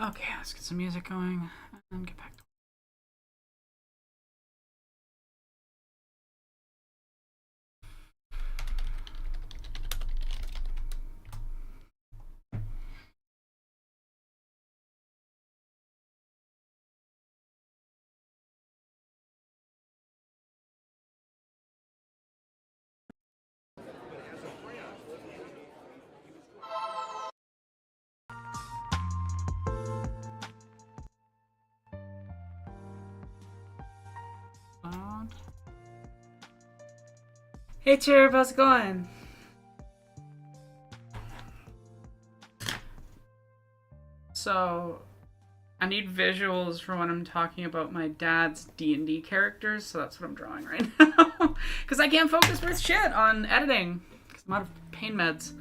Okay, let's get some music going and get back to sound. Hey Chirp, how's it going? So, I need visuals for when I'm talking about my dad's D&D characters, so that's what I'm drawing right now. Because I can't focus worth shit on editing, because I'm out of pain meds.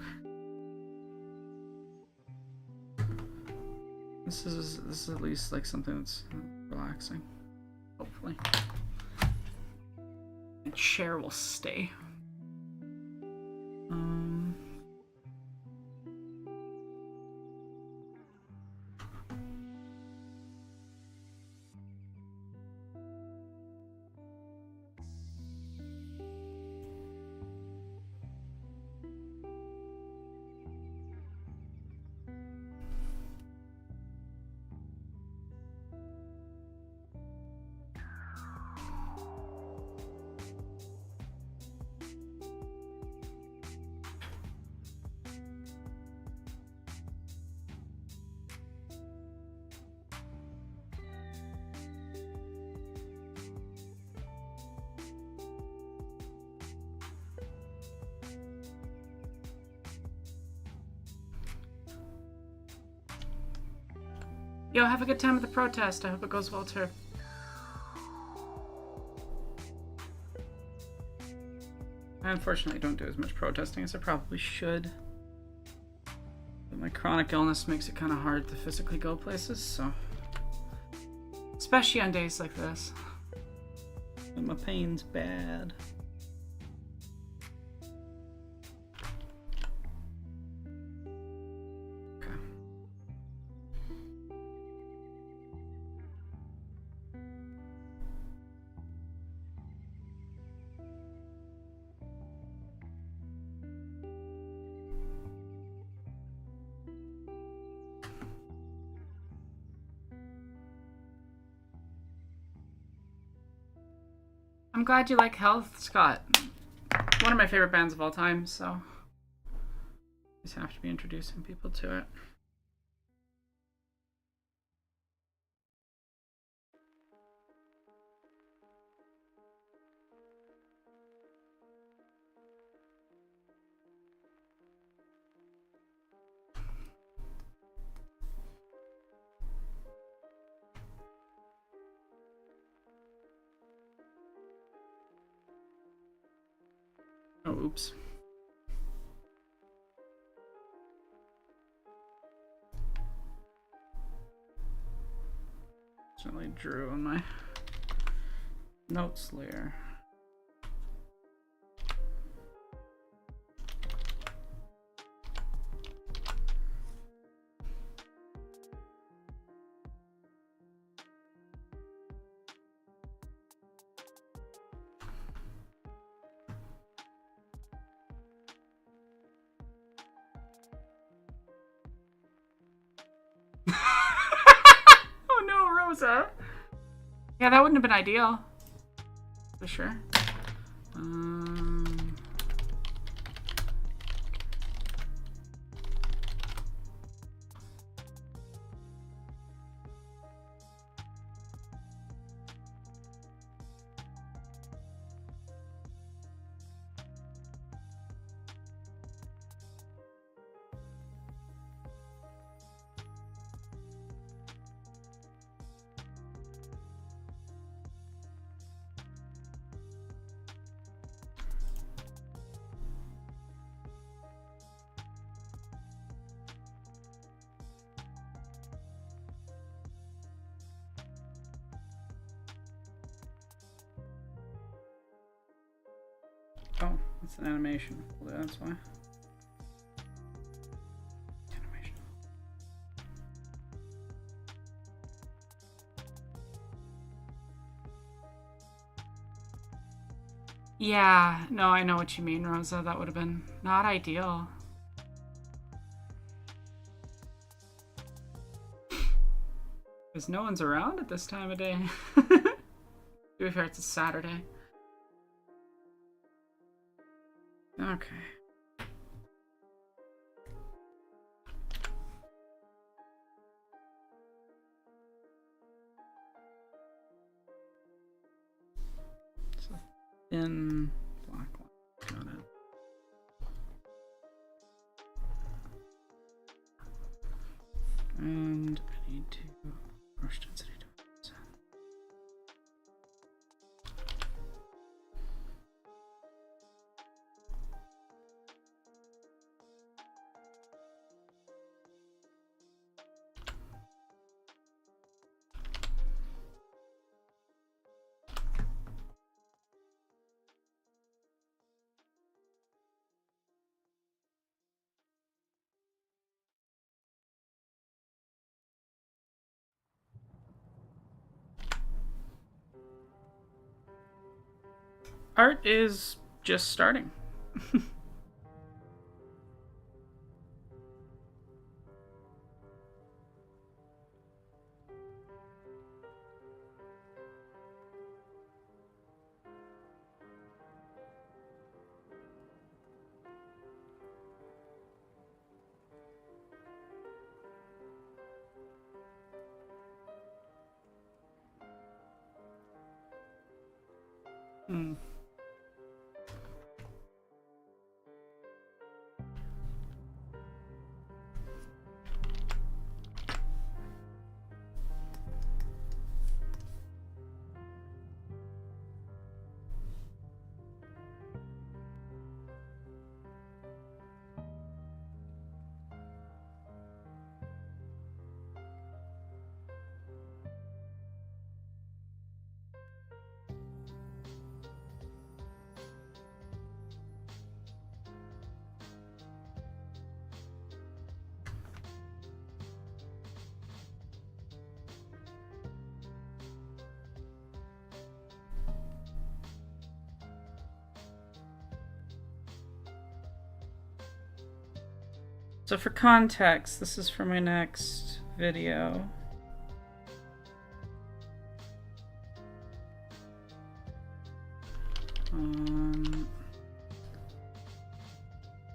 This is at least like something that's relaxing. Hopefully. And chair will stay. Yo, have a good time at the protest. I hope it goes well too. I unfortunately don't do as much protesting as I probably should. But my chronic illness makes it kind of hard to physically go places, so. Especially on days like this. And my pain's bad. I'm glad you like Health, Scott. One of my favorite bands of all time, so just have to be introducing people to it. Oh, oops. Certainly drew on my notes layer. Oh no, Rosa. Yeah, that wouldn't have been ideal. For sure. Oh, it's an animation. That's why. Animation. Yeah, no, I know what you mean, Rosa. That would have been not ideal. Because no one's around at this time of day. To be fair, it's a Saturday. Okay. So thin black one. Got it. And I need to brush density to 1%. Art is just starting. Hmm. So for context, this is for my next video. And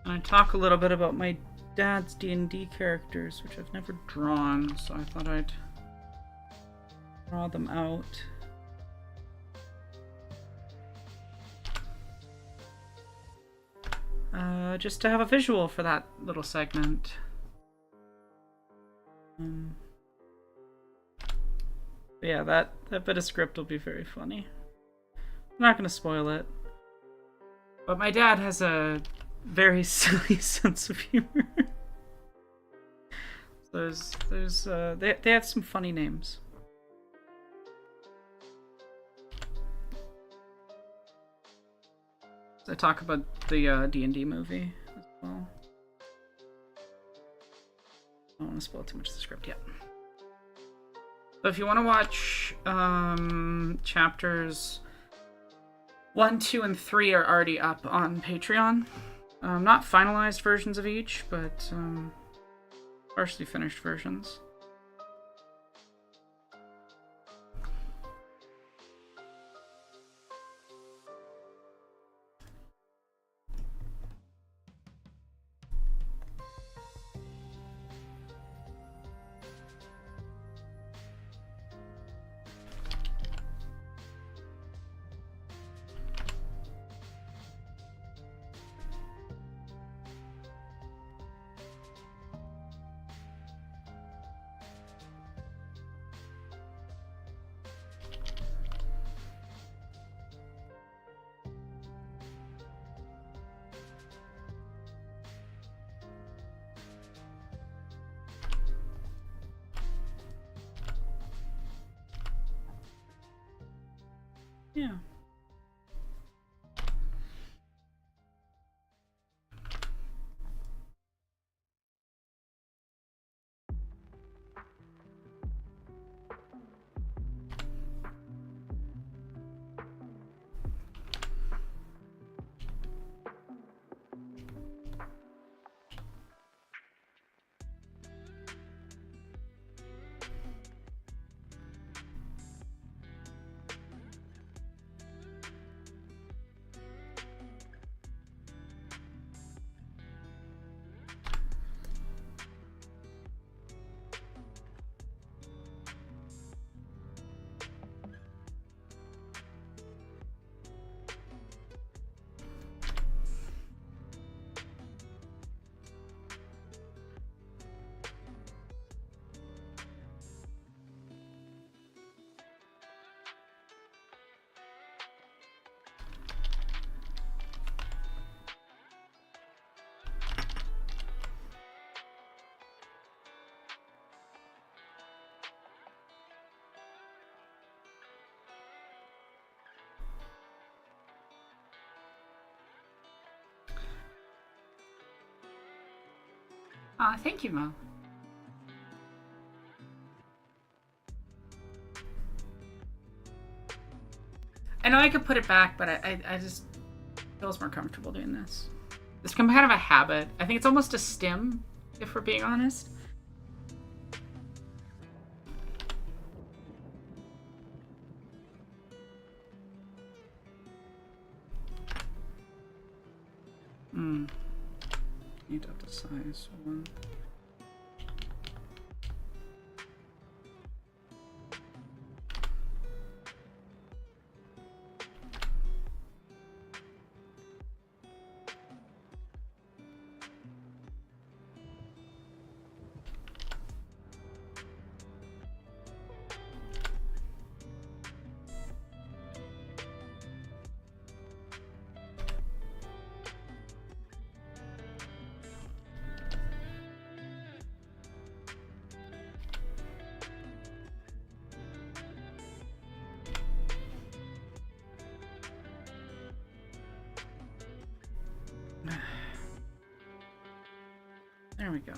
I talk a little bit about my dad's D&D characters, which I've never drawn, so I thought I'd draw them out. Just to have a visual for that little segment. But yeah, that bit of script will be very funny. I'm not going to spoil it. But my dad has a very silly sense of humor. They have some funny names. I talk about the D&D movie as well. I don't want to spoil too much of the script yet. But if you want to watch chapters 1, 2, and 3 are already up on Patreon. Not finalized versions of each, but partially finished versions. Yeah. Thank you, Mo. I know I could put it back, but I just feels more comfortable doing this. It's kind of a habit. I think it's almost a stim, if we're being honest. Need up to size 1. There we go.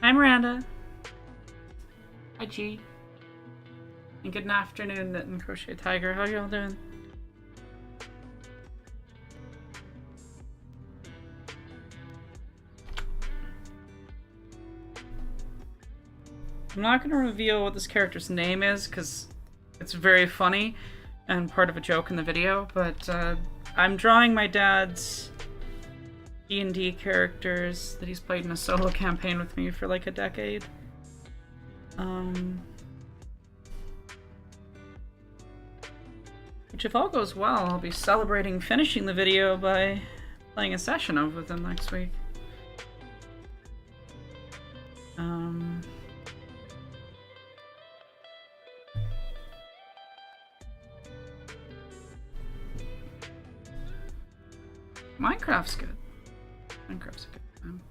Hi, Miranda. Hi, G. And good afternoon, Knit and Crochet Tiger. How y'all doing? I'm not going to reveal what this character's name is because it's very funny and part of a joke in the video, but I'm drawing my dad's D&D characters that he's played in a solo campaign with me for like a decade. Which, if all goes well, I'll be celebrating finishing the video by playing a session of with them next week. Minecraft's good. Minecraft's a good time.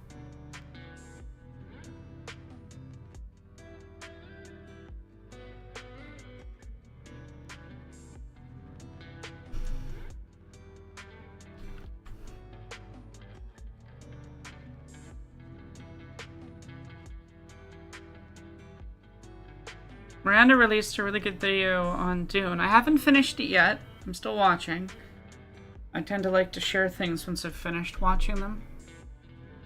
Miranda released a really good video on Dune. I haven't finished it yet. I'm still watching. I tend to like to share things once I've finished watching them.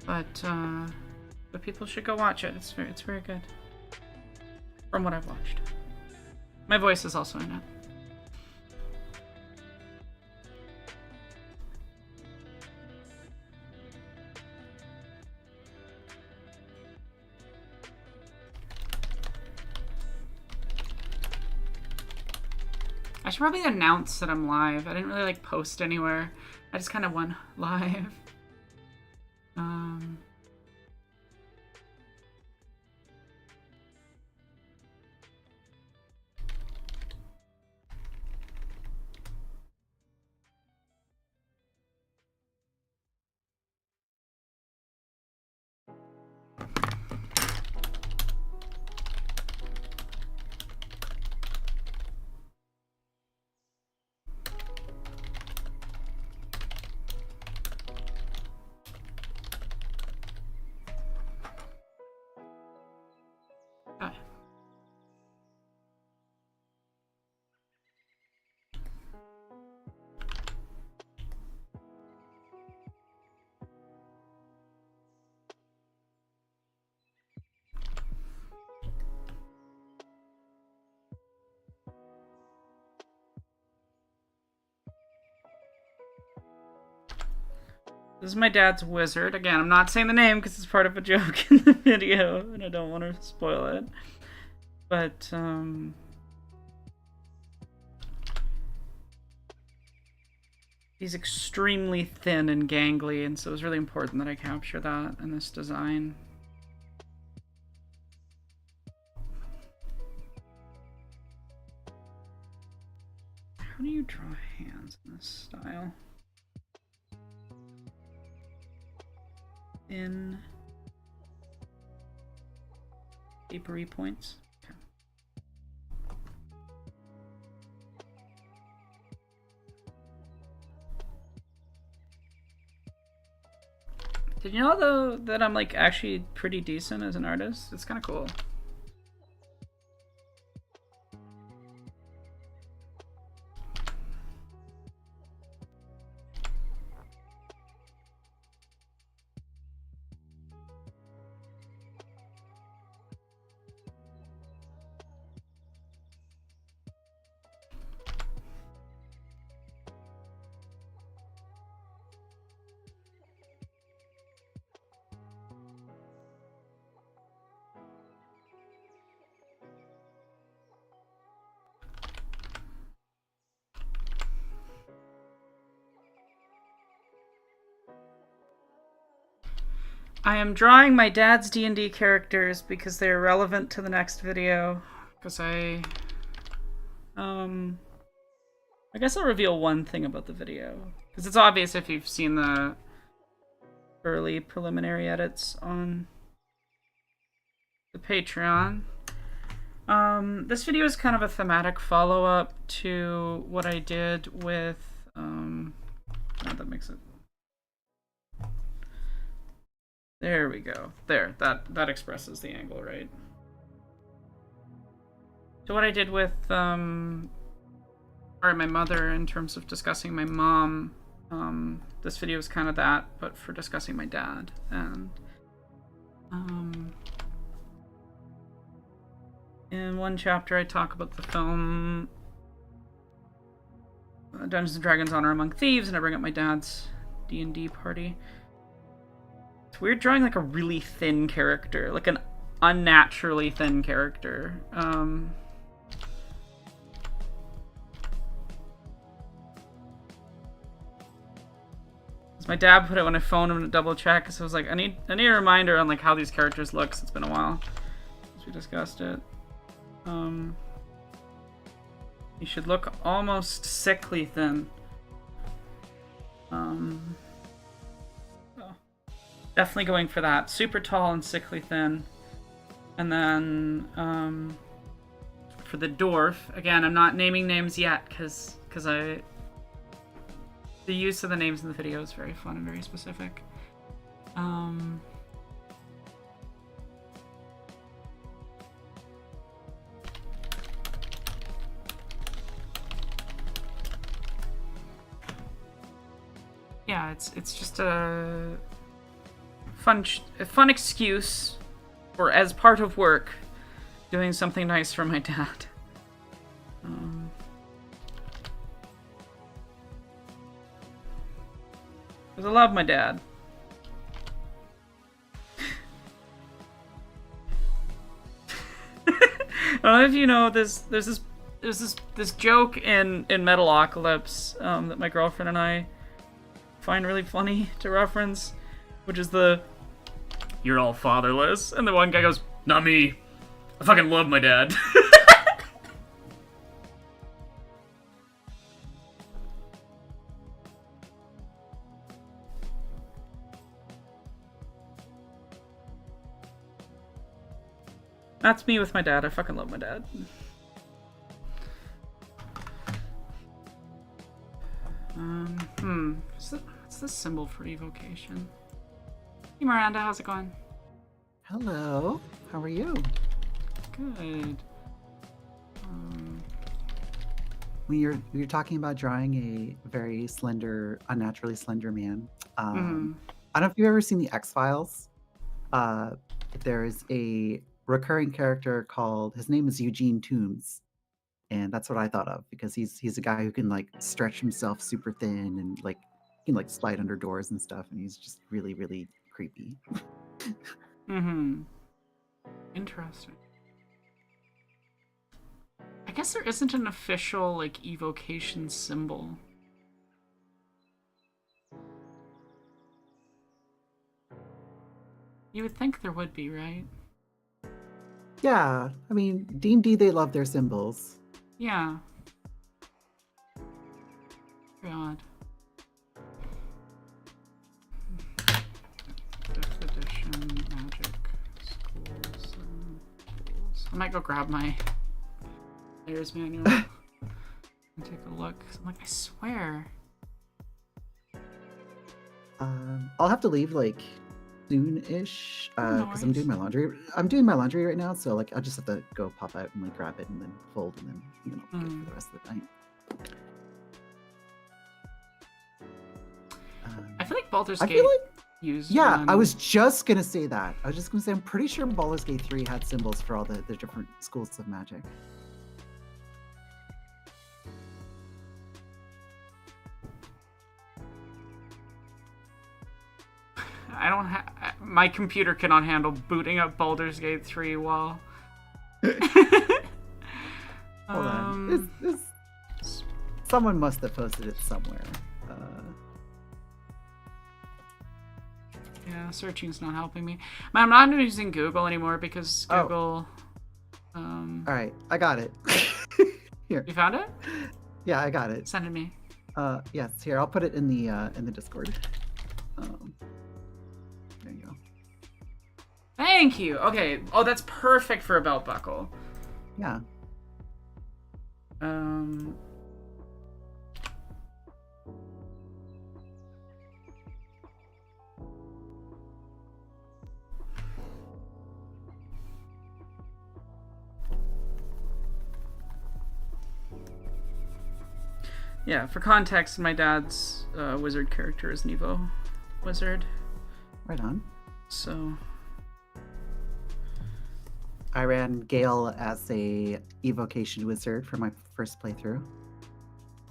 But people should go watch it. It's very good. From what I've watched. My voice is also in it. I should probably announce that I'm live. I didn't really like post anywhere. I just kind of went live. This is my dad's wizard. Again, I'm not saying the name because it's part of a joke in the video, and I don't want to spoil it. But, he's extremely thin and gangly, and so it was really important that I capture that in this design. How do you draw hands in this style? Thin, tapery points. Okay. Did you know though that I'm like actually pretty decent as an artist? It's kind of cool. I am drawing my dad's D&D characters because they're relevant to the next video. Because I guess I'll reveal one thing about the video. Because it's obvious if you've seen the early preliminary edits on the Patreon. This video is kind of a thematic follow-up to what I did with, that makes it... There we go. There, that expresses the angle, right? So what I did with, my mother in terms of discussing my mom, this video is kind of that, but for discussing my dad. And, in one chapter I talk about the film Dungeons & Dragons Honor Among Thieves, and I bring up my dad's D&D party. It's weird drawing like a really thin character, like an unnaturally thin character. My dad put it when I phoned him to double check, so I was like, I need a reminder on like how these characters look. It's been a while since we discussed it. You should look almost sickly thin. Definitely going for that. Super tall and sickly thin. And then, for the dwarf, again, I'm not naming names yet, because the use of the names in the video is very fun and very specific. Yeah, it's just a fun excuse, or as part of work, doing something nice for my dad. Because I love my dad. I don't know if you know this. There's this joke in Metalocalypse that my girlfriend and I find really funny to reference, which is the "you're all fatherless," and the one guy goes, "Not me. I fucking love my dad." That's me with my dad. I fucking love my dad. What's the symbol for evocation? Hey Miranda, how's it going? Hello. How are you? Good. You're talking about drawing a very slender, unnaturally slender man. I don't know if you've ever seen the X-Files. There is a recurring character called, his name is Eugene Toombs, and that's what I thought of, because he's a guy who can like stretch himself super thin and like he can like slide under doors and stuff, and he's just really, really creepy. Mm-hmm. Interesting. I guess there isn't an official like evocation symbol. You would think there would be, right? Yeah, I mean, D&D, they love their symbols. Yeah. God. 5th edition Magic Schools. I might go grab my player's manual and take a look. I'm like, I swear. I'll have to leave like soon-ish because I'm Nice. doing my laundry. I'm doing my laundry right now, so like I'll just have to go pop out and like grab it and then fold and then get for the rest of the night. I feel like Baldur's I Gate feel like used yeah, I one. was just gonna say that. I was just gonna say I'm pretty sure Baldur's Gate 3 had symbols for all the different schools of magic. I don't have. My computer cannot handle booting up Baldur's Gate 3 while. Hold on. Someone must have posted it somewhere. Yeah, searching's not helping me. I'm not using Google anymore because Google. All right, I got it. Here. You found it? Yeah, I got it. Send it me. Yes, here. I'll put it in the Discord. There you go. Thank you. Okay. Oh, that's perfect for a belt buckle. Yeah. Yeah, for context, my dad's wizard character is Nevo Wizard. Right on. So I ran Gale as a evocation wizard for my first playthrough.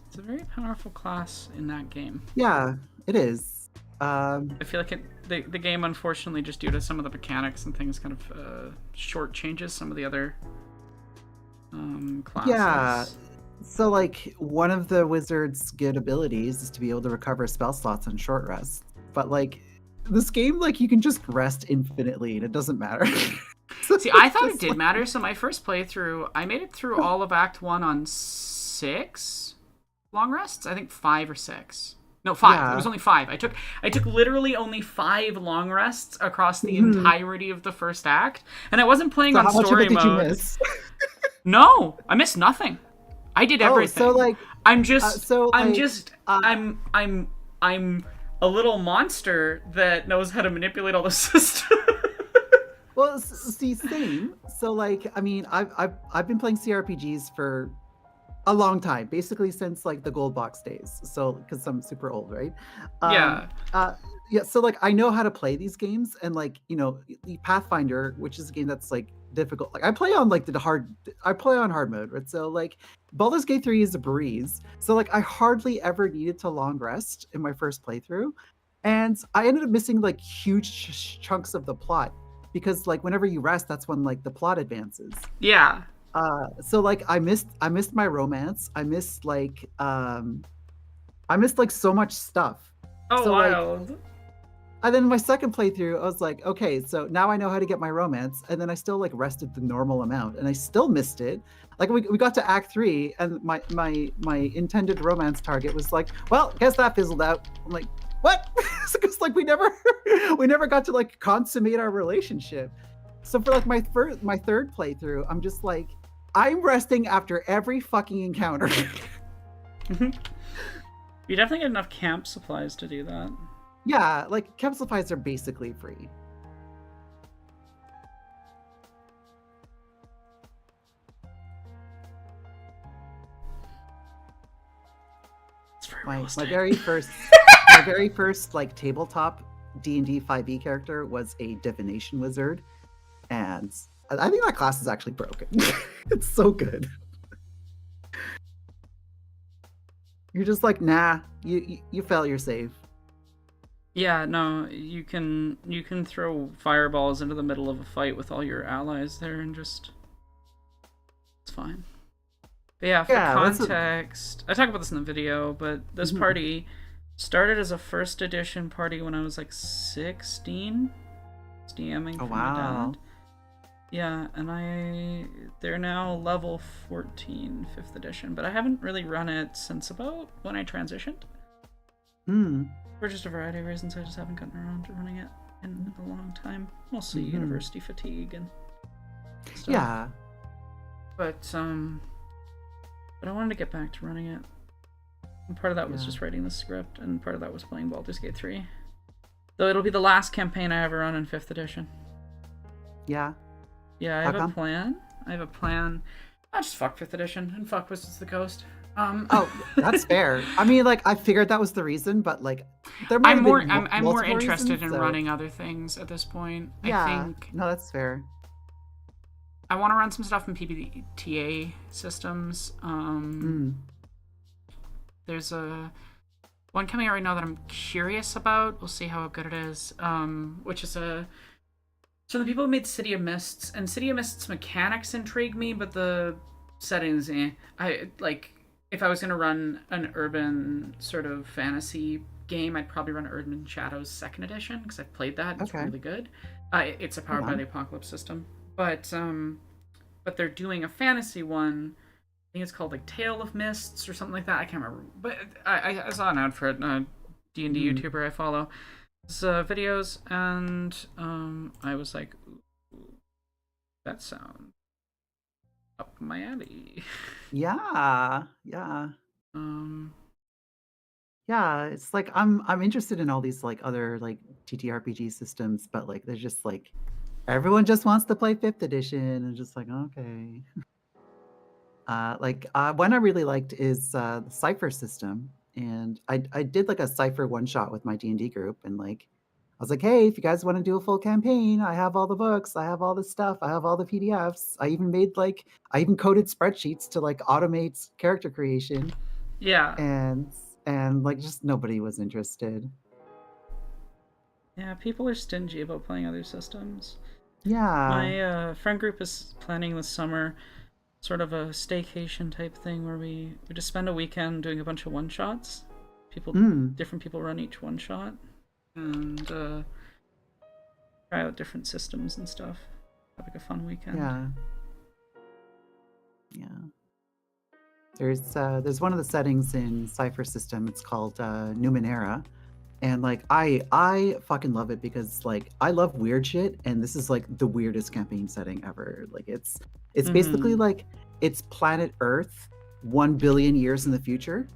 it's a very powerful class in that game. Yeah, it is. I feel like the game, unfortunately, just due to some of the mechanics and things, kind of short changes some of the other classes. Yeah. So, like, one of the wizard's good abilities is to be able to recover spell slots on short rests. But, like, this game, like, you can just rest infinitely and it doesn't matter. See, I thought it did matter. So my first playthrough, I made it through all of Act 1 on 6 long rests. I think 5 or 6. No, 5. Yeah. It was only 5. I took literally only 5 long rests across the entirety of the first act, and I wasn't playing So on how much of story it did mode. you miss? No, I missed nothing. I did everything. So, like, I'm just so, I'm like, just I'm a little monster that knows how to manipulate all the system. Well, see, same. So, like, I mean, I've been playing CRPGs for a long time, basically since like the gold box days. So, because I'm super old, right? Yeah. Yeah. So, like, I know how to play these games, and like, you know, the Pathfinder, which is a game that's like difficult. Like, I play on hard mode, right? So, like, Baldur's Gate 3 is a breeze. So, like, I hardly ever needed to long rest in my first playthrough, and I ended up missing like huge chunks of the plot. Because like whenever you rest, that's when like the plot advances. Yeah. So like I missed my romance. I missed like so much stuff. Oh, So, wild. like, and then my second playthrough, I was like, okay, so now I know how to get my romance, and then I still like rested the normal amount, and I still missed it. Like we got to Act 3, and my intended romance target was like, well, guess that fizzled out. I'm like, what? Because like we never got to like consummate our relationship. So for like my third playthrough, I'm just like, I'm resting after every fucking encounter. You definitely get enough camp supplies to do that. Yeah, like camp supplies are basically free. It's very My realistic. very first like tabletop D&D 5e character was a divination wizard, and I think that class is actually broken. It's so good. You're just like, nah, you fail your save. Yeah, no, you can throw fireballs into the middle of a fight with all your allies there and just it's fine. But yeah, for Yeah, that's a, context, I talk about this in the video, but this mhm. party started as a first edition party when I was like 16, DMing Oh for my wow. dad. Yeah, and they're now level 14, 5th edition, but I haven't really run it since about when I transitioned. Mm. For just a variety of reasons, I just haven't gotten around to running it in a long time. Mostly Hmm. university fatigue and stuff. Yeah. But I wanted to get back to running it. And part of that was Yeah. just writing the script, and part of that was playing Baldur's Gate 3. Though it'll be the last campaign I ever run in 5th edition. Yeah. Yeah, I How have a come? plan. I have a plan. I just fuck 5th edition and fuck Wizards of the Coast. Oh, that's fair. I mean, like I figured that was the reason, but like there might I'm have more been I'm more multiple interested reasons. in So running other things at this point. I yeah, think no, that's fair. I want to run some stuff in PBTA systems. Mm. There's a one coming out right now that I'm curious about. We'll see how good it is. Which is a so the people who made City of Mists and City of Mists mechanics intrigue me, but the settings, I like if I was gonna run an urban sort of fantasy game, I'd probably run Urban Shadows Second Edition because I've played that. It's Okay. really good. It's a Right Powered by the on. Apocalypse system, but they're doing a fantasy one. I think it's called like Tale of Mists or something like that. I can't remember, but I saw an ad for it. D&D Mm. YouTuber I follow videos, and I was like, ooh, that sounds up my alley. Yeah. Yeah. um, Yeah. It's like I'm interested in all these like other like TTRPG systems, but like there's just like everyone just wants to play fifth edition and just like okay. One I really liked is the Cipher system, and I did like a Cipher one shot with my D&D group, and like I was like, hey, if you guys want to do a full campaign, I have all the books, I have all the stuff, I have all the PDFs. I even coded spreadsheets to like automate character creation, yeah, and like just nobody was interested. yeah. People are stingy about playing other systems. Yeah. My friend group is planning this summer sort of a staycation type thing where we just spend a weekend doing a bunch of one shots. Mm. Different people run each one shot, and try out different systems and stuff. Have like a fun weekend. Yeah. Yeah. There's one of the settings in Cipher system. It's called Numenera, and like I fucking love it because like I love weird shit, and this is like the weirdest campaign setting ever. Like it's basically Mm-hmm. like it's planet Earth 1 billion years in the future,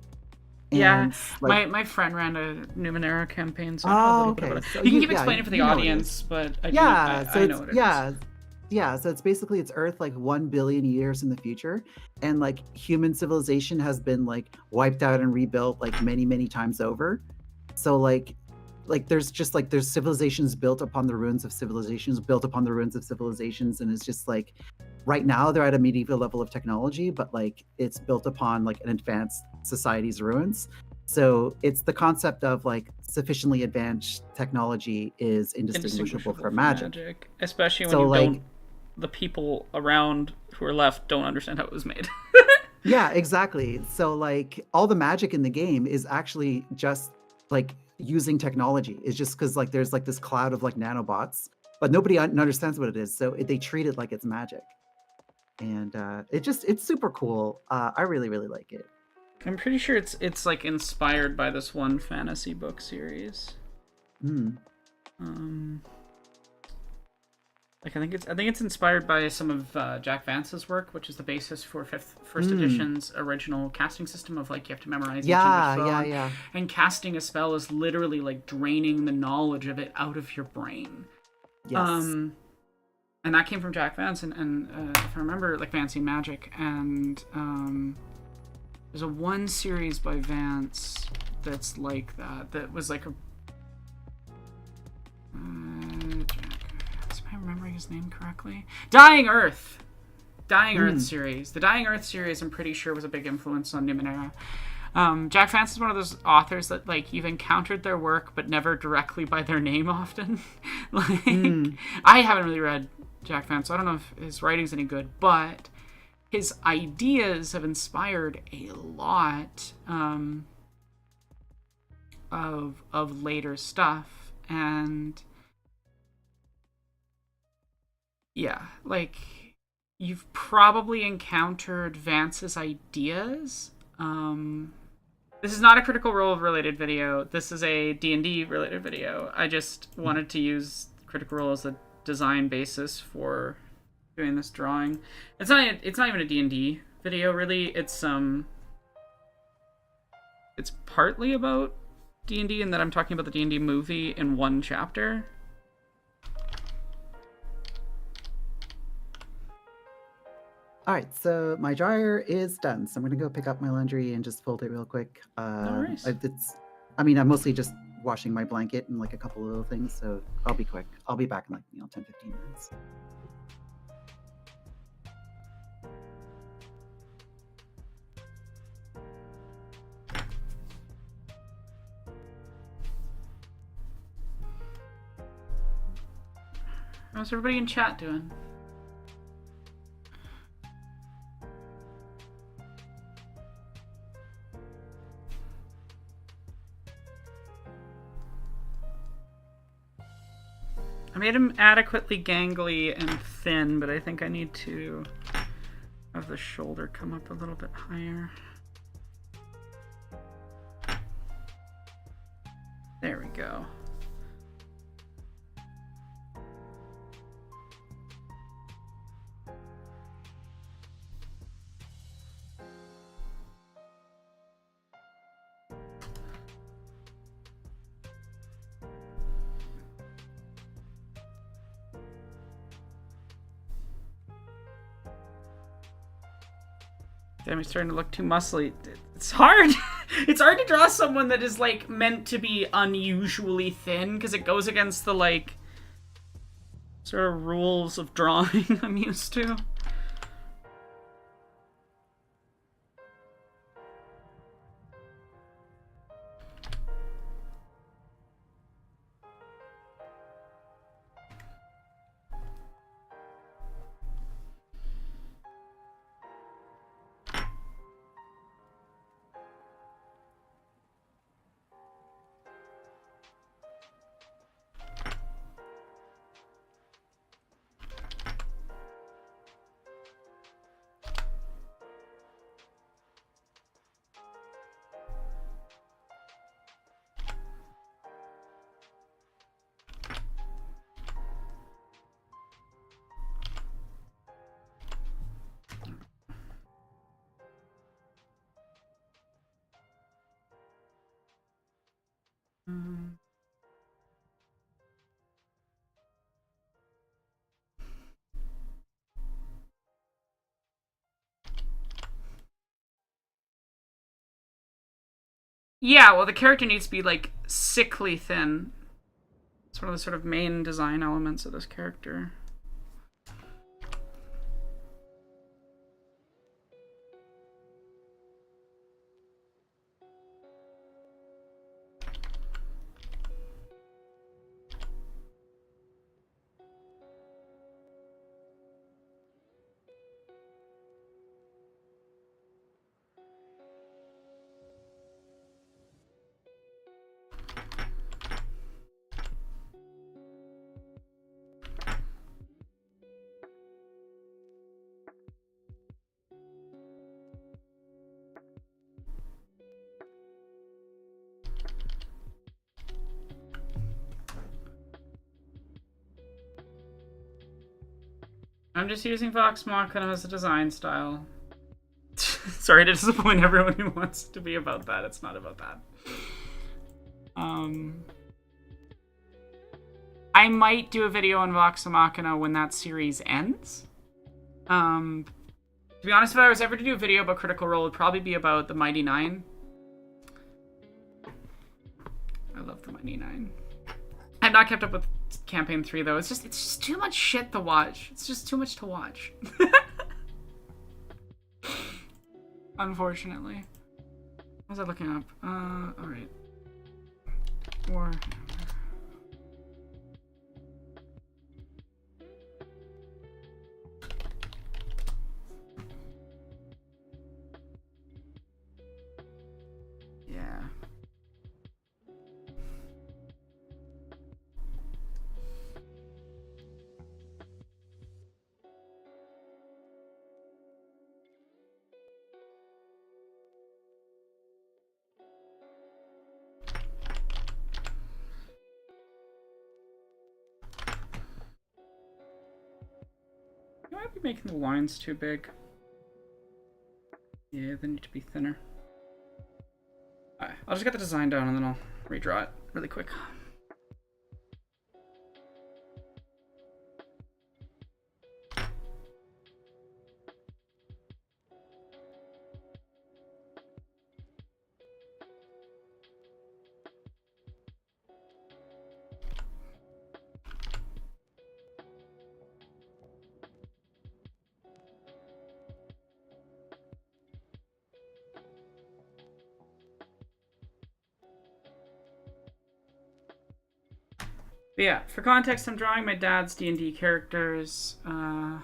Yeah, and like my friend ran a Numenera campaign, so I know a oh little bit about okay, it. so You can you keep yeah explaining for the you know what it is. audience, but Yeah, so I know it's what it is. yeah. Yeah, so it's basically it's Earth like 1 billion years in the future, and like human civilization has been like wiped out and rebuilt like many, many times over. So there's just like there's civilizations built upon the ruins of civilizations, built upon the ruins of civilizations, and it's just like right now they're at a medieval level of technology, but like it's built upon like an advanced society's ruins. So it's the concept of like sufficiently advanced technology is indistinguishable Indistinguishable from from magic. magic, especially when So you like don't. The people around who are left don't understand how it was made. yeah, exactly. So like all the magic in the game is actually just like using technology. It's just because like there's like this cloud of like nanobots, but nobody understands what it is. So they treat it like it's magic, and it's super cool. I really really like it. I'm pretty sure it's like inspired by this one fantasy book series. Mm. Um, like I think it's inspired by some of Jack Vance's work, which is the basis for first Mm. edition's original casting system of like you have to memorize each English Yeah, spell, yeah, yeah. and casting a spell is literally like draining the knowledge of it out of your brain. Yes. Um, and that came from Jack Vance, and if I remember, like Fancy Magic, and there's a one series by Vance that's like that. That was like a Jack, am I remembering his name correctly? Dying Earth. Dying Earth Mm. series. The Dying Earth series, I'm pretty sure, was a big influence on Numenera. Jack Vance is one of those authors that, like, you've encountered their work, but never directly by their name often. Like, I haven't really read Jack Vance, so I don't know if his writing's any good, but his ideas have inspired a lot of later stuff. And yeah, like, you've probably encountered Vance's ideas. This is not a Critical Role related video. This is a D&D related video. I just wanted to use Critical Role as a design basis for doing this drawing. It's not even a D&D video, really. It's partly about D&D, and that I'm talking about the D&D movie in one chapter. All right, so my dryer is done, so I'm gonna go pick up my laundry and just fold it real quick. No worries. I'm mostly just washing my blanket and like a couple of little things, so I'll be quick. I'll be back in like 10, 15 minutes. How's everybody in chat doing? I made him adequately gangly and thin, but I think I need to have the shoulder come up a little bit higher. There we go. Damn, he's starting to look too muscly. It's hard. It's hard to draw someone that is, like, meant to be unusually thin, because it goes against the, like, sort of rules of drawing I'm used to. Yeah, well, the character needs to be, like, sickly thin. It's one of the sort of main design elements of this character. I'm just using Vox Machina as a design style. Sorry to disappoint everyone who wants to be about that. It's not about that. I might do a video on Vox Machina when that series ends. To be honest, if I was ever to do a video about Critical Role, it would probably be about the Mighty Nine. I love the Mighty Nine. I've not kept up with Campaign 3, though. It's just too much shit to watch. It's just too much to watch. Unfortunately. was I looking up? Alright. War. Yeah. You might be making the lines too big. Yeah, they need to be thinner. Alright, I'll just get the design down and then I'll redraw it really quick. But yeah, for context, I'm drawing my dad's D&D characters. Oh,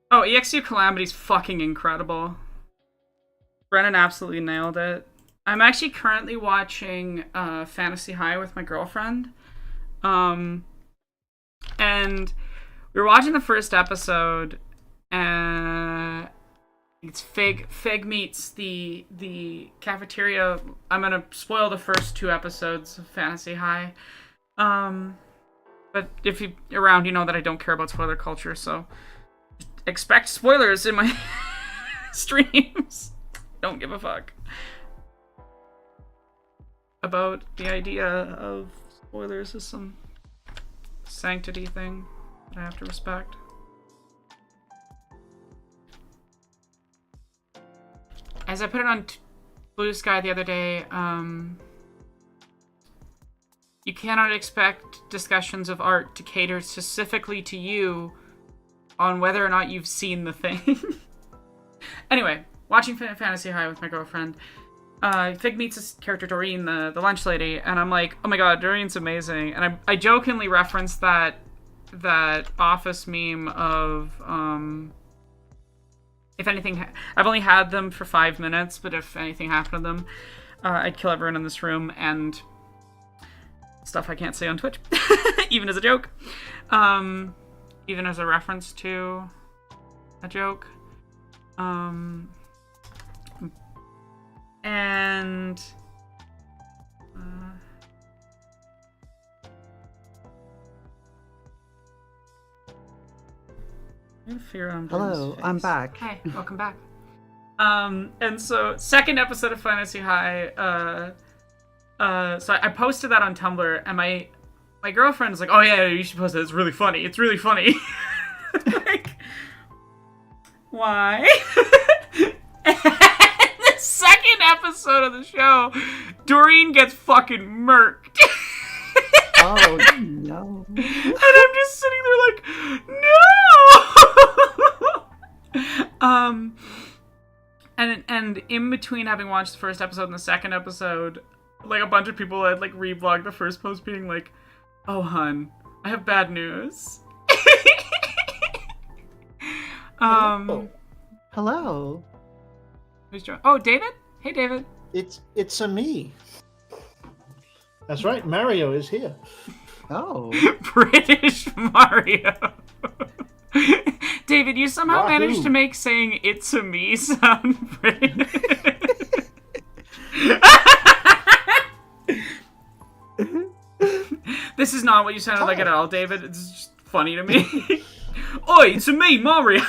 EXU Calamity's fucking incredible. Brennan absolutely nailed it. I'm actually currently watching Fantasy High with my girlfriend. And we were watching the first episode, and it's Fig meets the cafeteria. I'm gonna spoil the first 2 episodes of Fantasy High. But if you're around, you know that I don't care about spoiler culture, so expect spoilers in my streams. Don't give a fuck about the idea of spoilers is some sanctity thing that I have to respect. As I put it on Blue Sky the other day, you cannot expect discussions of art to cater specifically to you on whether or not you've seen the thing. Anyway, watching Fantasy High with my girlfriend, Fig meets this character Doreen, the lunch lady, and I'm like, oh my god, Doreen's amazing. And I jokingly referenced that Office meme of, if anything, I've only had them for 5 minutes, but if anything happened to them, I'd kill everyone in this room, and stuff I can't say on Twitch, even as a joke, even as a reference to a joke, and Hello, I'm back. Hi, welcome back. And so second episode of Fantasy High, so I posted that on Tumblr, and my girlfriend was like, oh yeah, you should post it, it's really funny, like, why? And the second episode of the show, Doreen gets fucking murked. Oh no. And I'm just sitting there like, no! And in between having watched the first episode and the second episode, like a bunch of people had like reblogged the first post being like, oh hun, I have bad news. Hello. Who's joining? Oh, David? Hey, David. It's a me. That's right, Mario is here. Oh. British Mario. David, you somehow Wahoo. managed to make saying "it's a me" sound British. This is not what you sounded like at all, David. It's just funny to me. Oi, it's a me, Mario.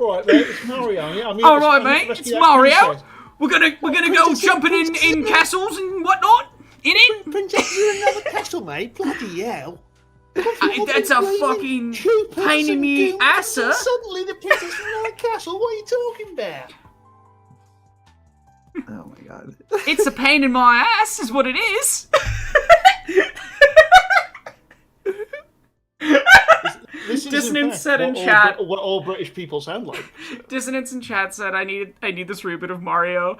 All right, mate, it's Mario. I'm here All to- right, I'm here mate, to rescue it's that Mario. princess. We're gonna go jumping in castles and whatnot. In it. Princess, you're in another castle, mate. Bloody hell. That's a fucking pain in the ass, sir. Suddenly the princess from another castle. What are you talking about? Oh my god. It's a pain in my ass, is what it is. This is in Dissonance fact said in what chat. what all British people sound like. So. Dissonance in chat said, I need this reboot of Mario.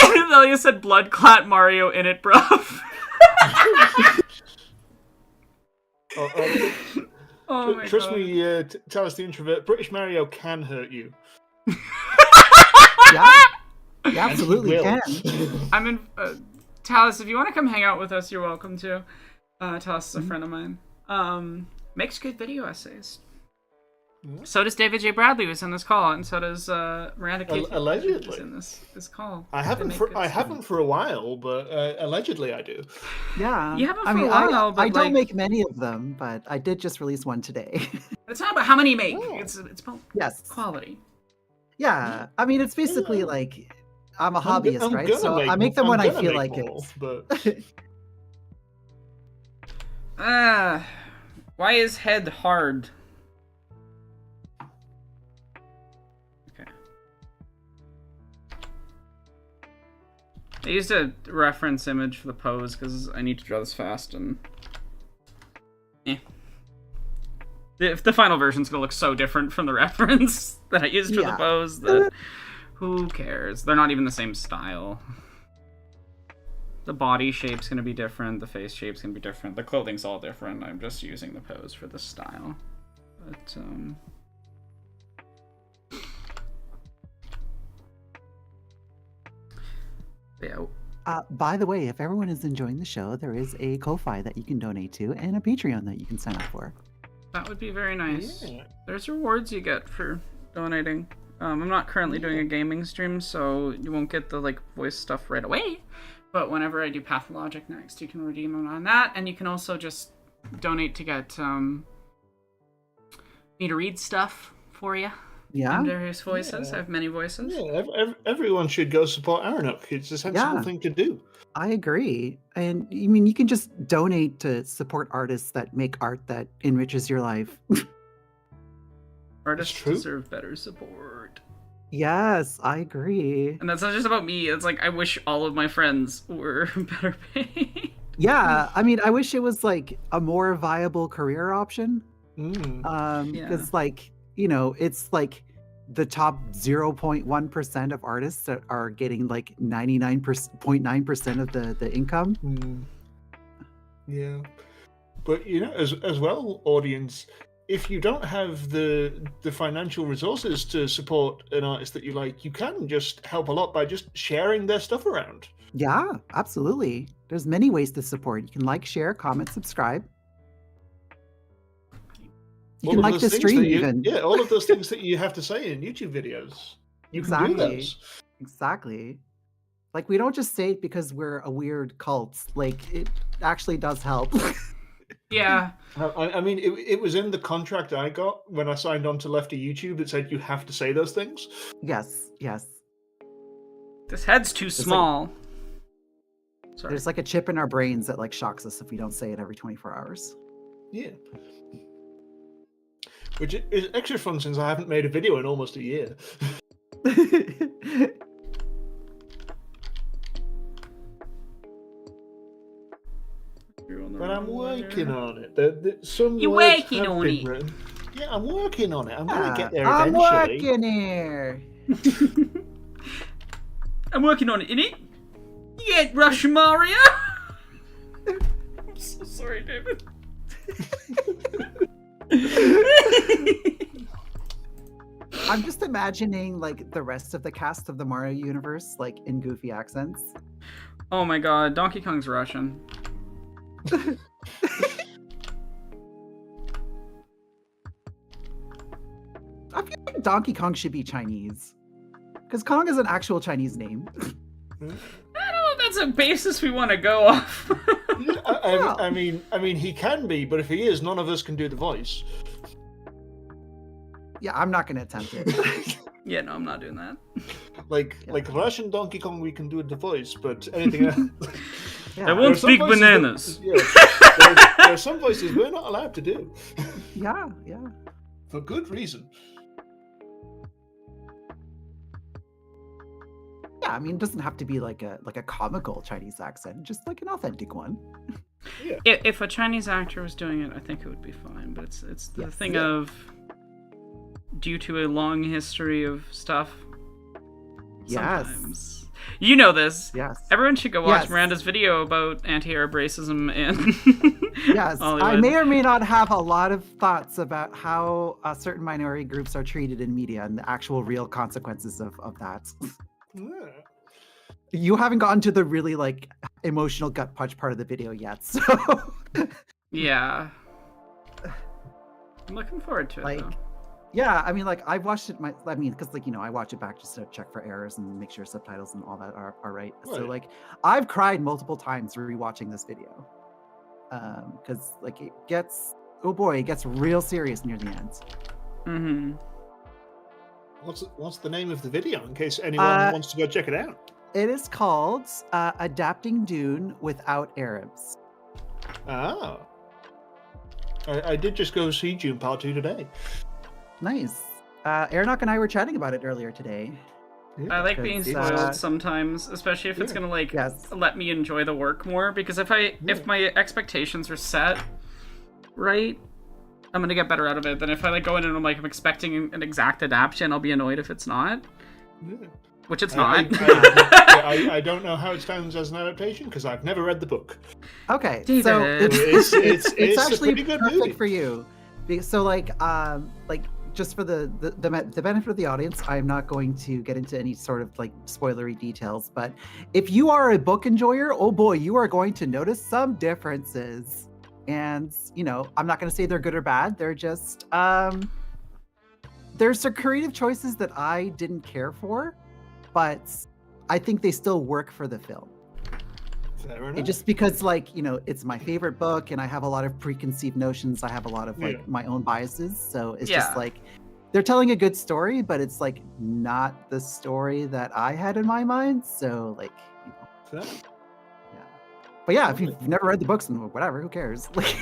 And Amelia said, blood clot Mario in it, bruv. Oh my Trust God. me, tell us the introvert. British Mario can hurt you. Yeah, you And he absolutely will. can. I'm in. Talis, if you want to come hang out with us, you're welcome to. Talis is a friend of mine. Makes good video essays. Yeah. So does David J. Bradley, who's in this call, and so does Miranda Keith, Allegedly. who's in this call. I They haven't make for good I stuff. haven't for a while, but allegedly I do. Yeah. You haven't I for a mean, while, but, I don't like- make many of them, but I did just release one today. It's not about how many you make. Oh. It's about Yes. quality. Yeah. I mean, it's basically like I'm a hobbyist, I'm right? gonna So I make them when I gonna feel make like more, it. But Why is head hard? Okay. I used a reference image for the pose because I need to draw this fast and. If the final version's gonna look so different from the reference that I used for the Yeah. pose, that who cares? They're not even the same style. The body shape's gonna be different, the face shape's gonna be different, the clothing's all different. I'm just using the pose for the style. But, yeah. By the way, if everyone is enjoying the show, there is a Ko-Fi that you can donate to and a Patreon that you can sign up for. That would be very nice. yeah. There's rewards you get for donating. I'm not currently doing a gaming stream, so you won't get the like voice stuff right away. But whenever I do Pathologic next, you can redeem them on that, and you can also just donate to get me to read stuff for you Yeah. in various voices. Yeah. I have many voices. Yeah, everyone should go support Aranuk. It's a sensible Yeah. thing to do. I agree. And I mean, you can just donate to support artists that make art that enriches your life. Artists true. deserve better support. Yes, I agree. And that's not just about me. It's like I wish all of my friends were better paid. Yeah, I mean, I wish it was like a more viable career option. Mm. Because like, you know, it's like the top 0.1% of artists that are getting like 99.9% of the income. Mm. Yeah, but you know, as well, audience, if you don't have the financial resources to support an artist that you like, you can just help a lot by just sharing their stuff around. Yeah, absolutely. There's many ways to support. You can like, share, comment, subscribe. You All can of like those the things stream that you- even. Yeah, all of those things that you have to say in YouTube videos. You can do Exactly. those. Exactly. Like we don't just say it because we're a weird cult. Like it actually does help. Yeah. I mean, it was in the contract I got when I signed on to Lefty YouTube. It said you have to say those things. Yes, yes. This head's too like- small. Sorry. There's like a chip in our brains that like shocks us if we don't say it every 24 hours. Yeah. Which is extra fun since I haven't made a video in almost a year. But I'm working on it. Some You're words working have on been it. written. Yeah, I'm working on it. I'm gonna Ah, get there I'm eventually. working here. I'm working on it, innit? You get Russian Mario? I'm so sorry, David. I'm just imagining like the rest of the cast of the Mario universe, like in goofy accents. Oh my god, Donkey Kong's Russian. I feel like Donkey Kong should be Chinese. Because Kong is an actual Chinese name. I don't know if that's a basis we want to go off. Yeah, I mean, he can be, but if he is, none of us can do the voice. Yeah, I'm not going to attempt it. Yeah, no, I'm not doing that. Like Russian Donkey Kong, we can do the voice, but anything else. Yeah. I won't There are some speak voices bananas. there are some voices we're not allowed to do Yeah. for good reason. Yeah, I mean, it doesn't have to be like a comical Chinese accent, just like an authentic one. Yeah. If a Chinese actor was doing it, I think it would be fine. But it's the Yes. thing Yeah. of, due to a long history of stuff. Yes. Sometimes. You know this. Yes. Everyone should go watch Yes. Miranda's video about anti-Arab racism in Yes. I Hollywood. may or may not have a lot of thoughts about how certain minority groups are treated in media and the actual real consequences of that. Yeah. You haven't gotten to the really like emotional gut punch part of the video yet, so Yeah. I'm looking forward to it, like though. yeah, I mean like I've watched it because like I watch it back just to check for errors and make sure subtitles and all that are right. So Right. like I've cried multiple times rewatching this video. Because like it gets real serious near the end. Mm-hmm. What's the name of the video in case anyone wants to go check it out? It is called Adapting Dune Without Arabs. Ah. I did just go see Dune Part 2 today. Nice. Aronok and I were chatting about it earlier today. I like being It's, spoiled sometimes, especially if it's Yeah. gonna like Yes. let me enjoy the work more. Because if my expectations are set right, I'm gonna get better out of it than if I like go in and I'm expecting an exact adaptation. I'll be annoyed if it's not, Yeah. which it's I, not. I don't know how it stands as an adaptation because I've never read the book. Okay, so David. It's a actually pretty good perfect movie. for you. So like just for the benefit of the audience, I'm not going to get into any sort of like spoilery details, but if you are a book enjoyer, oh boy, you are going to notice some differences. And I'm not going to say they're good or bad. They're just there's some creative choices that I didn't care for, but I think they still work for the film. Fair And enough. just because it's my favorite book and I have a lot of preconceived notions, I have a lot of Yeah. my own biases, so it's Yeah. just like they're telling a good story, but it's like not the story that I had in my mind, so like Fair. yeah. But yeah, if you've never read the books, then whatever, who cares? Like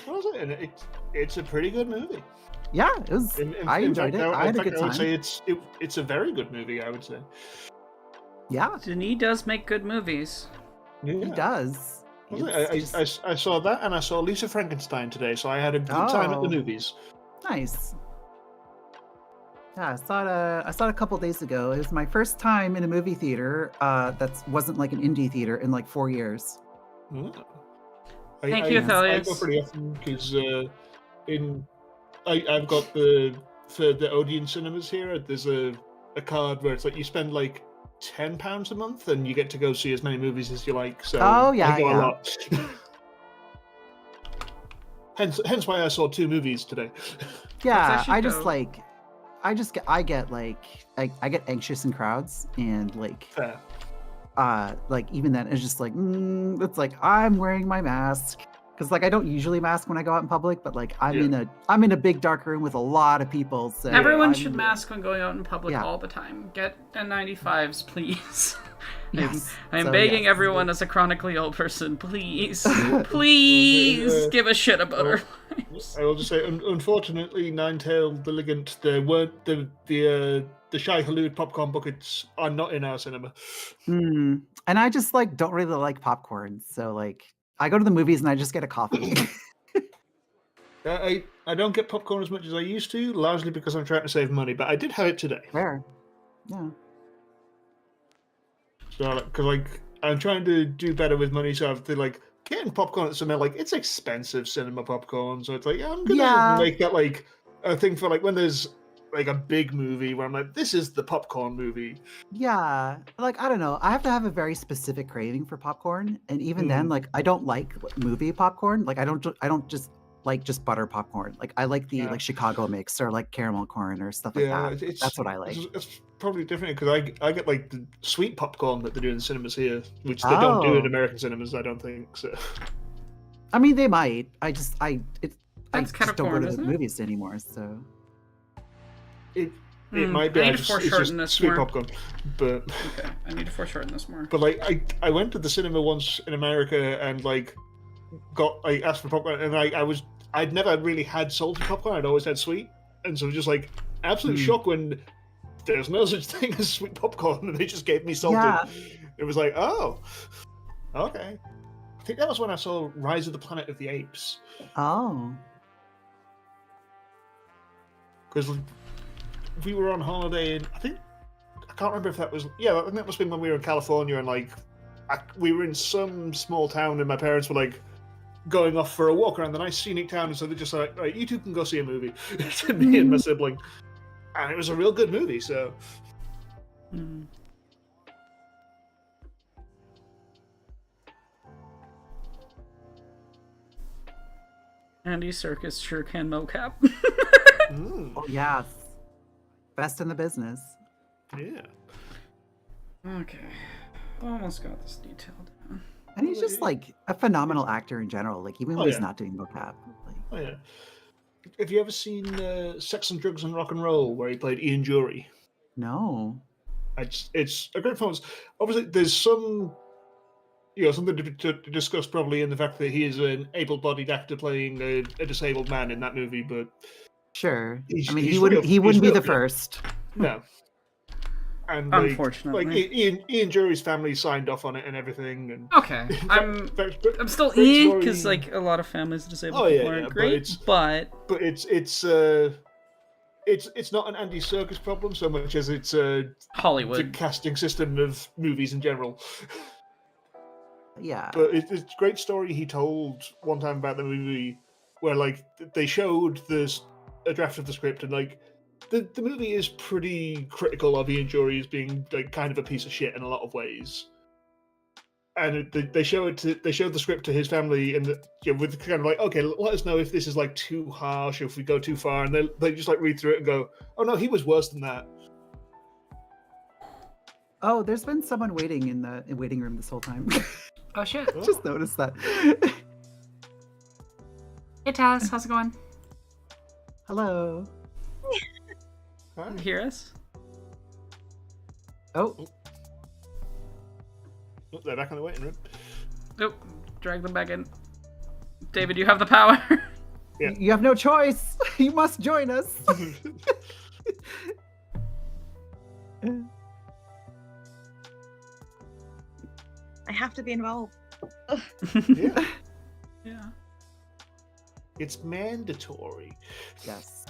What was it? And it's a pretty good movie. yeah, it was I enjoyed it. I had a good I would time. say it's a very good movie. I would say. Yeah, Denis does make good movies. Yeah. he does. I saw that and I saw Lisa Frankenstein today, so I had a good time at the Oh. movies. Nice. Yeah, I saw it a couple days ago. It was my first time in a movie theater that wasn't like an indie theater in like 4 years. Yeah. Thank you, I go Thalius. pretty often because I've got for the Odeon cinemas here. There's a card where it's like you spend like £10 a month and you get to go see as many movies as you like. So Oh, yeah, I go yeah. a lot. hence why I saw 2 movies today. Yeah, actually I just dope. like I get anxious in crowds and Fair. like even then it's just like it's like I'm wearing my mask because like I don't usually mask when I go out in public, but like I'm in a big dark room with a lot of people, so Everyone I'm- should mask when going out in public Yeah. all the time. Get N95s, please. Yes. I'm So, begging yes. everyone as a chronically ill person, please, please give a shit about our lives. I will just say, unfortunately, Nine-Tailed the Ligant, the Shai Halud popcorn buckets are not in our cinema. And I just like don't really like popcorn, so like I go to the movies and I just get a coffee. I don't get popcorn as much as I used to, largely because I'm trying to save money, but I did have it today. Fair. Yeah. So, because like I'm trying to do better with money, so I have to like getting popcorn at cinema. Like it's expensive cinema popcorn, so it's like I'm gonna Yeah. make that like a thing for like when there's like a big movie where I'm like, this is the popcorn movie. Yeah, like I don't know. I have to have a very specific craving for popcorn, and even then, like I don't like movie popcorn. Like I don't just like just butter popcorn. Like I like the Yeah. like Chicago mix or like caramel corn or stuff like that. That's what I like. It's probably different because I get like the sweet popcorn that they do in cinemas here, which they don't do in Oh. American cinemas. I don't think so. I mean, they might. I just That's just don't go corn, to the isn't it? movies anymore. So It might be. I need to it's foreshorten just this sweet more. popcorn, but. Okay, I need to foreshorten this more. But like I went to the cinema once in America and like asked for popcorn and I'd never really had salty popcorn. I'd always had sweet, and so just like absolute shock when there's no such thing as sweet popcorn and they just gave me salted. Yeah. It was like, oh, okay. think that was when I saw Rise of the Planet of the Apes. Oh. Because we were on holiday, and I can't remember if that was. Yeah, I think that must have been when we were in California, and like we were in some small town, and my parents were like going off for a walk around the nice scenic town, and so they're just like, right, you two can go see a movie, to me and my sibling, and it was a real good movie. So. Mm. Andy Serkis sure can mocap. Oh, yes. Best in the business. Yeah. Okay. Almost got this detail down. And he's just like a phenomenal actor in general. Like even when Oh, he's yeah. not doing mocap. Like, Oh yeah. Have you ever seen Sex and Drugs and Rock and Roll, where he played Ian Jury? no. It's a great performance. Obviously, there's some, something to discuss probably in the fact that he is an able-bodied actor playing a disabled man in that movie, but Sure. He's- I mean, he's he wouldn't. real- He wouldn't he's be the real good. first. no. And Unfortunately. Ian Jury's family signed off on it and everything. And Okay, I'm still great Ian because story. like a lot of families of disabled Oh, yeah, people yeah, aren't but great, it's- but but it's not an Andy Serkis problem so much as it's the Hollywood. casting system of movies in general. Yeah. But it's a great story he told one time about the movie where like they showed a draft of the script, and like the movie is pretty critical of Ian Jury as being like kind of a piece of shit in a lot of ways. And they showed the script to his family, and with kind of like, okay, let us know if this is like too harsh, or if we go too far, and they just like read through it and go, oh no, he was worse than that. Oh, there's been someone waiting in the waiting room this whole time. Oh shit! Just noticed that. Hey Taz, how's it going? Hello. Huh? You hear us? Oh, Oh, they're back in the waiting room. Nope. Drag them back in. David, you have the power. Yeah. you have no choice. You must join us. I have to be involved. Yeah, Yeah. it's mandatory. Yes.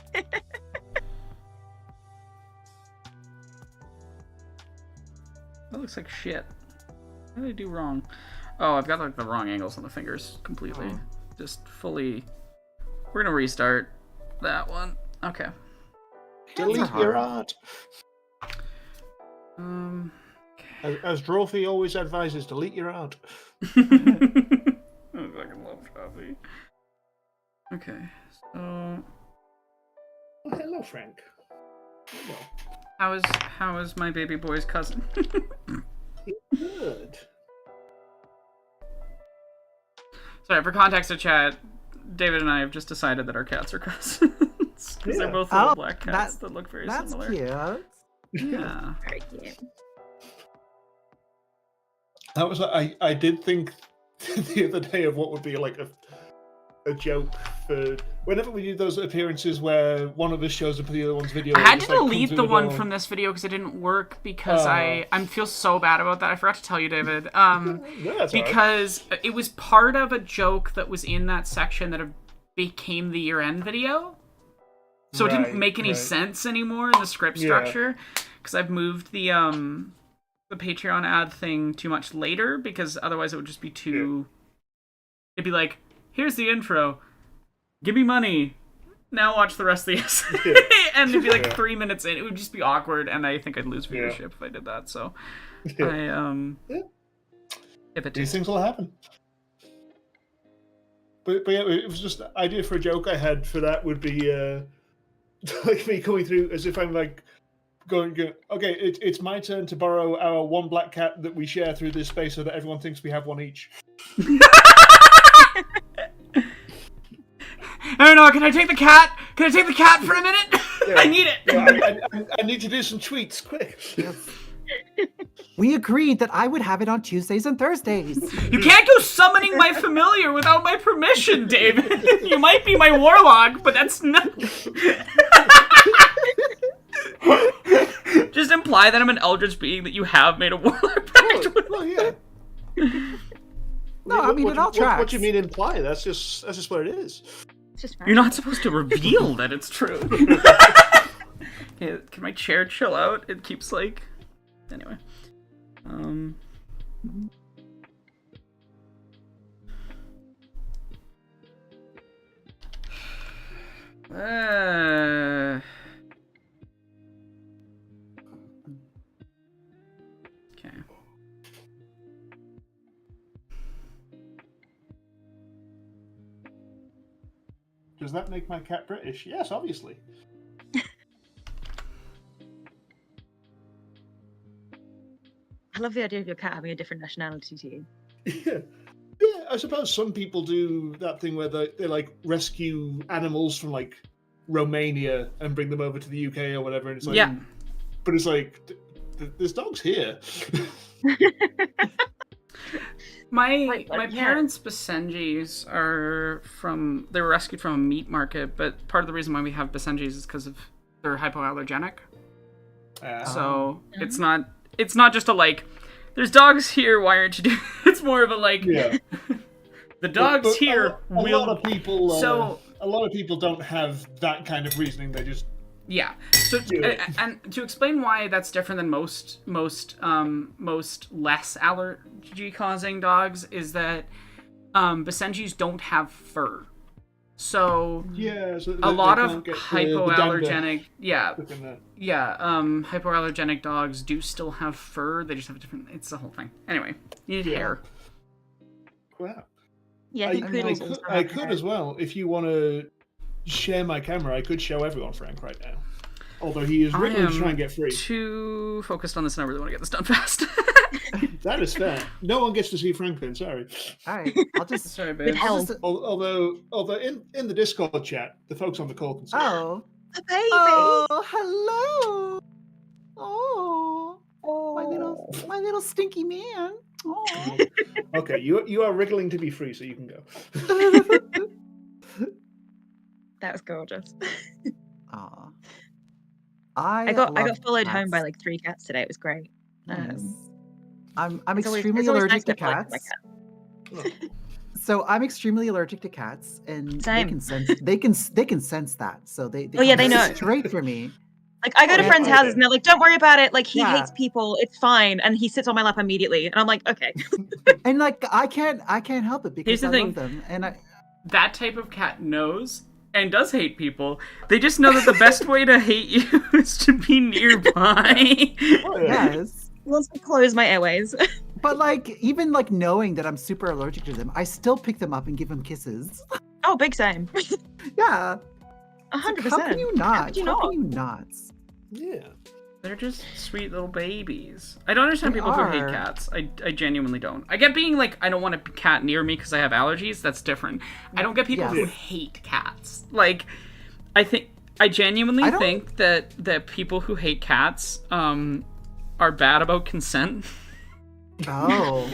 That looks like shit. What did I do wrong? Oh, I've got like the wrong angles on the fingers completely. Oh. Just fully. We're gonna restart that one. Okay. Hands are Delete your hard. art. As Drophy always advises, delete your art. I fucking love Coffee. Okay, so Oh, hello, Frank. Hello. how is my baby boy's cousin? Good. Sorry, for context of chat, David and I have just decided that our cats are cousins because they're Yeah. both little Oh, black cats that look very That's similar. cute. Yeah. Very cute. That was I did think the other day of what would be like a joke for whenever we do those appearances where one of us shows up in the other one's video. I had and to just, like, comes delete through the one door. from this video because it didn't work because Oh. I feel so bad about that. I forgot to tell you, David. No, that's all right. Because it was part of a joke that was in that section that became the year-end video. So it Right, didn't make any right. sense anymore in the script Yeah. structure because I've moved the Patreon ad thing too much later because otherwise it would just be too. It'd be like, here's the intro, give me money, now watch the rest of the essay, and it'd be like Yeah. 3 minutes in. It would just be awkward, and I think I'd lose Yeah. viewership if I did that. So Yeah. I if it These things will happen. But yeah, it was just the idea for a joke I had for that would be like me coming through as if I'm like going okay, it's my turn to borrow our one black cat that we share through this space so that everyone thinks we have one each. I don't know. Can I take the cat? Can I take the cat for a minute? Yeah. I need it. Yeah, I need to do some tweets, quick. We agreed that I would have it on Tuesdays and Thursdays. You can't go summoning my familiar without my permission, David. You might be my warlock, but that's not. Just imply that I'm an eldritch being that you have made a warlock pact with. Well, yeah. No, I mean, it all What do tracks. you mean imply? That's just what it is. It's just You're not supposed to reveal that it's true. Okay, can my chair chill out? It keeps like... Anyway. Okay. Does that make my cat British? Yes, obviously. I love the idea of your cat having a different nationality to you. Yeah. Yeah, I suppose some people do that thing where they like rescue animals from like Romania and bring them over to the UK or whatever. And it's like, Yeah. But it's like, there's dogs here. My yeah. parents' Basenjis are from... They were rescued from a meat market, but part of the reason why we have Basenjis is because of they're hypoallergenic. So it's not just a like, there's dogs here, why aren't you doing... It's more of a like, Yeah. the dogs But here a will... lot of people. So- a lot of people don't have that kind of reasoning. They just Yeah. So Yeah. and to explain why that's different than most less allergy causing dogs is that Basenjis don't have fur. So so a lot of can't get the hypoallergenic dander within that. hypoallergenic dogs do still have fur. They just have a different... It's the whole thing. Anyway, you need Yeah. hair. Wow. Yeah, I, he I could. could, I could as well. If you want to share my camera, I could show everyone Frank right now. Although he is really am trying to get free. Too focused on this, and I really want to get this done fast. That is fair. No one gets to see Franklin. Sorry. All right, I'll just. Sorry, With babe. I'll help. just- Although in the Discord chat, the folks on the call can see. Oh. A baby. Oh, hello. Oh, my little stinky man. Oh. Okay, you are wriggling to be free, so you can go. That was gorgeous. Aw. I got love followed home by cats. like 3 cats today. It was great. Nice. I'm It's always- extremely it's always allergic nice to get followed by cats. So I'm extremely allergic to cats, and Same. they can sense they can sense that. So they Oh, yeah, come they know. straight for me. Like I go to Yeah, friends' okay. houses and they're like, "Don't worry about it. Like he Yeah. hates people. It's fine." And he sits on my lap immediately, and I'm like, "Okay." And like I can't help it because Here's the I thing. love them. And I That type of cat knows and does hate people. They just know that the best way to hate you is to be nearby. Oh, yeah. yes. He wants to close my airways. But like even like knowing that I'm super allergic to them, I still pick them up and give them kisses. Oh, big same. Yeah. 100%. How can you not? could you How not? can you not? Yeah. They're just sweet little babies. I don't understand They people who hate are. cats. I genuinely don't. I get being like, I don't want a cat near me because I have allergies. That's different. I don't get people who Yes. hate cats. Like, I genuinely I don't- think that people who hate cats are bad about consent. Oh.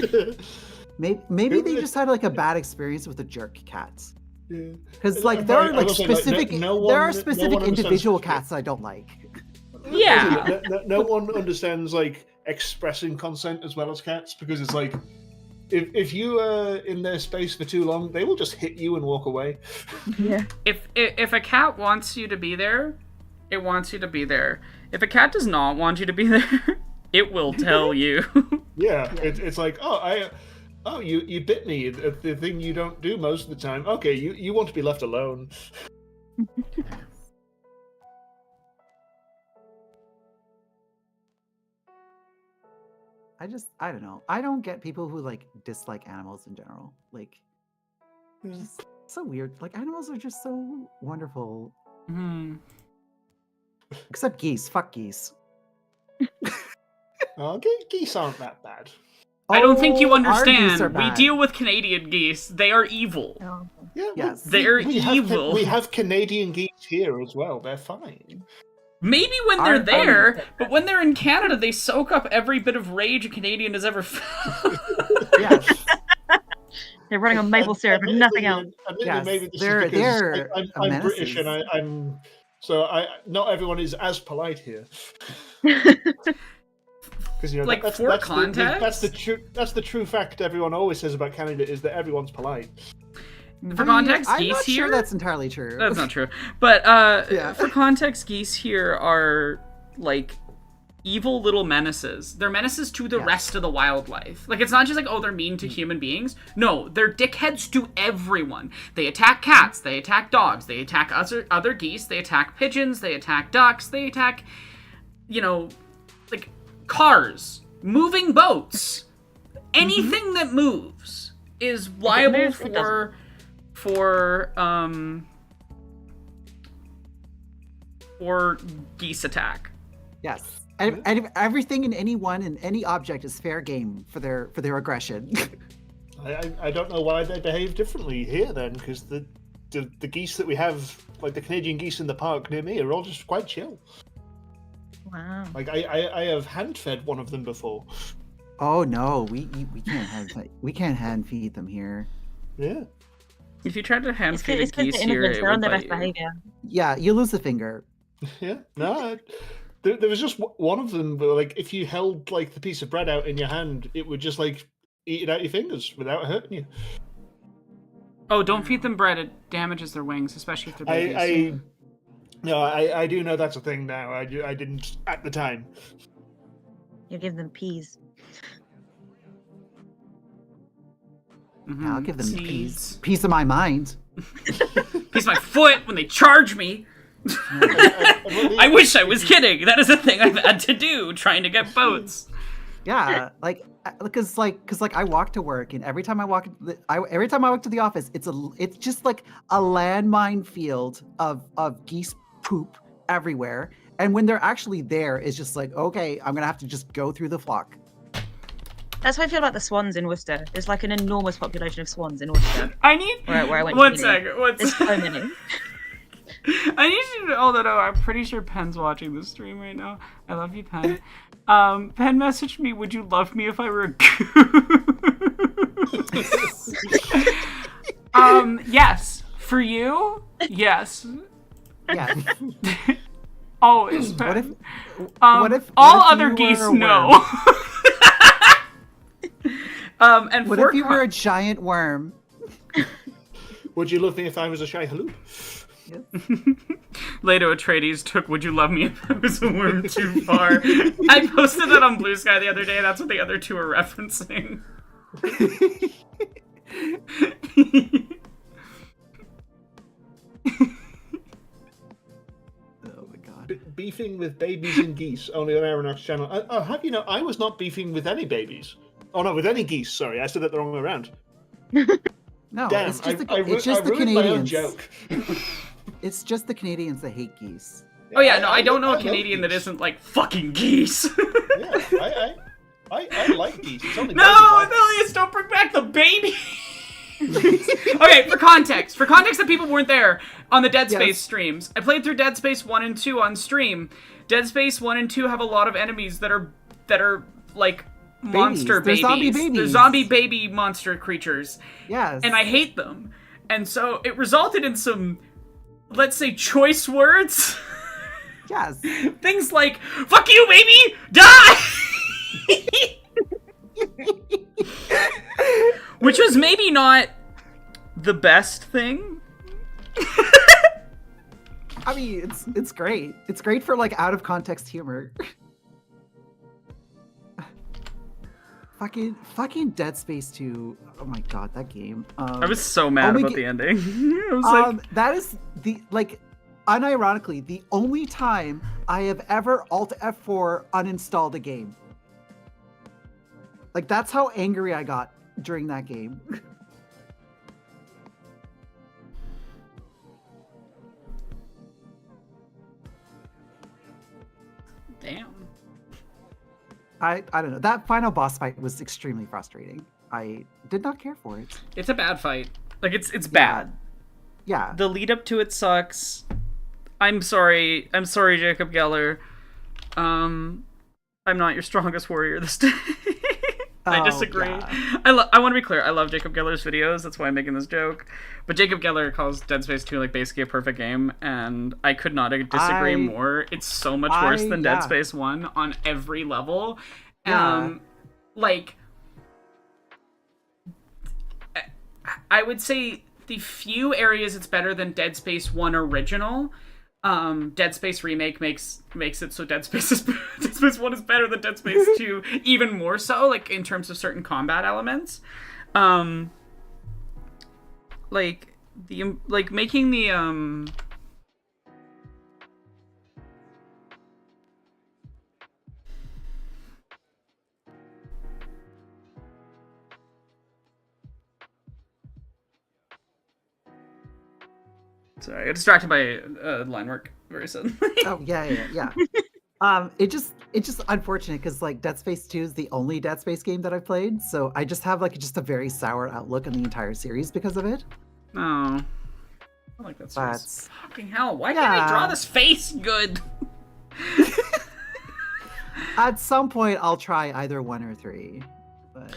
Maybe they just had like a bad experience with a jerk cat. Yeah. Because like there are I like will say, like, specific no there are one specific understands- individual cats I don't like. Yeah. No one understands like expressing consent as well as cats, because it's like if you are in their space for too long, they will just hit you and walk away. Yeah. If a cat wants you to be there, it wants you to be there. If a cat does not want you to be there, it will tell you. Yeah, it's like, you bit me, the thing you don't do most of the time. Okay, you want to be left alone. I don't know. I don't get people who like dislike animals in general. Like just so weird. Like animals are just so wonderful. Hmm. Except geese. Fuck geese. Geese aren't that bad. I don't think you Oh, our geese understand. are We bad. deal with Canadian geese. They are evil. Oh. Yeah, Yes. They're we evil. we have Canadian geese here as well. They're fine. Maybe when Our- they're there, but when they're in Canada, they soak up every bit of rage a Canadian has ever felt. Yes. They're running on maple syrup and nothing else. Admittedly, Yes, maybe this they're- is because they're I'm British and menaces. I'm so not everyone is as polite here. Because Like, for context? That's the true fact everyone always says about Canada is that everyone's polite. For context, I'm geese not here. sure that's entirely true. That's not true. But Yeah. for context, geese here are like evil little menaces. They're menaces to the Yeah. rest of the wildlife. Like, it's not just like, oh, they're mean to human beings. No, they're dickheads to everyone. They attack cats, they attack dogs, they attack other geese, they attack pigeons, they attack ducks, they attack, like cars, moving boats. Anything that moves is liable moves, it for geese attack. Yes. And everything and anyone and any object is fair game for their aggression. I don't know why they behave differently here then, because the geese that we have, like the Canadian geese in the park near me, are all just quite chill. Wow. Like I have hand fed one of them before. Oh no, we can't hand feed them here. Yeah. If you tried to hand It's feed a because geese they're here, immigrants. it They're on would their bite best you. behavior. Yeah, you lose a finger. Yeah. No. There was just one of them, but like if you held like the piece of bread out in your hand, it would just like eat it out your fingers without hurting you. Oh, don't feed them bread. It damages their wings, especially if they're babies. I do know that's a thing now. I didn't at the time. You give them peas. Mhm. I'll give them Seeds. peace of my mind. Piece of my foot when they charge me. I wish I was kidding. That is a thing I've had to do, trying to get boats. Yeah, because I walk to work, and every time I walk to the office, it's just like a landmine field of geese poop everywhere. And when they're actually there, it's just like, okay, I'm gonna have to just go through the flock. That's how I feel about the swans in Worcester. There's like an enormous population of swans in Worcester. I need Where I went. one to uni. second. One There's second. so many. I need you to know that I'm pretty sure Pen's watching the stream right now. I love you, Pen. Pen messaged me, would you love me if I were a goose? Yes. For you? Yes. Yeah. Always, Pen. What if all what if other you geese were a know. worm? And What for if you were a giant worm? Would you love me if I was a shy halou? Lato Atreides took "Would you love me if I was a worm" too far. I posted that on Blue Sky the other day. That's what the other two are referencing. Oh my god. Beefing with babies and geese, only on Aeronaut's channel. I'll have you know, I was not beefing with any babies. Oh no, with any geese. Sorry, I said that the wrong way around. No, Damn, it's just I the ruined my own Canadians. joke. It's just the Canadians that hate geese. Oh yeah, no, I don't know a love Canadian that geese. isn't like fucking geese. Yeah, I like geese. It's only No, babies I- Nelius, don't bring back the baby. Okay, for context that people weren't there on the Dead Space Yes. streams, I played through Dead Space 1 and 2 on stream. Dead Space 1 and 2 have a lot of enemies that are like monster They're babies. zombie They're babies. zombie baby monster creatures. Yes. And I hate them. And so it resulted in some, let's say, choice words. Yes. Things like, fuck you, baby! Die! Which was maybe not the best thing. I mean, it's great. It's great for like out of context humor. Fucking Dead Space 2. Oh my god, that game. I was so mad only about ge- the ending. I was like, That is the unironically the only time I have ever Alt F4 uninstalled a game. Like that's how angry I got during that game. damn. I don't know. That final boss fight was extremely frustrating. I did not care for it. It's a bad fight. Like, it's bad. Yeah. The lead up to it sucks. I'm sorry, Jacob Geller. I'm not your strongest warrior this day. I Oh, disagree. yeah. I want to be clear. I love Jacob Geller's videos. That's why I'm making this joke. But Jacob Geller calls Dead Space 2 like basically a perfect game, and I could not disagree more. It's so much worse than Dead yeah. Space 1 on every level. Yeah. Like, I would say the few areas it's better than Dead Space 1 original. Dead Space Remake makes it so Dead Space 1 is better than Dead Space 2, even more so, like, in terms of certain combat elements. Like, making the, Sorry, I got distracted by line work very suddenly. Oh yeah. It's just unfortunate because like Dead Space 2 is the only Dead Space game that I've played, so I just have like just a very sour outlook on the entire series because of it. Oh, I like that But series. Fucking hell! Why can't I draw this face good? at some point, I'll try either 1 or 3. But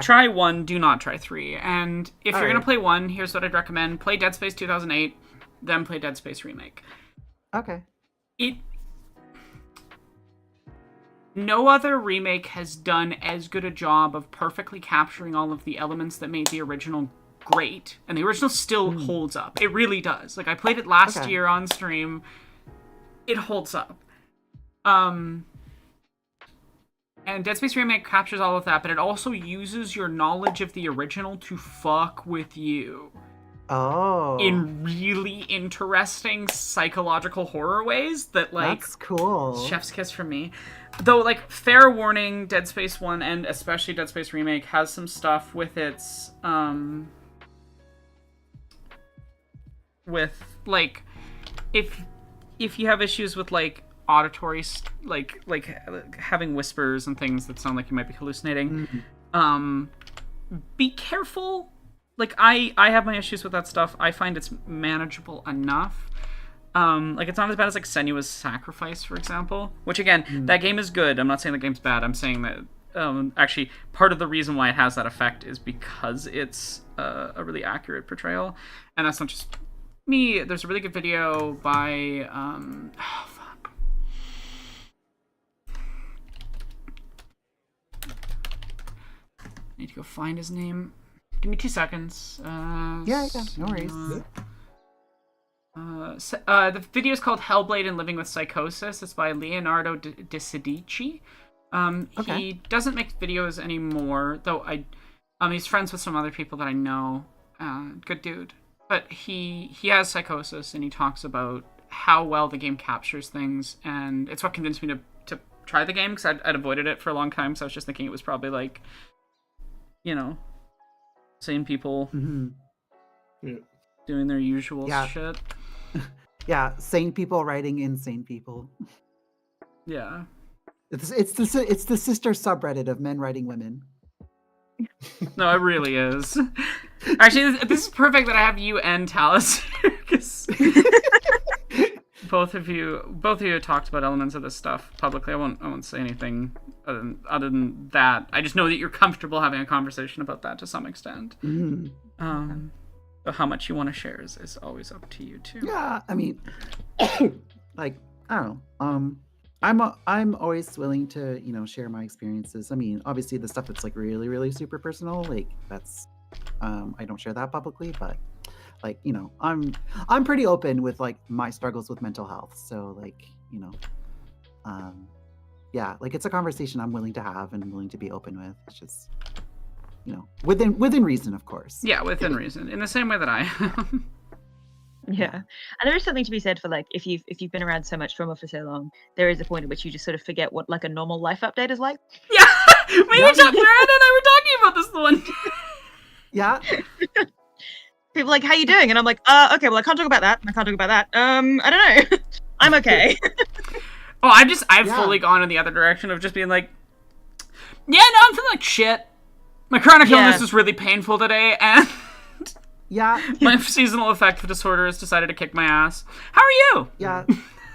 try 1, do not try 3. And if you're right. gonna play 1, here's what I'd recommend: play Dead Space 2008, then play Dead Space Remake. Okay. No other remake has done as good a job of perfectly capturing all of the elements that made the original great, and the original still holds up. It really does. Like, I played it last year on stream. It holds up. And Dead Space Remake captures all of that, but it also uses your knowledge of the original to fuck with you. Oh. In really interesting psychological horror ways that, like... That's cool. Chef's kiss from me. Though, like, fair warning, Dead Space 1 and especially Dead Space Remake has some stuff with its, with, like, if you have issues with, like, auditory, like having whispers and things that sound like you might be hallucinating, be careful. Like, I have my issues with that stuff. I find it's manageable enough. Like, it's not as bad as, like, Senua's Sacrifice, for example. Which, again, that game is good. I'm not saying the game's bad. I'm saying that, actually, part of the reason why it has that effect is because it's a really accurate portrayal. And that's not just me. There's a really good video by, I need to go find his name. Give me 2 seconds. Yeah, no worries. The video is called Hellblade and Living with Psychosis. It's by Leonardo De Sidici. He doesn't make videos anymore, though he's friends with some other people that I know. Good dude. But he has psychosis, and he talks about how well the game captures things, and it's what convinced me to try the game, because I'd avoided it for a long time, so I was just thinking it was probably like, you know, sane people doing their usual shit. Yeah, sane people writing insane people. Yeah. It's the sister subreddit of men writing women. No, it really is. Actually, this is perfect that I have you and Talus here, because both of you talked about elements of this stuff publicly. I won't say anything other than that. I just know that you're comfortable having a conversation about that to some extent. But how much you want to share is always up to you too. Yeah, I mean, like, I don't know. I'm always willing to, share my experiences. I mean, obviously the stuff that's like really, really super personal, like that's I don't share that publicly, but like, I'm pretty open with like my struggles with mental health. So like, yeah, like it's a conversation I'm willing to have and willing to be open with. It's just, within reason, of course. Yeah, within reason. In the same way that I am. Yeah, and there is something to be said for like if you've been around so much trauma for so long, there is a point at which you just sort of forget what like a normal life update is like. Yeah, Miranda and I were talking about this the one day. Yeah. People are like, how you doing? And I'm like, okay, well I can't talk about that. I can't talk about that. I don't know. I'm okay. Oh, I've fully gone in the other direction of just being like, yeah, no, I'm feeling like shit. My chronic illness is really painful today, and my seasonal affective disorder has decided to kick my ass. How are you? Yeah.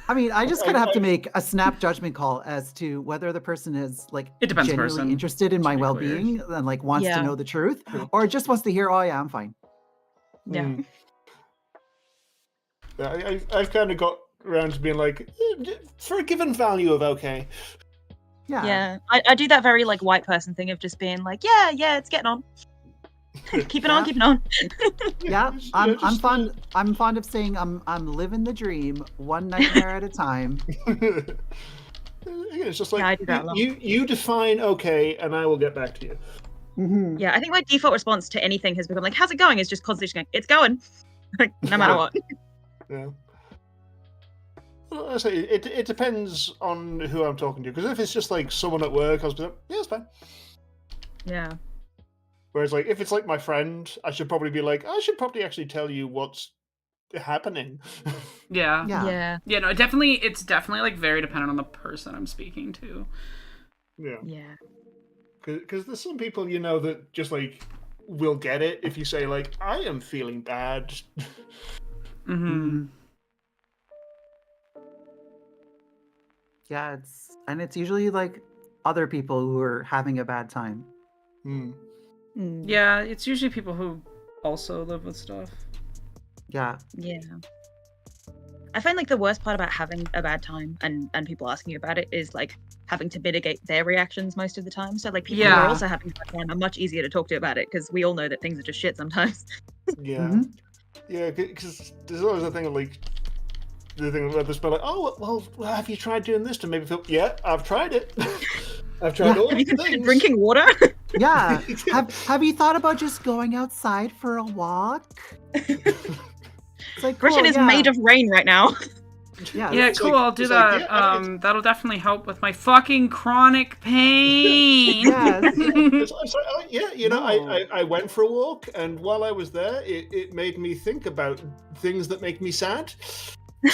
I mean, I just kind of have to make a snap judgment call as to whether the person is like genuinely interested in my well-being and like wants to know the truth, or just wants to hear, oh yeah, I'm fine. Yeah. I've kind of got around to being like, for a given value of okay. Yeah, I do that very like white person thing of just being like, yeah, it's getting on. Keep it on, keep it on. Yeah, Just- I'm just, fond. I'm fond of saying I'm living the dream, one nightmare at a time. It's just like Yeah, I do that a lot. you define okay, and I will get back to you. Mhm. Yeah, I think my default response to anything has become like, "How's it going?" Is just constantly just going, "It's going," like no matter Yeah. what. Yeah. Well, I say it depends on who I'm talking to, because if it's just like someone at work, I was like, yeah, it's fine. Yeah, Whereas like if it's like my friend, I should probably be like, I should probably actually tell you what's happening. Yeah. Yeah. yeah, No, it's definitely like very dependent on the person I'm speaking to. Yeah. yeah. Because there's some people, you know, that just like will get it if you say like, I am feeling bad. Mm-hmm. Mhm. Yeah, it's usually like other people who are having a bad time. Hmm. Mm, Yeah, it's usually people who also live with stuff. Yeah. yeah. I find like the worst part about having a bad time and people asking you about it is like having to mitigate their reactions most of the time. So like people who are Yeah. also having a bad time are much easier to talk to about it because we all know that things are just shit sometimes. Yeah. Mhm. Yeah, because there's always a thing of like, the thing where there's like, oh, well, have you tried doing this to maybe feel, yeah, I've tried it. I've tried Yeah. all Have you the considered things. drinking water? Yeah. Have you thought about just going outside for a walk? It's like Gretchen cool, is yeah. made of rain right now. Yeah. Yeah, it's cool. like- I'll do it's like, that. yeah, That'll definitely help with my fucking chronic pain. Yes. It's like, oh, yeah, you know, No. I went for a walk, and while I was there, it made me think about things that make me sad.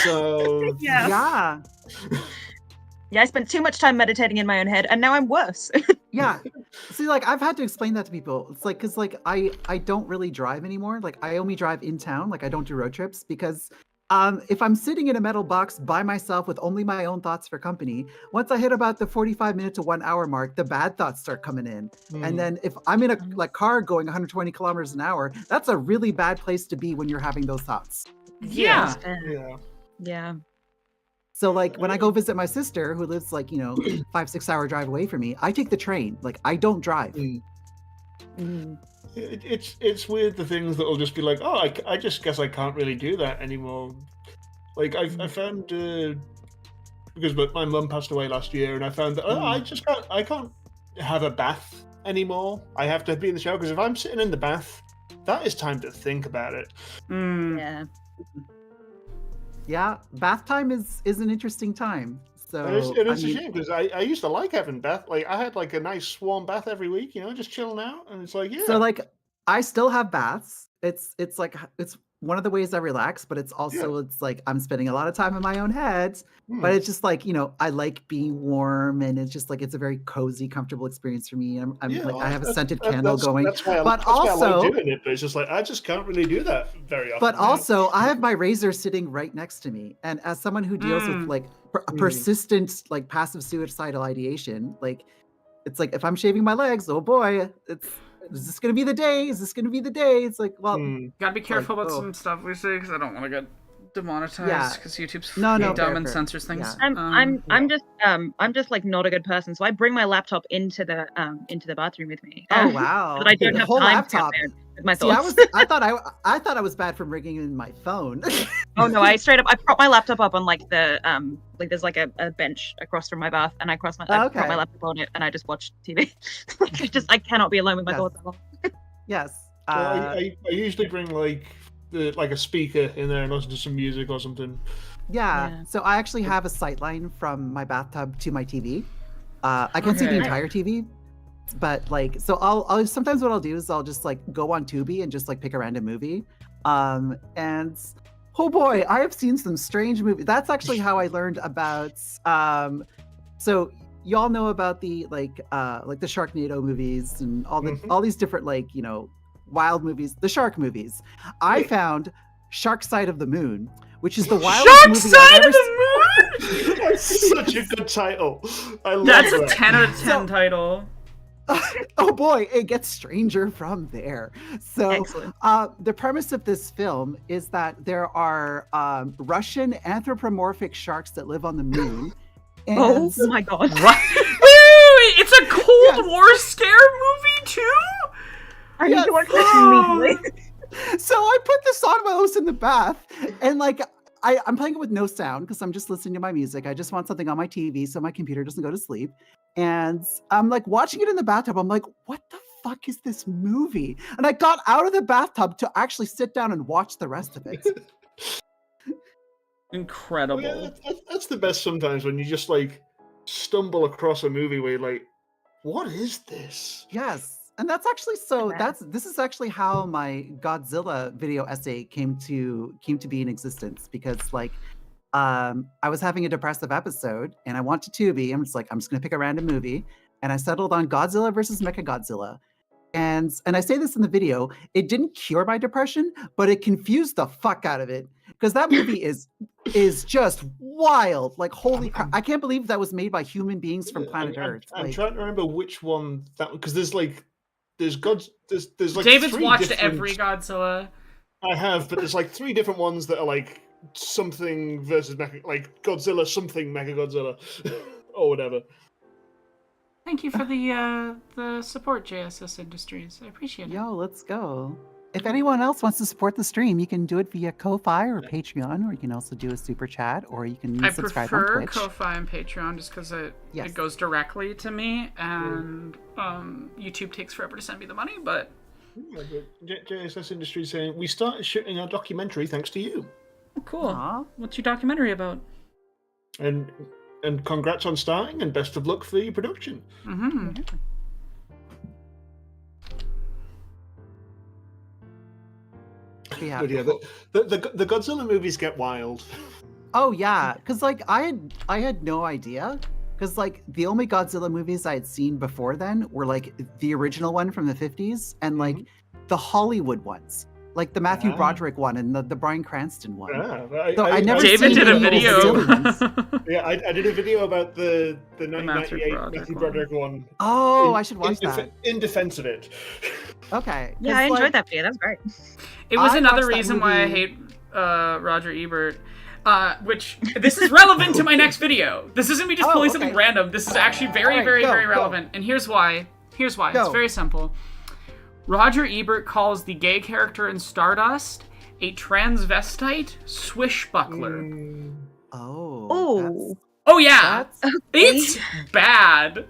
So Yeah. Yeah. Yeah, I spent too much time meditating in my own head and now I'm worse. Yeah. See, like I've had to explain that to people. It's like because like I don't really drive anymore. Like I only drive in town. Like I don't do road trips because if I'm sitting in a metal box by myself with only my own thoughts for company, once I hit about the 45-minute to 1 hour mark, the bad thoughts start coming in. And then if I'm in a like car going 120 kilometers an hour, that's a really bad place to be when you're having those thoughts. Yeah. yeah, Yeah. So like when I go visit my sister who lives like, 5-6 hour drive away from me, I take the train. Like I don't drive. Mm. it's weird the things that will just be like, oh, I just guess I can't really do that anymore. Like I found because my mum passed away last year, and I found that I can't have a bath anymore. I have to be in the shower because if I'm sitting in the bath, that is time to think about it. Mm. Yeah. Yeah, bath time is an interesting time. So And it's I a mean, shame because I used to like having bath. Like I had like a nice warm bath every week, just chilling out, and it's like, yeah. so like I still have baths. It's like it's one of the ways I relax, but it's also it's like I'm spending a lot of time in my own head. But it's just like, I like being warm, and it's just like it's a very cozy, comfortable experience for me. I'm Yeah, like I have a that's- scented that- candle that's- going. That's why I, But that's why I also- like doing it. But it's just like I just can't really do that very often. But now. also, I have my razor sitting right next to me, and as someone who deals with like persistent, like passive suicidal ideation, like it's like if I'm shaving my legs, oh boy, is this gonna be the day? Is this gonna be the day? It's like, well, Gotta be careful like, about oh. some stuff we say because I don't want to get demonetized Yeah. because YouTube's No, dumb fair, and fair. censors things. Yeah. I'm just like not a good person, so I bring my laptop into the bathroom with me. oh wow, But I don't the have whole time to sit laptop. there with my See, I thoughts. I thought I was bad from rigging in my phone. Oh no, I prop my laptop up on like the like there's like a bench across from my bath, and I prop my Okay. laptop on it, and I just watch TV. Like, I cannot be alone with my Yes. thoughts that long. Yes. So I usually bring like a speaker in there and listen to some music or something. Yeah. Yeah. So I actually have a sight line from my bathtub to my TV. I can't see the Okay. entire TV, but like, so I'll sometimes what I'll do is I'll just like go on Tubi and just like pick a random movie. And oh boy, I have seen some strange movies. That's actually how I learned about. So y'all know about the like the Sharknado movies and all these different wild movies, the shark movies. I Yeah. found Shark Side of the Moon, which is the wildest Shark movie I've Side ever of the Moon! That's such a good title. I love That's a that. 10 out of 10 So- title. Oh boy, it gets stranger from there. So Excellent. the premise of this film is that there are Russian anthropomorphic sharks that live on the moon. And Oh my god. What? Wait, It's a Cold War scare movie too. I need Yes. to watch this immediately. So I put this on while I was in the bath, and like I'm playing it with no sound because I'm just listening to my music. I just want something on my TV so my computer doesn't go to sleep. And I'm like watching it in the bathtub. I'm like, what the fuck is this movie? And I got out of the bathtub to actually sit down and watch the rest of it. Incredible. Well, yeah, that's the best sometimes when you just like stumble across a movie where you're like, what is this? Yes. And that's actually so Yeah. this is actually how my Godzilla video essay came to be in existence, because like I was having a depressive episode and I want to Tubi. I'm just gonna pick a random movie, and I settled on Godzilla versus Mechagodzilla. And I say this in the video, it didn't cure my depression, but it confused the fuck out of it. Because that movie is just wild. Like holy crap. I can't believe that was made by human beings from planet Earth. I'm Like, trying to remember which one that, because there's like there's like David's 3 watched different- every Godzilla. I have, but there's like 3 different ones that are like something versus like Godzilla something Mechagodzilla or whatever. Thank you for the support, JSS Industries. I appreciate it. yo, let's go. If anyone else wants to support the stream, you can do it via Ko-Fi or Patreon, or you can also do a super chat, or you can I subscribe prefer on Twitch. Ko-Fi and Patreon just because Yes. it goes directly to me, and YouTube takes forever to send me the money. But Yeah, but JSS Industries saying we started shooting our documentary thanks to you, cool. Aw. What's your documentary about? and congrats on starting, and best of luck for your production. Mm-hmm. Yeah. But yeah, the Godzilla movies get wild. Oh yeah, because like I had no idea, because like the only Godzilla movies I had seen before then were like the original one from the 50s and like the Hollywood ones, like the Matthew Ah. Broderick one and the Bryan Cranston one. Yeah, So I never David seen did a any of the video. Godzilla ones. Yeah, I did a video about the Matthew 1998 Broderick Matthew one. Broderick one. Oh, I should watch in, that. in defense of it. Okay. Yeah, 'cause, I enjoyed like, that video. That was great. It was I another watched that reason why I movie- hate Roger Ebert. Which this is relevant to my next video. This isn't me just Oh, pulling okay. something random. This is actually very, Alright, very, go, very go. relevant. And here's why. It's Go. very simple. Roger Ebert calls the gay character in Stardust a transvestite swishbuckler. Oh. Oh, Oh yeah, That's it's bad.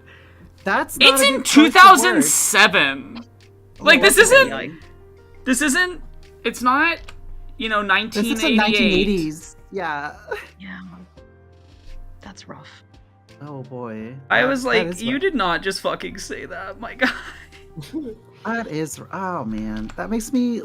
that's not It's a in good choice of words. 2007. Like this that's isn't. really This isn't. It's not. You know, This is the 1988. 1980s. Yeah. yeah, that's rough. Oh boy. I That- was that like, is you rough. did not just fucking say that, my guy. That is, oh man, that makes me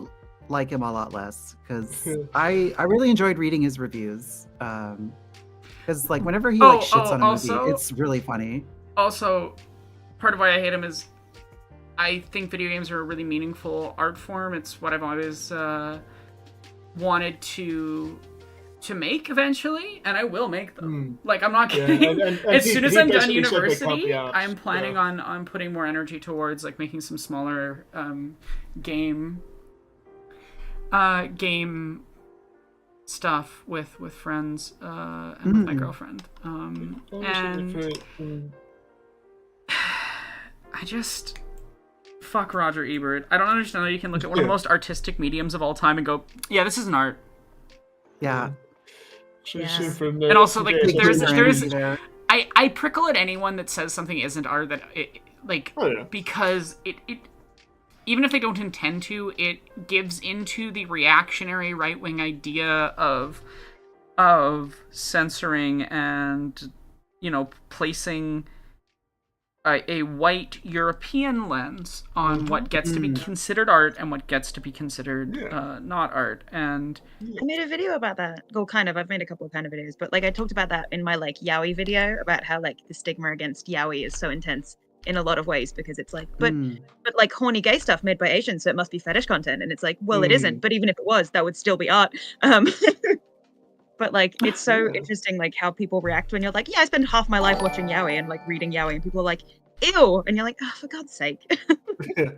like him a lot less, because I really enjoyed reading his reviews. Because like whenever he like shits on a also- movie, it's really funny. Also, part of why I hate him is I think video games are a really meaningful art form. It's what I've always wanted to make eventually, and I will make them. Like, I'm not Yeah, kidding. and As he- soon as he I'm done basically said they can't university, be arts, I'm planning yeah. on putting more energy towards like making some smaller game stuff with friends and with my girlfriend. And I just fuck Roger Ebert. I don't understand how you can look at one of the most artistic mediums of all time and go, yeah, this isn't art. Yeah. Yeah. And also, like, JSS there's- Industries. there. I prickle at anyone that says something isn't art, that it, like, Oh, yeah. because it even if they don't intend to, it gives into the reactionary right-wing idea of censoring and, you know, placing a white European lens on what gets to be considered art and what gets to be considered not art. And I made a video about that. Well, kind of. I've made a couple of kind of videos, but like I talked about that in my like yaoi video about how like the stigma against yaoi is so intense in a lot of ways because it's like, but like horny gay stuff made by Asians, so it must be fetish content, and it's like, well, it isn't. But even if it was, that would still be art. But like, it's so interesting, like how people react when you're like, yeah, I spend half my life watching yaoi and like reading yaoi, and people are like, ew, and you're like, oh, for God's sake. Yeah.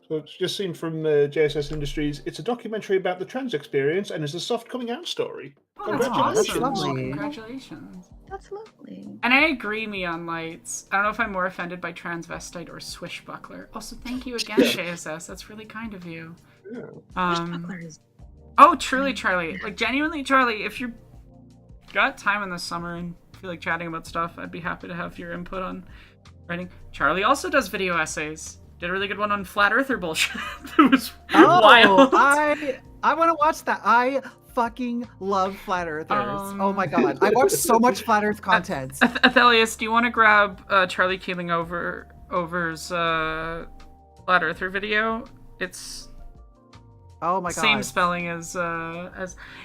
So it's just seen from JSS Industries. It's a documentary about the trans experience and is a soft coming out story. Oh, that's Congratulations. awesome. lovely. Congratulations. That's lovely. And I agree, Neon Lights. I don't know if I'm more offended by transvestite or swishbuckler. Also, thank you again, JSS. That's really kind of you. Yeah. Buckler is Oh, truly, Charlie. Like, genuinely, Charlie, if you got time in the summer and feel like chatting about stuff, I'd be happy to have your input on writing. Charlie also does video essays. Did a really good one on flat earther bullshit. It was wild. I want to watch that. I fucking love flat earthers. Oh my god, I watch so much flat earth content. Athelius, do you want to grab Charlie Keeling over's flat earther video? It's Oh my god, same spelling as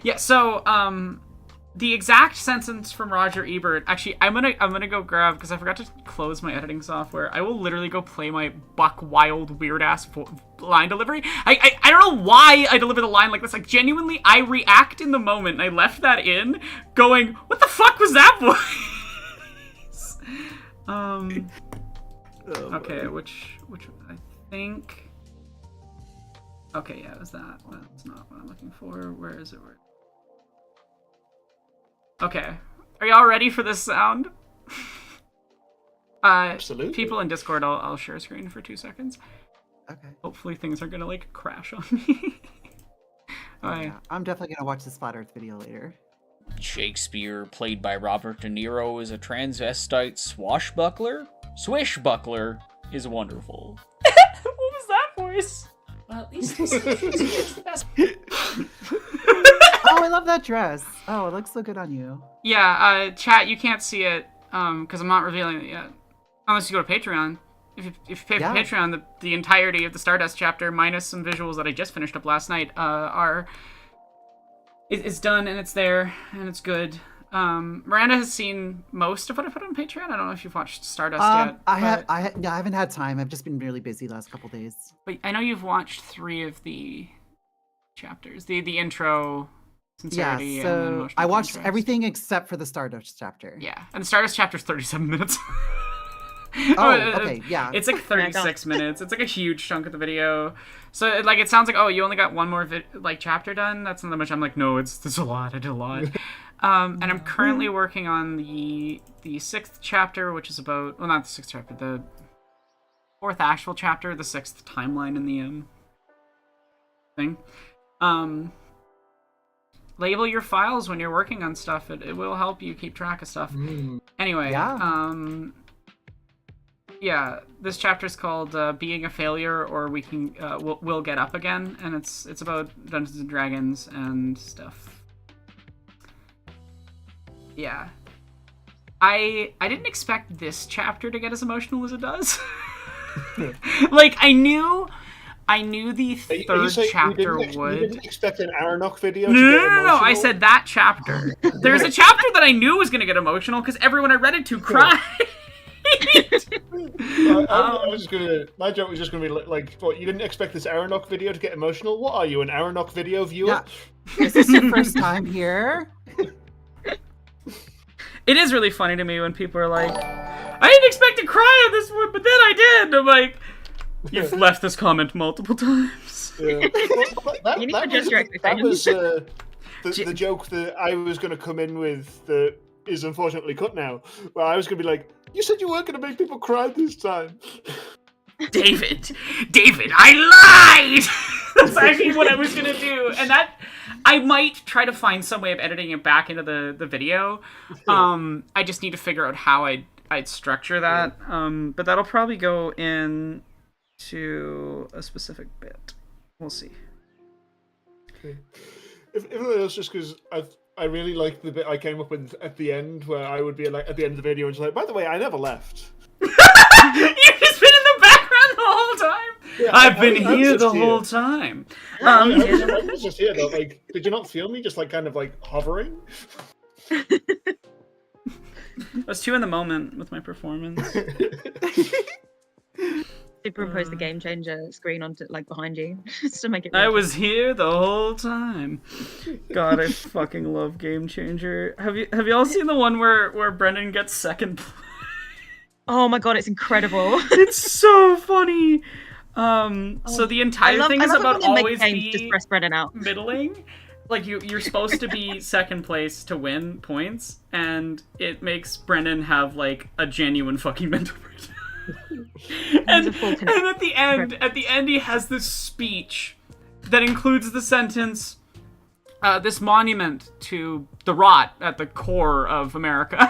yeah. So the exact sentence from Roger Ebert. Actually, I'm gonna go grab, because I forgot to close my editing software. I will literally go play my buck wild weird ass line delivery. I don't know why I deliver the line like this. Like, genuinely, I react in the moment. And I left that in, going, "What the fuck was that voice?" Okay, which I think. Okay, yeah, it was that. That's not what I'm looking for. Where is it? Okay. Are y'all ready for this sound? Absolutely. People in Discord, I'll share screen for 2 seconds. Okay. Hopefully things are gonna, like, crash on me. Alright. Yeah, I'm definitely gonna watch this flat earth video later. Shakespeare, played by Robert De Niro, is a transvestite swashbuckler. Swishbuckler is wonderful. What was that voice? Well, at least he's the best. Oh, I love that dress. Oh, it looks so good on you. Yeah, chat, you can't see it, because I'm not revealing it yet. Unless you go to Patreon. If you pay for Yeah. Patreon, the entirety of the Stardust chapter, minus some visuals that I just finished up last night, it's done, and it's there, and it's good. Miranda has seen most of what I put on Patreon. I don't know if you've watched Stardust yet. I haven't had time. I've just been really busy the last couple days. But I know you've watched 3 of the chapters. The intro, Sincerity, Yeah, and then so Emotional I watched Contrast. everything except for the Stardust chapter. Yeah, and the Stardust chapter is 37 minutes. Oh, okay, yeah. It's like 36 minutes. It's like a huge chunk of the video. So it sounds like, oh, you only got one more chapter done. That's not that much. I'm like, no, it's a lot. I did a lot. And I'm currently working on the 6th chapter, which is about, well, not the 6th chapter, the 4th actual chapter, the 6th timeline in the thing. Label your files when you're working on stuff. It will help you keep track of stuff. Anyway, yeah, this chapter is called "Being a Failure," or we can we'll get up again, and it's about Dungeons and Dragons and stuff. Yeah, I didn't expect this chapter to get as emotional as it does. Like, I knew the third chapter would. You didn't expect an Aranok video? No. I said that chapter. There's a chapter that I knew was gonna get emotional because everyone I read it to cried. I was my joke was just gonna be like, what? You didn't expect this Aranok video to get emotional? What are you, an Aranok video viewer? Yeah. Is this your first time here? It is really funny to me when people are like, I didn't expect to cry on this one, but then I did. I'm like, you've left this comment multiple times. Yeah. You need to adjust your That was expectations. the joke that I was going to come in with that is unfortunately cut now. Where I was going to be like, you said you weren't going to make people cry this time. David, I lied! That's actually what I was going to do. And that, I might try to find some way of editing it back into the video. I just need to figure out how I'd structure that. But that'll probably go in to a specific bit. We'll see. Okay. If nothing else, just because I really like the bit I came up with at the end, where I would be like at the end of the video and just like, by the way, I never left. You've just been in the background the whole time. Yeah, I've been I was here just the here. whole time. I was just here though. Like, did you not feel me just like kind of like hovering? I was too in the moment with my performance. Superimpose the game changer screen onto behind you, just to make it. I was here the whole time. God, I fucking love Game Changer. Have y'all seen the one where Brendan gets second place? Oh my god, it's incredible. It's so funny. So the entire thing is about always just press Brennan out. middling. Like you're supposed to be second place to win points, and it makes Brennan have like a genuine fucking mental breakdown. and at the end, he has this speech that includes the sentence, "This monument to the rot at the core of America."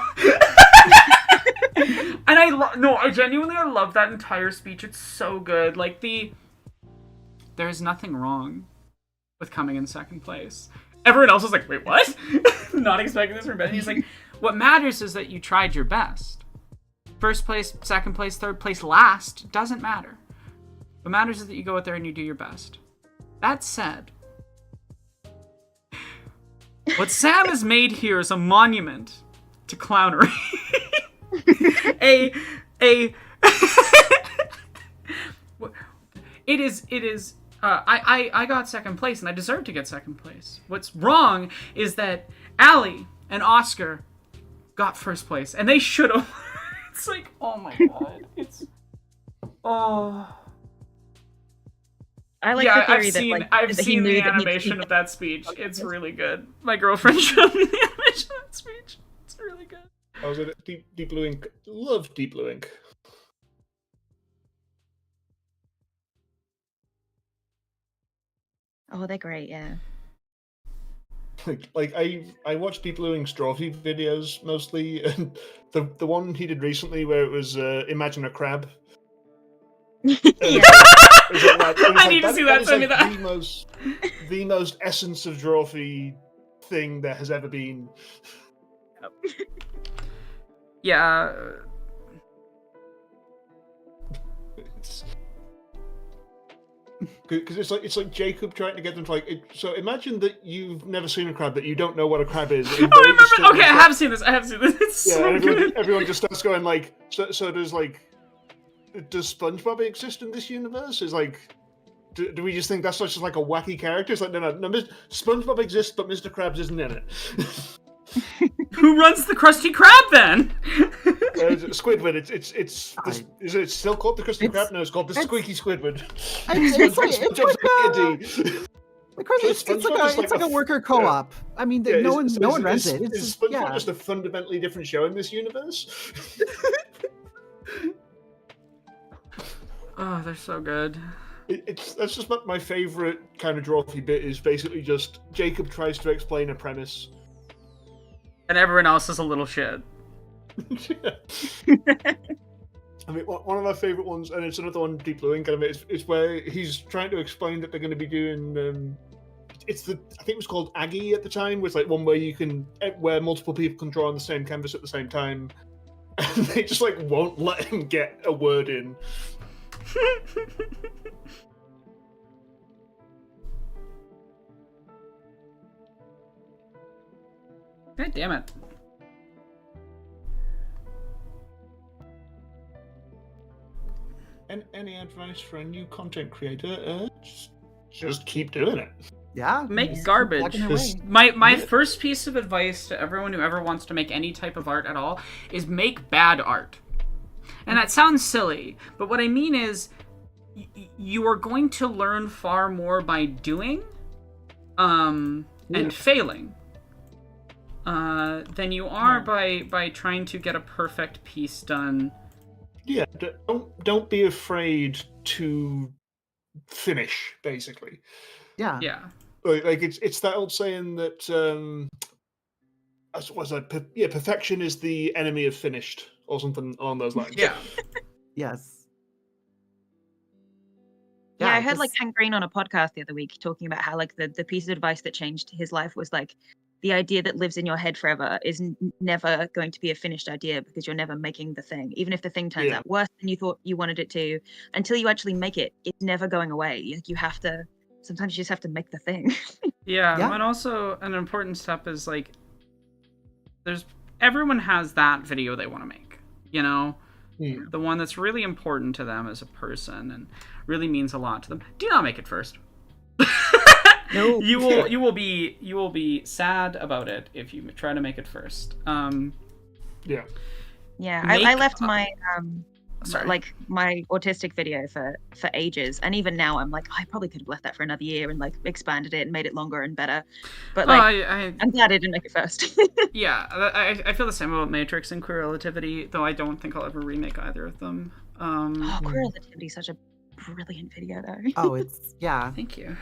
And I genuinely love that entire speech. It's so good. Like there's nothing wrong with coming in second place. Everyone else is like, wait, what? Not expecting this from Ben. He's like, what matters is that you tried your best. First place, second place, third place, last, doesn't matter. What matters is that you go out there and you do your best. That said, what Sam has made here is a monument to clownery. It is. I got second place, and I deserve to get second place. What's wrong is that Allie and Oscar got first place, and they should have. It's like, oh my god, it's. Oh. I like the theory I've seen the animation of that speech. It's really good. My girlfriend showed me the animation of that speech. It's really good. I was at Deep Blue Ink. Love Deep Blue Ink. Oh, they're great, yeah. Like I watch Deep Blue Ink's trophy videos mostly, and the one he did recently where it was Imagine a Crab. Yeah. I need to see that. Send me that. The most essence of Drawfee thing there has ever been. Yeah. Because it's like Jacob trying to get them to like. So imagine that you've never seen a crab, that you don't know what a crab is. Oh, I remember. Okay, I have seen this. It's so good. Everyone just starts going like. So there's like. Does SpongeBob exist in this universe? Is like. Do we just think that's just like a wacky character? It's like no. SpongeBob exists, but Mr. Krabs isn't in it. Who runs the Krusty Krab then? Squidward. Is it still called the Krusty Krab? No, it's called the Squeaky Squidward. It's like a worker co-op. Yeah. I mean, no one runs it. Is SpongeBob just a fundamentally different show in this universe? Oh, they're so good. That's just my favorite kind of Drawfee bit. Is basically just Jacob tries to explain a premise. And everyone else is a little shit. I mean, one of my favorite ones, and it's another one Deep Blue Ink, it's where he's trying to explain that they're going to be doing. I think it was called Aggie at the time, was like one where multiple people can draw on the same canvas at the same time, and they just like won't let him get a word in. God damn it. And any advice for a new content creator? Just keep doing it. Yeah. Make garbage. My first piece of advice to everyone who ever wants to make any type of art at all is make bad art. And that sounds silly, but what I mean is you are going to learn far more by doing and failing. Than you are by trying to get a perfect piece done. Yeah, don't be afraid to finish, basically. Yeah. Yeah. Like it's that old saying that perfection is the enemy of finished, or something along those lines. Yeah. Yes. Yeah, I heard like Hank Green on a podcast the other week talking about how like the piece of advice that changed his life was like the idea that lives in your head forever is never going to be a finished idea because you're never making the thing. Even if the thing turns out worse than you thought you wanted it to, until you actually make it, it's never going away. Like sometimes you just have to make the thing. Yeah, and also an important step is like, everyone has that video they want to make, you know? Yeah. The one that's really important to them as a person and really means a lot to them. Do not make it first. No. You will be sad about it if you try to make it first. Yeah. Yeah, I left my Sorry. like my autistic video for ages, and even now I'm like, I probably could have left that for another year and like expanded it and made it longer and better. But like, I'm glad I didn't make it first. Yeah, I feel the same about Matrix and Queer Relativity, though I don't think I'll ever remake either of them. Queer Relativity is such a brilliant video, though. Oh, it's yeah. Thank you.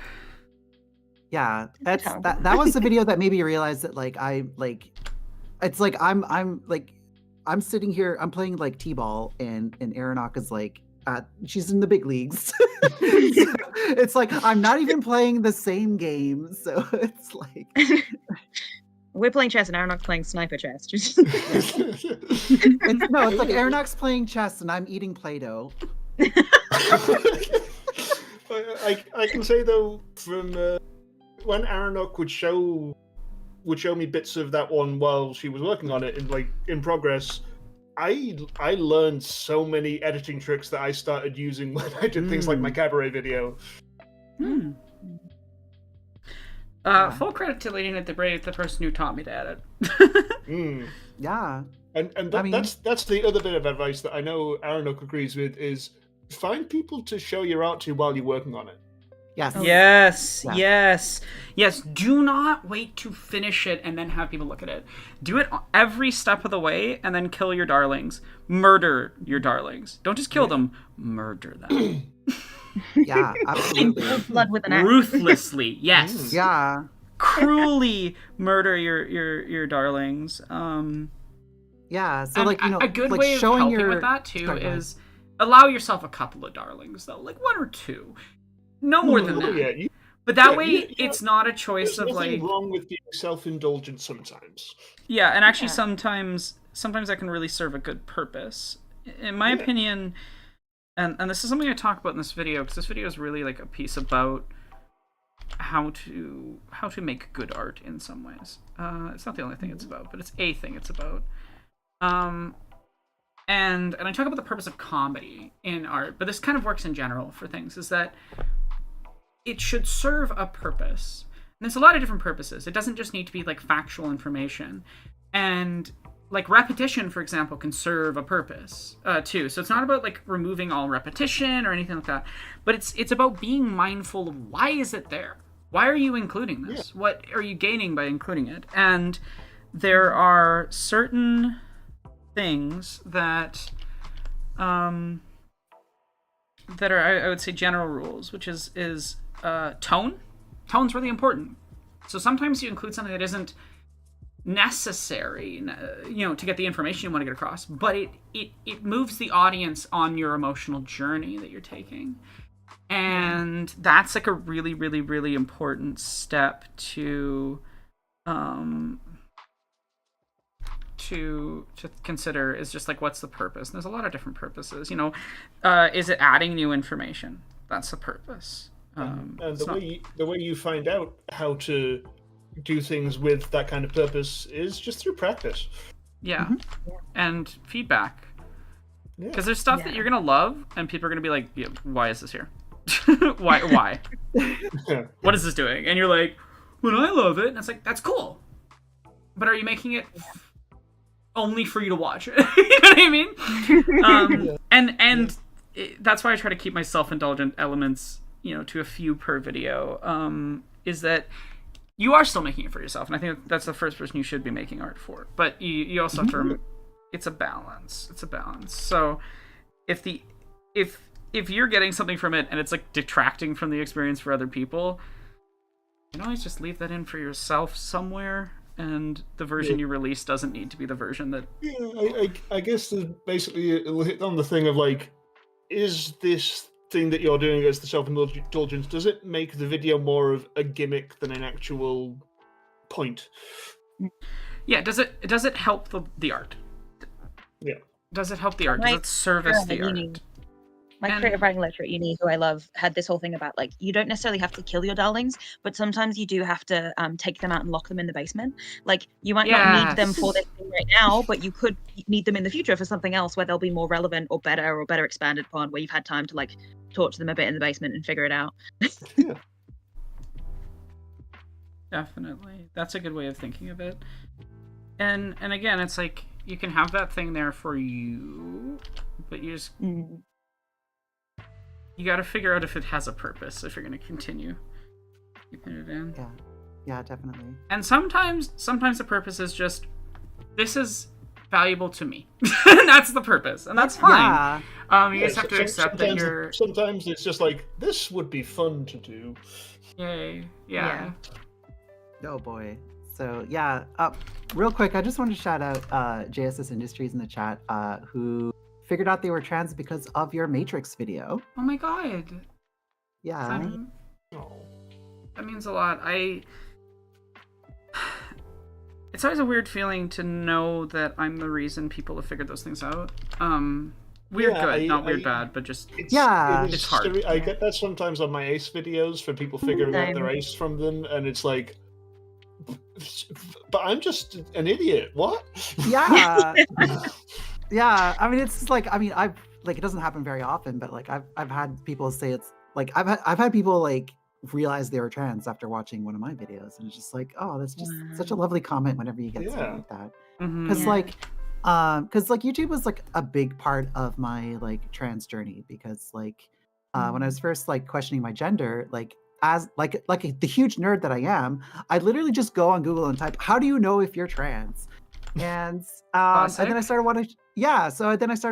Yeah, that was the video that made me realize that it's like I'm sitting here, I'm playing like T-ball, and Aronok is like she's in the big leagues. It's like I'm not even playing the same game, so it's like we're playing chess and Aronok's playing sniper chess. it's like Aronok's playing chess and I'm eating Play-Doh. I can say though, from when Aronok would show me bits of that one while she was working on it in progress, I learned so many editing tricks that I started using when I did things like my cabaret video. Full credit to Lady Night the Brave, the person who taught me to edit. Yeah. And that's the other bit of advice that I know Aronok agrees with is find people to show your art to while you're working on it. Yes. Yes. Do not wait to finish it and then have people look at it. Do it every step of the way and then kill your darlings. Murder your darlings. Don't just kill them. Murder them. Yeah, absolutely. Blood with an axe. Ruthlessly. Yes. Yeah. Cruelly murder your darlings. Yeah. So like, you know, a good like way of showing helping with that too is allow yourself a couple of darlings though, like 1 or 2. No more than that. Yeah, but that way, it's not a choice of nothing like. Wrong with being self-indulgent sometimes. Yeah, and actually, sometimes that can really serve a good purpose, in my opinion. And this is something I talk about in this video because this video is really like a piece about how to make good art in some ways. It's not the only thing it's about, but it's a thing it's about. And I talk about the purpose of comedy in art, but this kind of works in general for things. Is that it should serve a purpose. And there's a lot of different purposes. It doesn't just need to be like factual information. And like repetition, for example, can serve a purpose too. So it's not about like removing all repetition or anything like that. But it's about being mindful of why is it there? Why are you including this? Yeah. What are you gaining by including it? And there are certain things that are, I would say, general rules, which is tone. Tone's really important. So sometimes you include something that isn't necessary, to get the information you want to get across, but it moves the audience on your emotional journey that you're taking. And that's like a really, really, really important step to consider is just like, what's the purpose? And there's a lot of different purposes. Is it adding new information? That's the purpose. And the way you find out how to do things with that kind of purpose is just through practice. Yeah. And feedback. Because there's stuff that you're gonna love, and people are gonna be like, yeah, "Why is this here? Why? What is this doing?" And you're like, "Well, I love it," and it's like, "That's cool." But are you making it only for you to watch it? You know what I mean? And that's why I try to keep my self-indulgent elements, to a few per video. Is that you are still making it for yourself, and I think that's the first person you should be making art for. But you also have to remember, it's a balance. It's a balance. So if you're getting something from it and it's like detracting from the experience for other people, you can always just leave that in for yourself somewhere. And the version you release doesn't need to be the version that. Yeah, I guess there's basically it'll hit on the thing of like, is this thing that you're doing as the self-indulgence, does it make the video more of a gimmick than an actual point? Yeah, does it help the art? Yeah. Does it help the art? Does it service the art? My creative writing lecturer at uni, who I love, had this whole thing about like, you don't necessarily have to kill your darlings, but sometimes you do have to take them out and lock them in the basement. Like, you might not need them for this thing right now, but you could need them in the future for something else where they'll be more relevant or better expanded upon, where you've had time to like torture them a bit in the basement and figure it out. Definitely. That's a good way of thinking of it. And again, it's like, you can have that thing there for you, but you just Mm. you got to figure out if it has a purpose if you're going to continue keeping it in. Yeah, definitely. And sometimes the purpose is just, this is valuable to me. And that's the purpose, and that's fine. Yeah. You just have to accept that you're. Sometimes it's just like, this would be fun to do. Yay! Yeah. Oh boy. So yeah, real quick, I just wanted to shout out JSS Industries in the chat, who figured out they were trans because of your Matrix video. Oh my god. Yeah. That means a lot. It's always a weird feeling to know that I'm the reason people have figured those things out. Weird good, not weird bad, but just it's hard. I get that sometimes on my ACE videos for people figuring out their ACE from them, and it's like, but I'm just an idiot. What? Yeah. Yeah. I mean, it's like, I mean, I've like, it doesn't happen very often, but like I've had people say it's like I've had people like realize they were trans after watching one of my videos, and it's just like, oh, that's just such a lovely comment whenever you get something like that. Because like YouTube was like a big part of my like trans journey, because like when I was first like questioning my gender, like as like the huge nerd that I am, I literally just go on Google and type, how do you know if you're trans? And then I started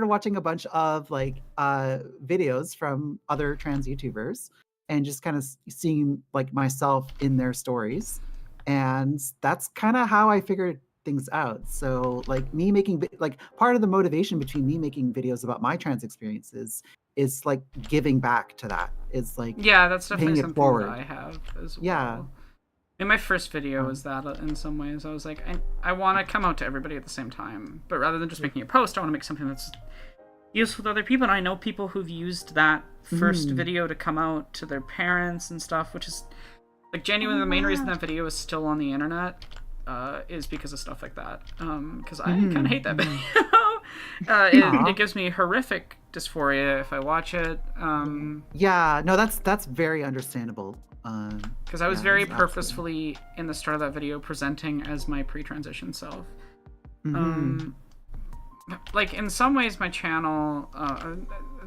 watching a bunch of like videos from other trans YouTubers, and just kind of seeing like myself in their stories, and that's kind of how I figured things out. So like me making like part of the motivation between me making videos about my trans experiences is like giving back to that. Is like that's definitely paying it something forward. that I have as well. Yeah. In my first video was that in some ways. I was like, I want to come out to everybody at the same time, but rather than just making a post, I want to make something that's useful to other people. And I know people who've used that first video to come out to their parents and stuff, which is like genuinely the main reason that video is still on the internet is because of stuff like that. Because I kind of hate that video. It gives me horrific dysphoria if I watch it. Yeah, no, that's very understandable. Because I was very purposefully in the start of that video presenting as my pre-transition self. Like in some ways my channel,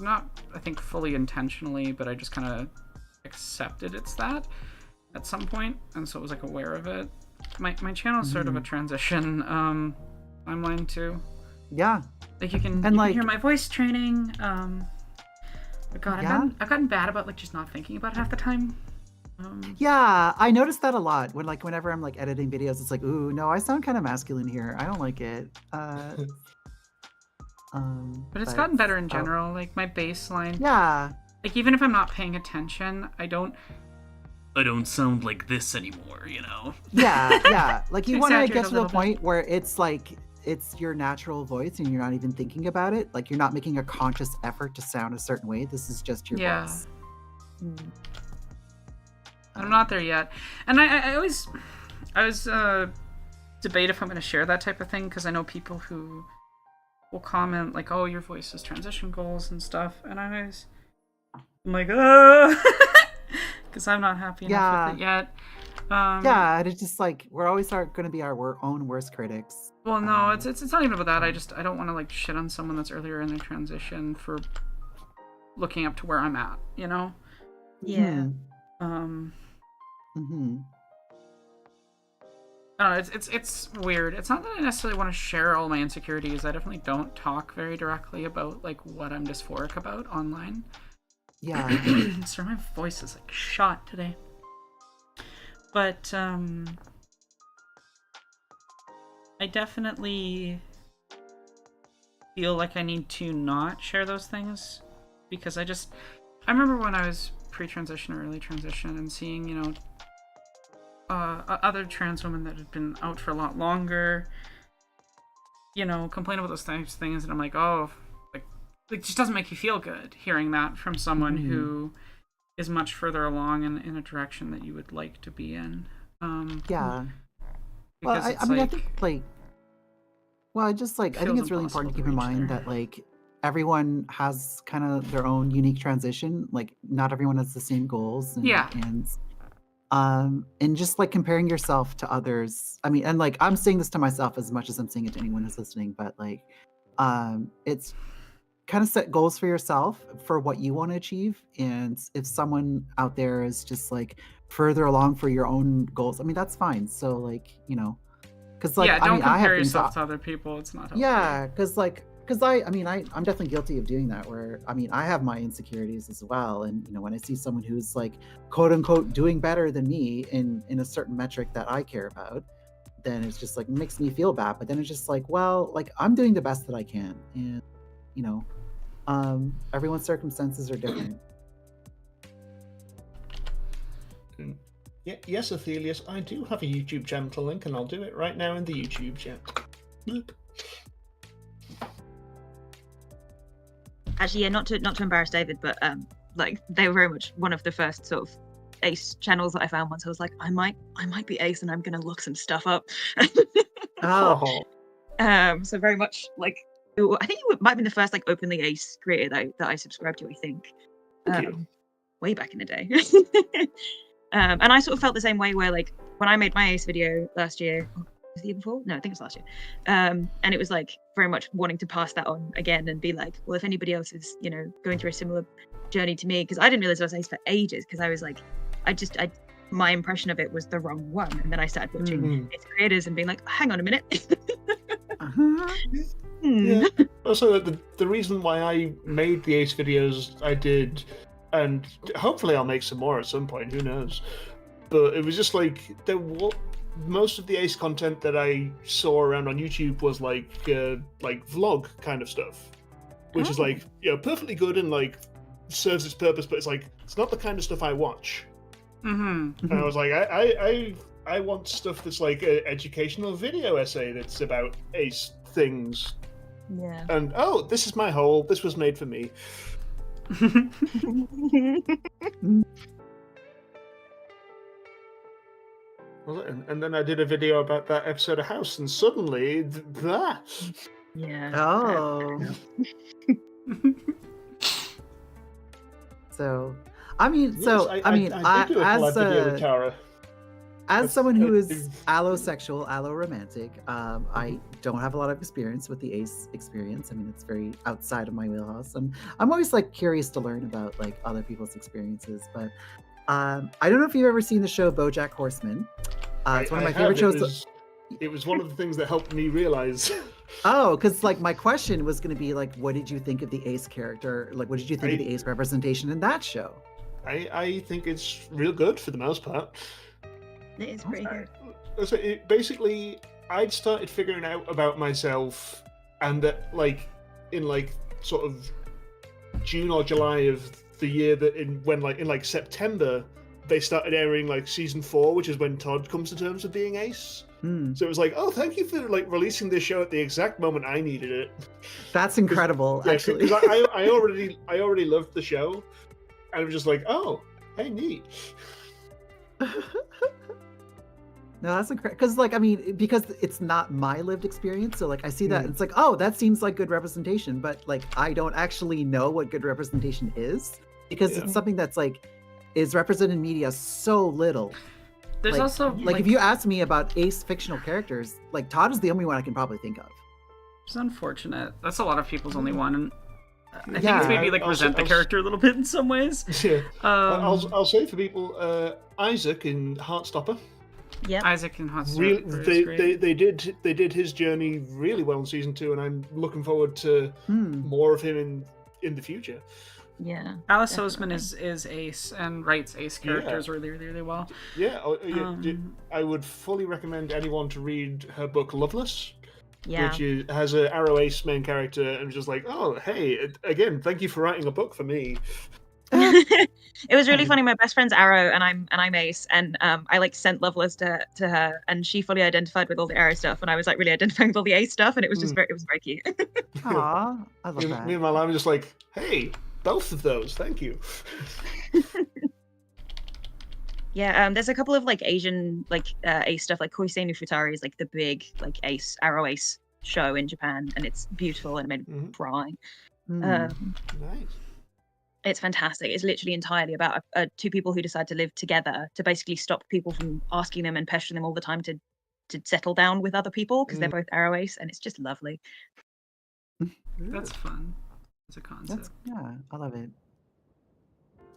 not I think fully intentionally, but I just kind of accepted it's that at some point, and so I was like aware of it. My channel is sort of a transition timeline too. Yeah. Like you can hear my voice training. But God, I've gotten bad about like just not thinking about it half the time. Yeah, I noticed that a lot whenever I'm like editing videos. It's like, ooh, no, I sound kind of masculine here. I don't like it. But it's gotten better in general. Like my baseline. Yeah. Like even if I'm not paying attention, I don't sound like this anymore. You know. Yeah. Like you want to get to the point where it's like it's your natural voice and you're not even thinking about it. Like you're not making a conscious effort to sound a certain way. This is just your voice. I'm not there yet, and I was debate if I'm going to share that type of thing, because I know people who will comment like, "Oh, your voice has transition goals and stuff," and I'm like, because I'm not happy enough with it yet. And it's just like we're always going to be our own worst critics. Well, no, it's not even about that. I don't want to like shit on someone that's earlier in their transition for looking up to where I'm at, you know? Yeah. I don't know, it's weird. It's not that I necessarily want to share all my insecurities. I definitely don't talk very directly about like what I'm dysphoric about online. Yeah. Sorry, my voice is like shot today. But I definitely feel like I need to not share those things, because I remember when I was pre-transition or early transition and seeing, you know, other trans women that had been out for a lot longer, you know, complain about those types of things, and I'm like, oh, like it just doesn't make you feel good hearing that from someone who is much further along in a direction that you would like to be in. Well, I mean, I think like, well, I think it's really important to keep in mind that like everyone has kind of their own unique transition. Like not everyone has the same goals. And just like comparing yourself to others. I mean, and like I'm saying this to myself as much as I'm saying it to anyone who's listening, but like, it's kind of set goals for yourself for what you want to achieve. And if someone out there is just like further along for your own goals, I mean, that's fine. So like, because like, Yeah, I don't mean, I have compare things. yourself to other people. It's not helpful. Yeah, because I mean, I'm definitely guilty of doing that. Where I mean, I have my insecurities as well, and when I see someone who's like, quote unquote, doing better than me in a certain metric that I care about, then it's just like makes me feel bad. But then it's just like, well, like I'm doing the best that I can, and you know, everyone's circumstances are different. Yes, Athelius, I do have a YouTube channel to link, and I'll do it right now in the YouTube chat. Bloop. Actually, yeah, not to embarrass David, but like they were very much one of the first sort of Ace channels that I found once. I was like, I might be Ace, and I'm gonna look some stuff up. Oh, So very much like I think it might have been the first like openly Ace creator that I subscribed to. I think Thank you. way back in the day. And I sort of felt the same way where like when I made my Ace video last year. Was the year before? No, I think it was last year. And it was like very much wanting to pass that on again and be like, well, if anybody else is, going through a similar journey to me, because I didn't realize I was Ace for ages, because I was like, my impression of it was the wrong one. And then I started watching Ace creators and being like, hang on a minute. Yeah. Also, the reason why I made the Ace videos I did, and hopefully I'll make some more at some point, who knows? But it was just like, most of the Ace content that I saw around on YouTube was like vlog kind of stuff, which is like perfectly good and like serves its purpose, but it's like it's not the kind of stuff I watch. Mm-hmm. And I was like, I want stuff that's like an educational video essay that's about Ace things. Yeah. And this is my hole. This was made for me. And then I did a video about that episode of House, and suddenly that. Yeah. Oh. So, I mean, Yes, I did do a collab video with Tara. As someone who is allosexual, alloromantic, I don't have a lot of experience with the Ace experience. I mean, it's very outside of my wheelhouse, and I'm always like curious to learn about like other people's experiences. But I don't know if you've ever seen the show BoJack Horseman. It's one of my favorite shows. It was one of the things that helped me realize. Oh, because like my question was going to be like, what did you think of the Ace character? Like, what did you think of the Ace representation in that show? I think it's real good for the most part. It is pretty good. So basically, I'd started figuring out about myself, and that in sort of June or July of the year in September they started airing like season 4, which is when Todd comes to terms with being Ace. So it was like, oh, thank you for like releasing this show at the exact moment I needed it. That's incredible, actually. Because I already loved the show, and I was just like, oh, hey, neat. No, that's incredible. Because, like, I mean, because it's not my lived experience, so like I see that and it's like, oh, that seems like good representation, but like I don't actually know what good representation is, because it's something that's like is represented in media so little. There's like, also like if you ask me about Ace fictional characters, like Todd is the only one I can probably think of. It's unfortunate. That's a lot of people's only one, and I think Yeah. it's maybe like resent the character a little bit in some ways. Yeah. I'll say for people, Isaac in Heartstopper. Yeah. Isaac and Heartstopper. They did his journey really well in season 2, and I'm looking forward to more of him in the future. Yeah. Alice Oseman is Ace and writes Ace characters really, really, really well. Yeah, I would fully recommend anyone to read her book Loveless. Yeah. Which has an Arrow Ace main character, and just like, oh, hey, again, thank you for writing a book for me. It was really funny. My best friend's Arrow, and I'm Ace, and I like sent Loveless to her, and she fully identified with all the Arrow stuff, and I was like really identifying with all the Ace stuff, and it was just very cute. Aw, I love that. Meanwhile, I'm just like, hey, both of those, thank you. Yeah, there's a couple of like Asian like Ace stuff, like Koisei no Futari is like the big like Arrow Ace show in Japan, and it's beautiful and it made me cry. Nice. It's fantastic. It's literally entirely about two people who decide to live together to basically stop people from asking them and pestering them all the time to settle down with other people, because they're both Arrow Ace, and it's just lovely. That's fun. as a concept. I love it.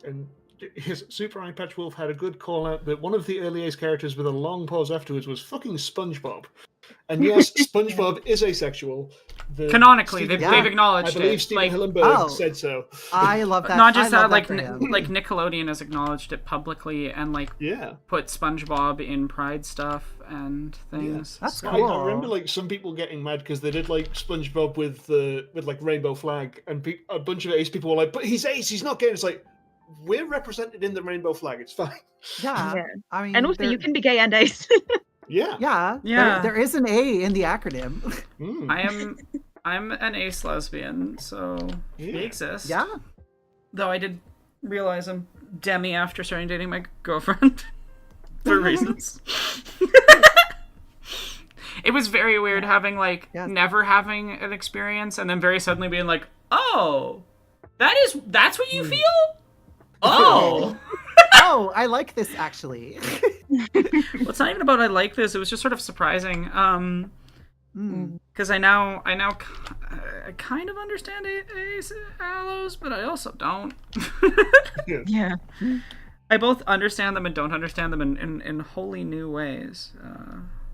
And his Super Eye Patch Wolf had a good call out that one of the early Ace characters with a long pause afterwards was fucking SpongeBob. And yes, SpongeBob is asexual. Canonically, Stephen- they've acknowledged I believe it. Stephen Like, Hillenburg said so. I love that. not just I that, love for him. like Nickelodeon has acknowledged it publicly and like Yeah. put SpongeBob in Pride stuff and things. That's So- cool. I remember like some people getting mad because they did like SpongeBob with like rainbow flag, and a bunch of Ace people were like, "But he's Ace, he's not gay." It's like we're represented in the rainbow flag. It's fine. Yeah. Yeah. I mean, And also, you can be gay and ace. Yeah. Yeah. Yeah. There is an A in the acronym. Mm. I'm an ace lesbian, so Yeah. they exist. Yeah. Though I did realize I'm demi after starting dating my girlfriend for reasons. It was very weird having like never having an experience and then very suddenly being like, "Oh, that's what you feel?" Oh. Oh, I like this actually. Well, it's not even about I like this. It was just sort of surprising. Because I now kind of understand Ace Allos, but I also don't. Yeah. I both understand them and don't understand them in wholly new ways.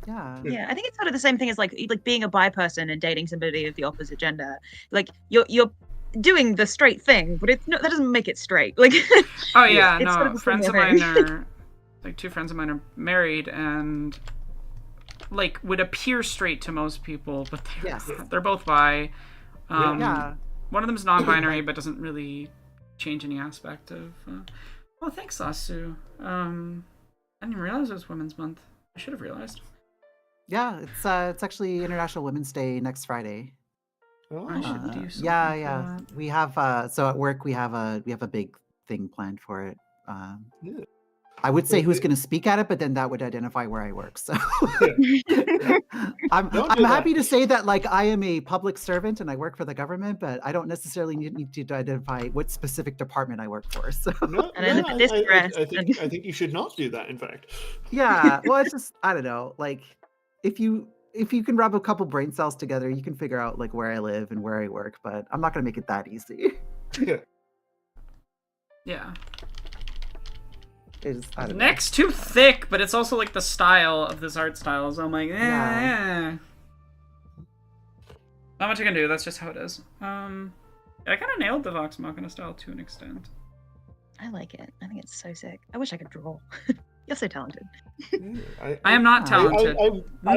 Yeah. Yeah, I think it's sort of the same thing as like being a bi person and dating somebody of the opposite gender. Like you're doing the straight thing, but that doesn't make it straight. Like Oh yeah, it's no. sort of the Friends of same mine thing. are like two friends of mine are married and like would appear straight to most people, but they're both bi. Yeah. One of them is non-binary, but doesn't really change any aspect of. Well, thanks, Lasu. I didn't even realize it was Women's Month. I should have realized. Yeah, it's actually International Women's Day next Friday. Oh. I should do something. Yeah. We have so at work we have a big thing planned for it. Yeah. I would say who's going to speak at it, but then that would identify where I work. So I'm happy to say that like I am a public servant and I work for the government, but I don't necessarily need to identify what specific department I work for. So No, And then look at this dress. I think you should not do that. In fact. yeah, well, it's just I don't know. Like if you can rub a couple brain cells together, you can figure out like where I live and where I work. But I'm not going to make it that easy. Yeah. Yeah. It's, I The don't know. neck's too thick, but it's also like the style of this art style. So I'm like, Not much I can do. That's just how it is. I kind of nailed the Vox Machina style to an extent. I like it. I think it's so sick. I wish I could draw. You're so talented. I am not talented. I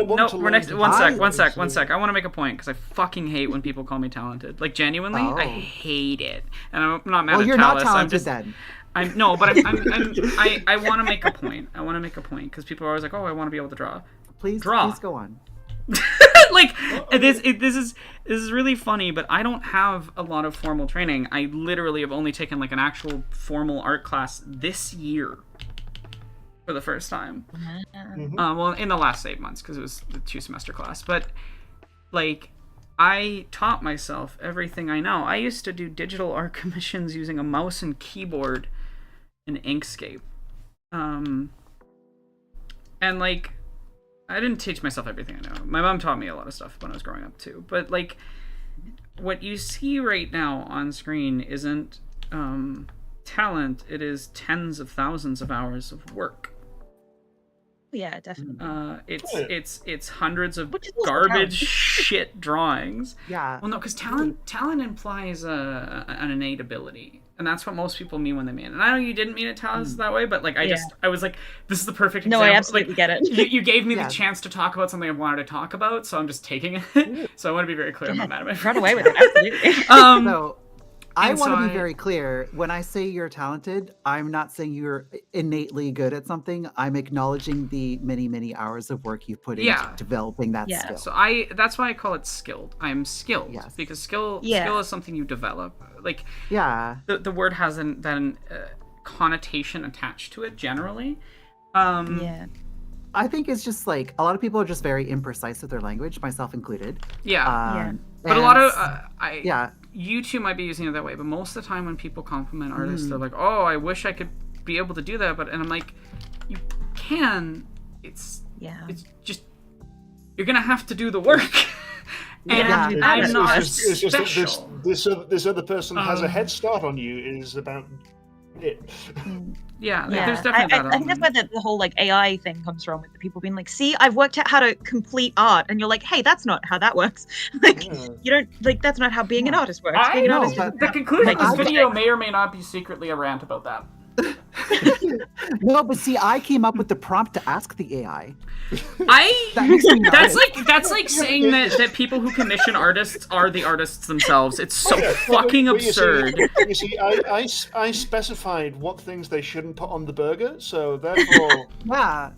want No, to we're learn next. to One draw, sec. I want to make a point because I fucking hate when people call me talented. Like genuinely, I Oh. hate it. And I'm not mad Well, at you're Talus. not I'm talented just, then. I'm no, but I want to make a point. I want to make a point because people are always like, oh, I want to be able to draw. Please Draw. go on. Like this is really funny, but I don't have a lot of formal training. I literally have only taken like an actual formal art class this year for the first time. Well, in the last 8 months because it was the 2-semester class, but like I taught myself everything I know. I used to do digital art commissions using a mouse and keyboard in Inkscape, and like I didn't teach myself everything I know. My mom taught me a lot of stuff when I was growing up too. But like, what you see right now on screen isn't talent. It is tens of thousands of hours of work. Yeah, definitely. It's hundreds of Which is also garbage talent. shit drawings. Yeah. Well, no, because talent implies an innate ability, and that's what most people mean when they mean it. And I know you didn't mean it, Talus, that way, but like I was like, this is the perfect No, example. I absolutely like, get it. You gave me Yeah. the chance to talk about something I wanted to talk about, so I'm just taking it. So I want to be very clear. I'm not mad at my Run away with it, absolutely. So I and want to so be very clear. When I say you're talented, I'm not saying you're innately good at something. I'm acknowledging the many, many hours of work you've put into Yeah. developing that Yeah. skill. So that's why I call it skilled. I'm skilled Yes. because skill Yeah. is something you develop. Like Yeah. the word has an connotation attached to it generally. Yeah. I think it's just like a lot of people are just very imprecise with their language, myself included. Yeah. Um, But a and lot of s- yeah. you two might be using it that way, but most of the time when people compliment artists, they're like, "Oh, I wish I could be able to do that," and I'm like, "You can. It's Yeah. just you're gonna have to do the work." You're gonna have to be I'm better. not it's just that special. this other person has a Um, head start on you is about it. Yeah, like, Yeah, there's definitely that I think that's element. where the whole like AI thing comes from, with the people being like, "See, I've worked out how to complete art," and you're like, "Hey, that's not how that works. Like, Yeah. you don't like that's not how being an artist works. I Being an know, artist but is The about conclusion of making this I- video may or may not be secretly a rant about that. No, but see, I came up with the prompt to ask the AI. That makes me an That's artist. like saying that people who commission artists are the artists themselves. It's so Yeah, fucking but you see- absurd. You see, I specified what things they shouldn't put on the burger, so therefore Yeah.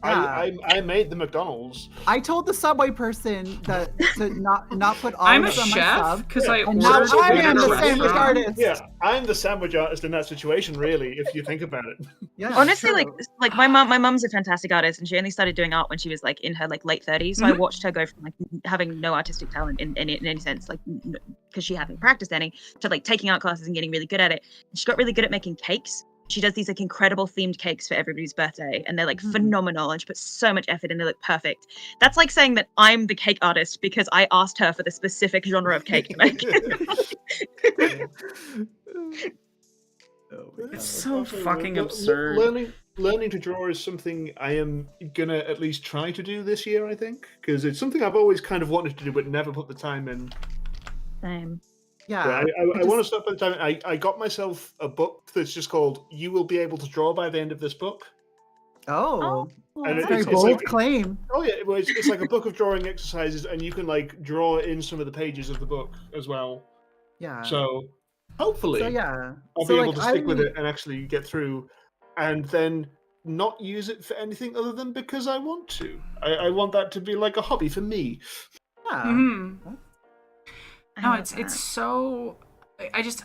I made the McDonald's. I told the Subway person that to not put I'm a olives on my chef sub. because I And now ordered so I food at am a the restaurant. sandwich restaurant. artist. Yeah, I'm the sandwich artist in that situation, really, if you think about it. Yeah, Honestly, true. like my mom's a fantastic artist, and she only started doing art when she was like in her like late 30s. So I Mhm. watched her go from like having no artistic talent in any sense, like because she hadn't practiced any, to like taking art classes and getting really good at it. And she got really good at making cakes. She does these like incredible themed cakes for everybody's birthday, and they're like phenomenal, and she puts so much effort in. They look perfect. That's like saying that I'm the cake artist because I asked her for the specific genre of cake to make. It's so Absolutely. fucking absurd. Learning to draw is something I am gonna at least try to do this year, I think, because it's something I've always kind of wanted to do but never put the time in. Same. Yeah. I want to start putting time in. I got myself a book that's just called "You Will Be Able to Draw by the End of This Book." Oh, And that's a very it's bold like- claim. Oh yeah, well, it's like a book of drawing exercises, and you can like draw in some of the pages of the book as well. Yeah. So hopefully, So yeah. I'll So, be able like, to stick with I- it and actually get through, and then not use it for anything other than because I want to. I want that to be like a hobby for me. Yeah. Mhm. I No, love it's that. so.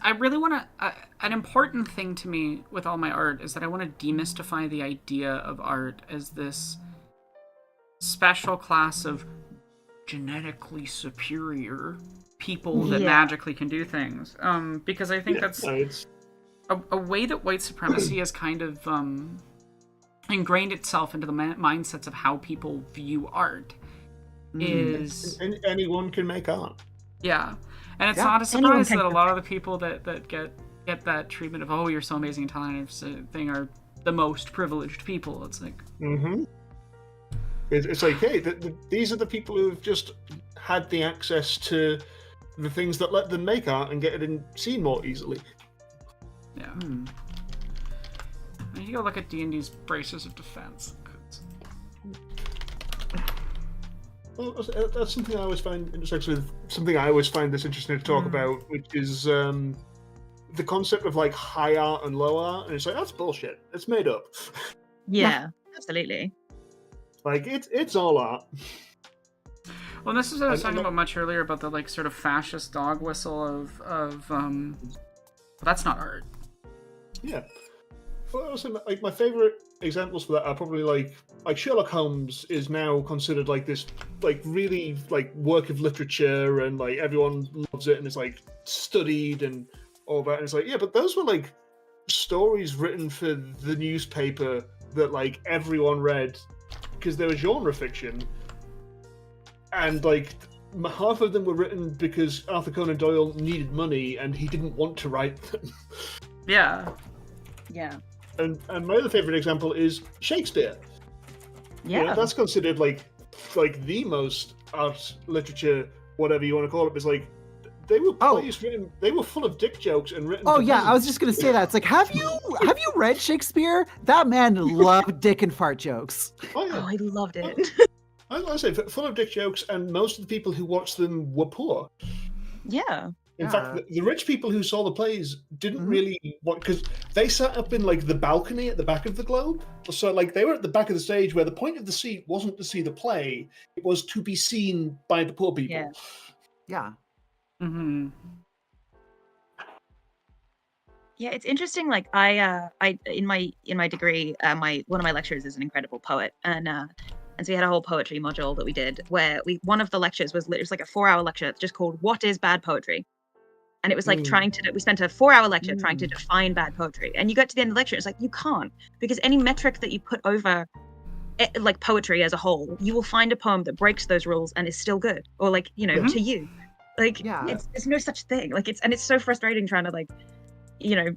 I really want to. An important thing to me with all my art is that I want to demystify the idea of art as this special class of genetically superior people that Yeah. magically can do things. Because I think Yeah, that's no, it's a way that white supremacy has kind of ingrained itself into the mindsets of how people view art. Is anyone can make art. yeah, and it's Yeah. not a Anyone surprise can that a do lot of the people that get that treatment of, oh, you're so amazing and talented thing are the most privileged people. It's like, Mm-hmm. It's like, hey, these are the people who've just had the access to the things that let them make art and get it seen more easily. yeah. Hmm. And you go look at D&D's Braces of Defense. Well, that's something I always find. It's actually something I always find this interesting to talk about, which is the concept of like high art and low art, and it's like that's bullshit. It's made up. Yeah, absolutely. Like it's all art. Well, this is what I was And- talking and about much earlier about the like sort of fascist dog whistle of well, that's not art. Yeah. Well, also, like my favorite examples for that are probably like Sherlock Holmes is now considered like this like really like work of literature, and like everyone loves it and it's like studied and all that. And it's like, yeah, but those were like stories written for the newspaper that like everyone read because they were genre fiction, and like half of them were written because Arthur Conan Doyle needed money and he didn't want to write them. Yeah. Yeah. And my other favorite example is Shakespeare. Yeah. You know, that's considered like the most art literature, whatever you want to call it. It's like they were plays written. They were full of dick jokes and written. Oh for yeah, I was peasants. just gonna say that. It's like, have you read Shakespeare? That man loved dick and fart jokes. Oh yeah, Oh, I loved it. I say full of dick jokes, and most of the people who watched them were poor. Yeah. In fact, the rich people who saw the plays didn't Mhm. really want, because they sat up in like the balcony at the back of the Globe. So like they were at the back of the stage where the point of the seat wasn't to see the play; it was to be seen by the poor people. Yeah. Yeah. Mm-hmm. Yeah, it's interesting. Like I in my degree, one of my lecturers is an incredible poet, and so we had a whole poetry module that we did where one of the lectures was it was like a 4-hour lecture just called "What is Bad Poetry," and it was like we spent a 4-hour lecture trying to define bad poetry, and you got to the end of the lecture, it's like you can't, because any metric that you put over like poetry as a whole, you will find a poem that breaks those rules and is still good, or like, you know, Mhm. to you. Like, Yeah. there's no such thing. Like, it's so frustrating trying to, like, you know,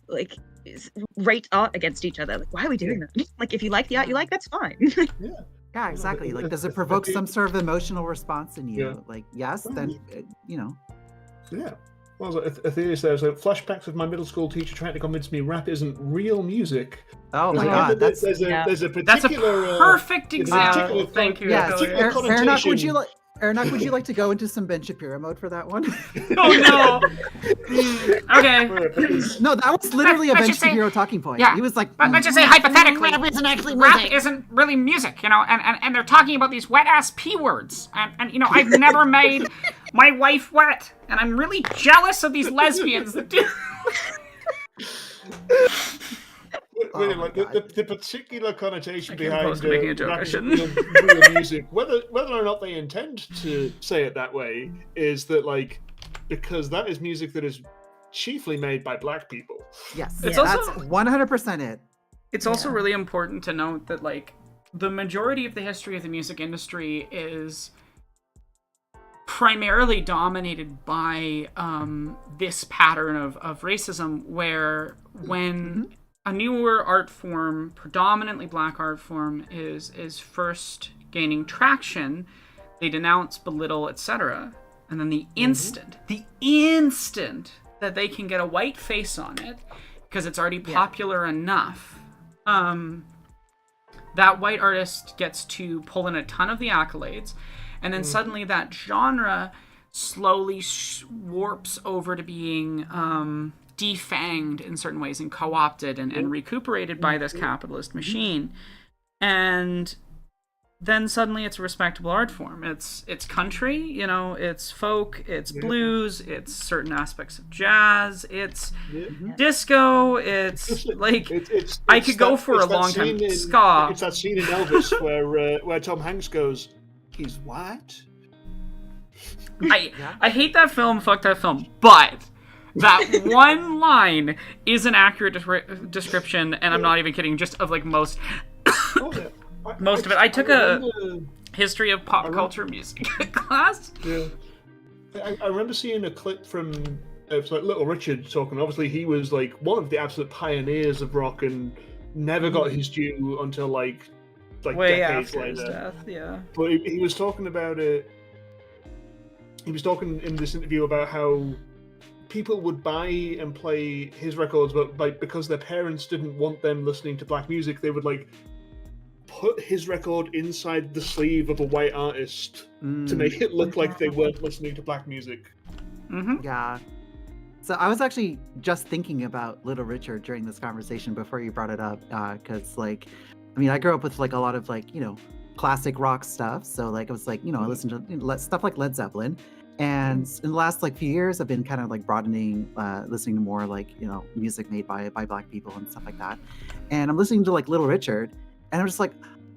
like, rate art against each other. Like, why are we doing that? Like, if you like the art you like, that's fine. Yeah, exactly. Like, does it provoke some sort of emotional response in you? Yeah. Like, yes, then, you know. Yeah. Well, Athena's there. So flashbacks of my middle school teacher trying to convince me rap isn't real music. Oh my There's a- God, that's there's a Yeah. there's a That's a particular perfect there's a particular example. Thank you. yes. particular Elliot. Aranak, would you connotation. like? Aranak, would you like to go into some Ben Shapiro mode for that one? Oh no. Okay. No, that was literally a Let's Ben just say- Shapiro talking point. yeah. He was like, But let's just say hypothetically, Rap isn't actually rap music. isn't really music, you know, and they're talking about these wet ass P words. And you know, I've never made my wife wet, and I'm really jealous of these lesbians that do. Really, Oh my like God. the particular connotation I came behind close to making a joke, I rap is shouldn't. real music, whether or not they intend to say it that way, is that like because that is music that is chiefly made by black people. yes, It's that's also- 100% it. It's also really important to note that, like, the majority of the history of the music industry is primarily dominated by this pattern of racism, where when a newer art form, predominantly black art form, is first gaining traction, they denounce, belittle, etc. And then the instant that they can get a white face on it, because it's already popular enough, that white artist gets to pull in a ton of the accolades, and then suddenly that genre slowly warps over to being defanged in certain ways and co-opted and recuperated by this capitalist machine. And then suddenly it's a respectable art form. It's country, you know, it's folk, it's blues, it's certain aspects of jazz, it's disco, it's like I could go for a long time. Ska. It's that scene in Elvis where Tom Hanks goes, "He's white." I hate that film, fuck that film, but that one line is an accurate description, and I'm not even kidding, just of like most Oh, yeah. Most of it. I took a remember- history of pop culture music class. Yeah. I remember seeing a clip from it's like Little Richard talking. Obviously, he was like one of the absolute pioneers of rock and never got his due until like Way decades after his later. death, yeah. But he was talking about it. He was talking in this interview about how people would buy and play his records, but like because their parents didn't want them listening to black music, they would like put his record inside the sleeve of a white artist to make it look like they weren't listening to black music. Mm-hmm. Yeah. So I was actually just thinking about Little Richard during this conversation before you brought it up, because like, I mean, I grew up with like a lot of like, you know, classic rock stuff. So like, it was like, you know, I listened to stuff like Led Zeppelin. And in the last like few years, I've been kind of like broadening, listening to more like, you know, music made by black people and stuff like that. And I'm listening to like Little Richard, and I'm just like,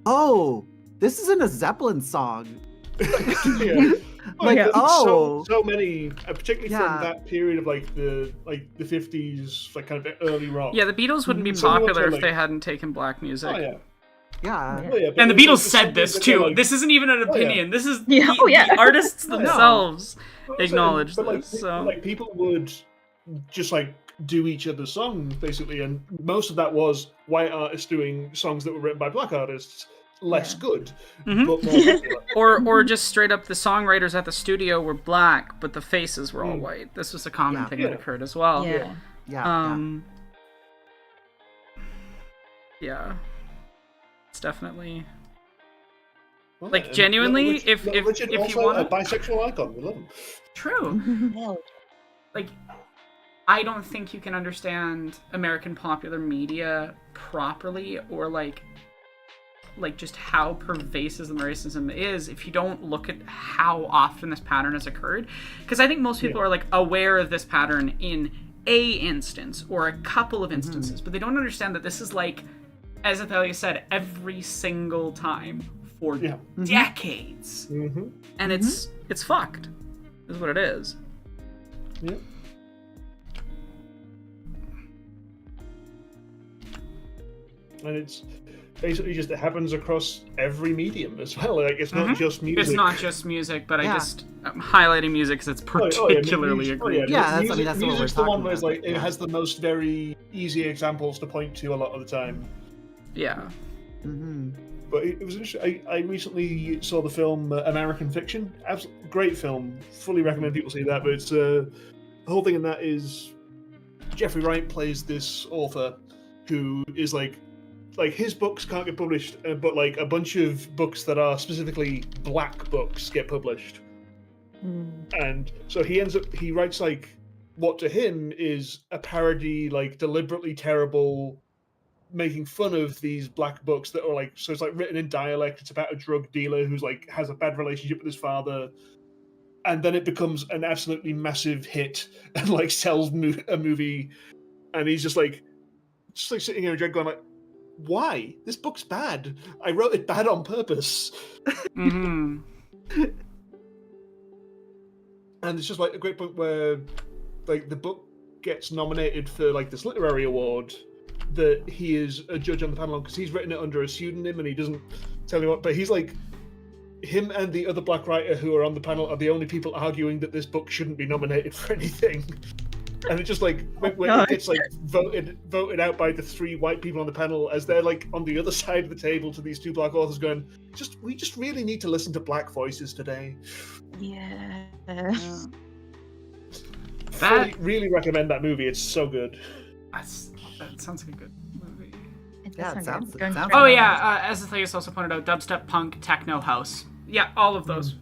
oh, this isn't a Zeppelin song. Yeah. Like, there's oh. so many, particularly Yeah. from that period of like the 50s, like kind of early rock. Yeah, the Beatles wouldn't be Similar to, popular if like- they hadn't taken black music. Oh yeah. Yeah. Oh, yeah, but And the there's, Beatles like, said this something that too. they're, like- This isn't even an yeah. opinion. This is Yeah, the, oh, yeah. the artists Oh, yeah. themselves But also, acknowledge but, like, this. So like people would just like do each other's songs basically, and most of that was white artists doing songs that were written by black artists, less good, Mhm. but more popular. or just straight up the songwriters at the studio were black, but the faces were all white. This was a common Yeah. thing that Yeah. occurred as well. Yeah. Yeah. Yeah. It's definitely Well, like, and genuinely, Little if Richard you also want a bisexual icon, we love him. true. Like, I don't think you can understand American popular media properly, or like just how pervasive the racism is, if you don't look at how often this pattern has occurred. Because I think most people are like aware of this pattern in a instance or a couple of instances, but they don't understand that this is like, as Athalia said, every single time for decades, and it's fucked, is what it is. Yeah. And it's basically just happens across every medium as well. Like it's not just music. It's not just music, but Yeah. I'm highlighting music because it's particularly egregious. Yeah, that's what music's we're the one talking where it's about. like it has the most very easy examples to point to a lot of the time. Yeah. Hmm. But it was interesting. I recently saw the film American Fiction. Great film. Fully recommend people see that. But it's the whole thing in that is Jeffrey Wright plays this author who is like his books can't get published, but like a bunch of books that are specifically black books get published. And so he writes like what to him is a parody, like deliberately terrible, making fun of these black books that are like, so it's like written in dialect. It's about a drug dealer who's like has a bad relationship with his father, and then it becomes an absolutely massive hit and like sells a movie, and he's just like sitting here going like, why? This book's bad. I wrote it bad on purpose. Mm-hmm. And it's just like a great point where like the book gets nominated for like this literary award that he is a judge on the panel because he's written it under a pseudonym and he doesn't tell you what, but he's like, him and the other black writer who are on the panel are the only people arguing that this book shouldn't be nominated for anything. And it's just like when it gets like voted out by the 3 white people on the panel, as they're like on the other side of the table to these 2 black authors, going, we just really need to listen to black voices today. Yeah. Really recommend that movie. It's so good. That sounds like a good movie. Yeah, it sounds. Oh yeah, as the Theus also pointed out, dubstep, punk, techno, house. Yeah, all of those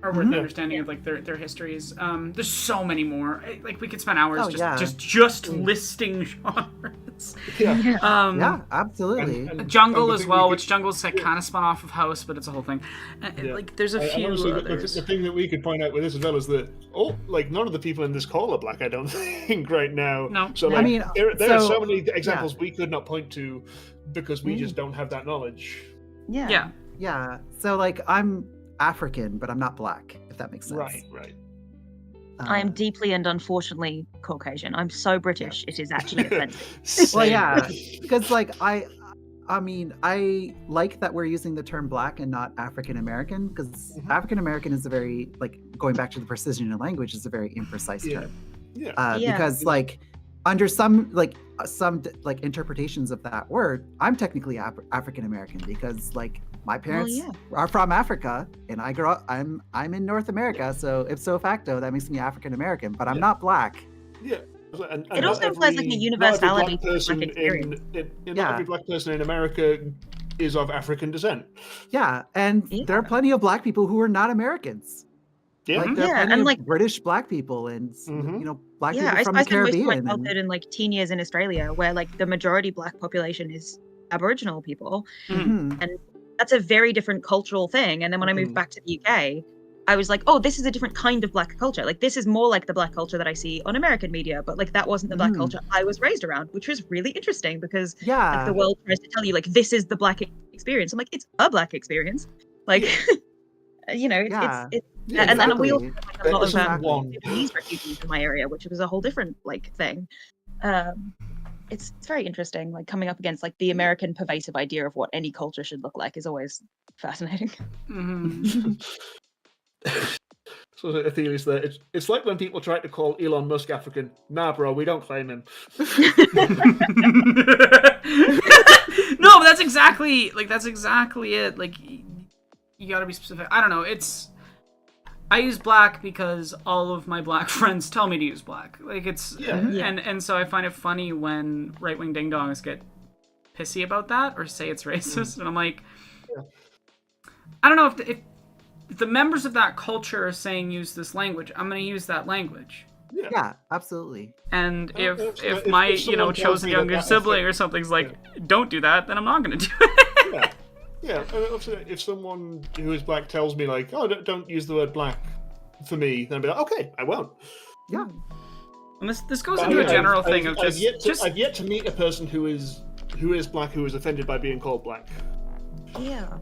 are worth the understanding of like their histories. There's so many more. Like we could spend hours just listing genres. Yeah. Yeah, absolutely. And Jungle as well, which Jungle's like kind of spun off of House, but it's a whole thing. Like there's a few honestly, others. the thing that we could point out with this as well is that like none of the people in this call are black, I don't think, right now. No. So like, I mean, there are so many examples we could not point to because we just don't have that knowledge. Yeah. Yeah. So like I'm African, but I'm not black, if that makes sense. Right. I am deeply and unfortunately Caucasian. I'm so British, it is actually offensive. Well, yeah, because like I mean, I like that we're using the term black and not African American, because African American is a very, like, going back to the precision in language, is a very imprecise term. Because like under some interpretations of that word, I'm technically African American because like my parents are from Africa and I grew up. I'm in North America, so ipso facto that makes me African American, but I'm not black. Yeah. And it also implies like a universality to black experience. Not every black person in America is of African descent. Yeah, and there are plenty of black people who are not Americans. Yeah, like, there are plenty of like British black people and you know black people from the Caribbean. I spent most of my childhood in like teen years in Australia, where like the majority black population is Aboriginal people, and that's a very different cultural thing. And then when I moved back to the UK, I was like, oh, this is a different kind of black culture. Like this is more like the black culture that I see on American media, but like that wasn't the black culture I was raised around, which was really interesting because like, the world tries to tell you like this is the black experience. I'm like, it's a black experience. Like you know, it's and then we also have like, a lot of Vietnamese refugees in my area, which was a whole different like thing. It's very interesting, like coming up against like the American pervasive idea of what any culture should look like is always fascinating. So Athelia's there. It's like when people try to call Elon Musk African. Nah, bro, we don't claim him. No, but that's exactly it. Like you gotta be specific. I don't know. I use black because all of my black friends tell me to use black. Like it's and so I find it funny when right-wing ding-dongs get pissy about that or say it's racist, and I'm like, I don't know if the members of that culture are saying use this language, I'm going to use that language. Yeah, absolutely. And if my chosen younger sibling or something's like, don't do that, then I'm not going to do it. Yeah. If someone who is black tells me like, oh, don't use the word black for me, then I'll be like, okay, I won't. Yeah. And this goes into a general thing of I've yet to meet a person who is black who is offended by being called black. Yeah.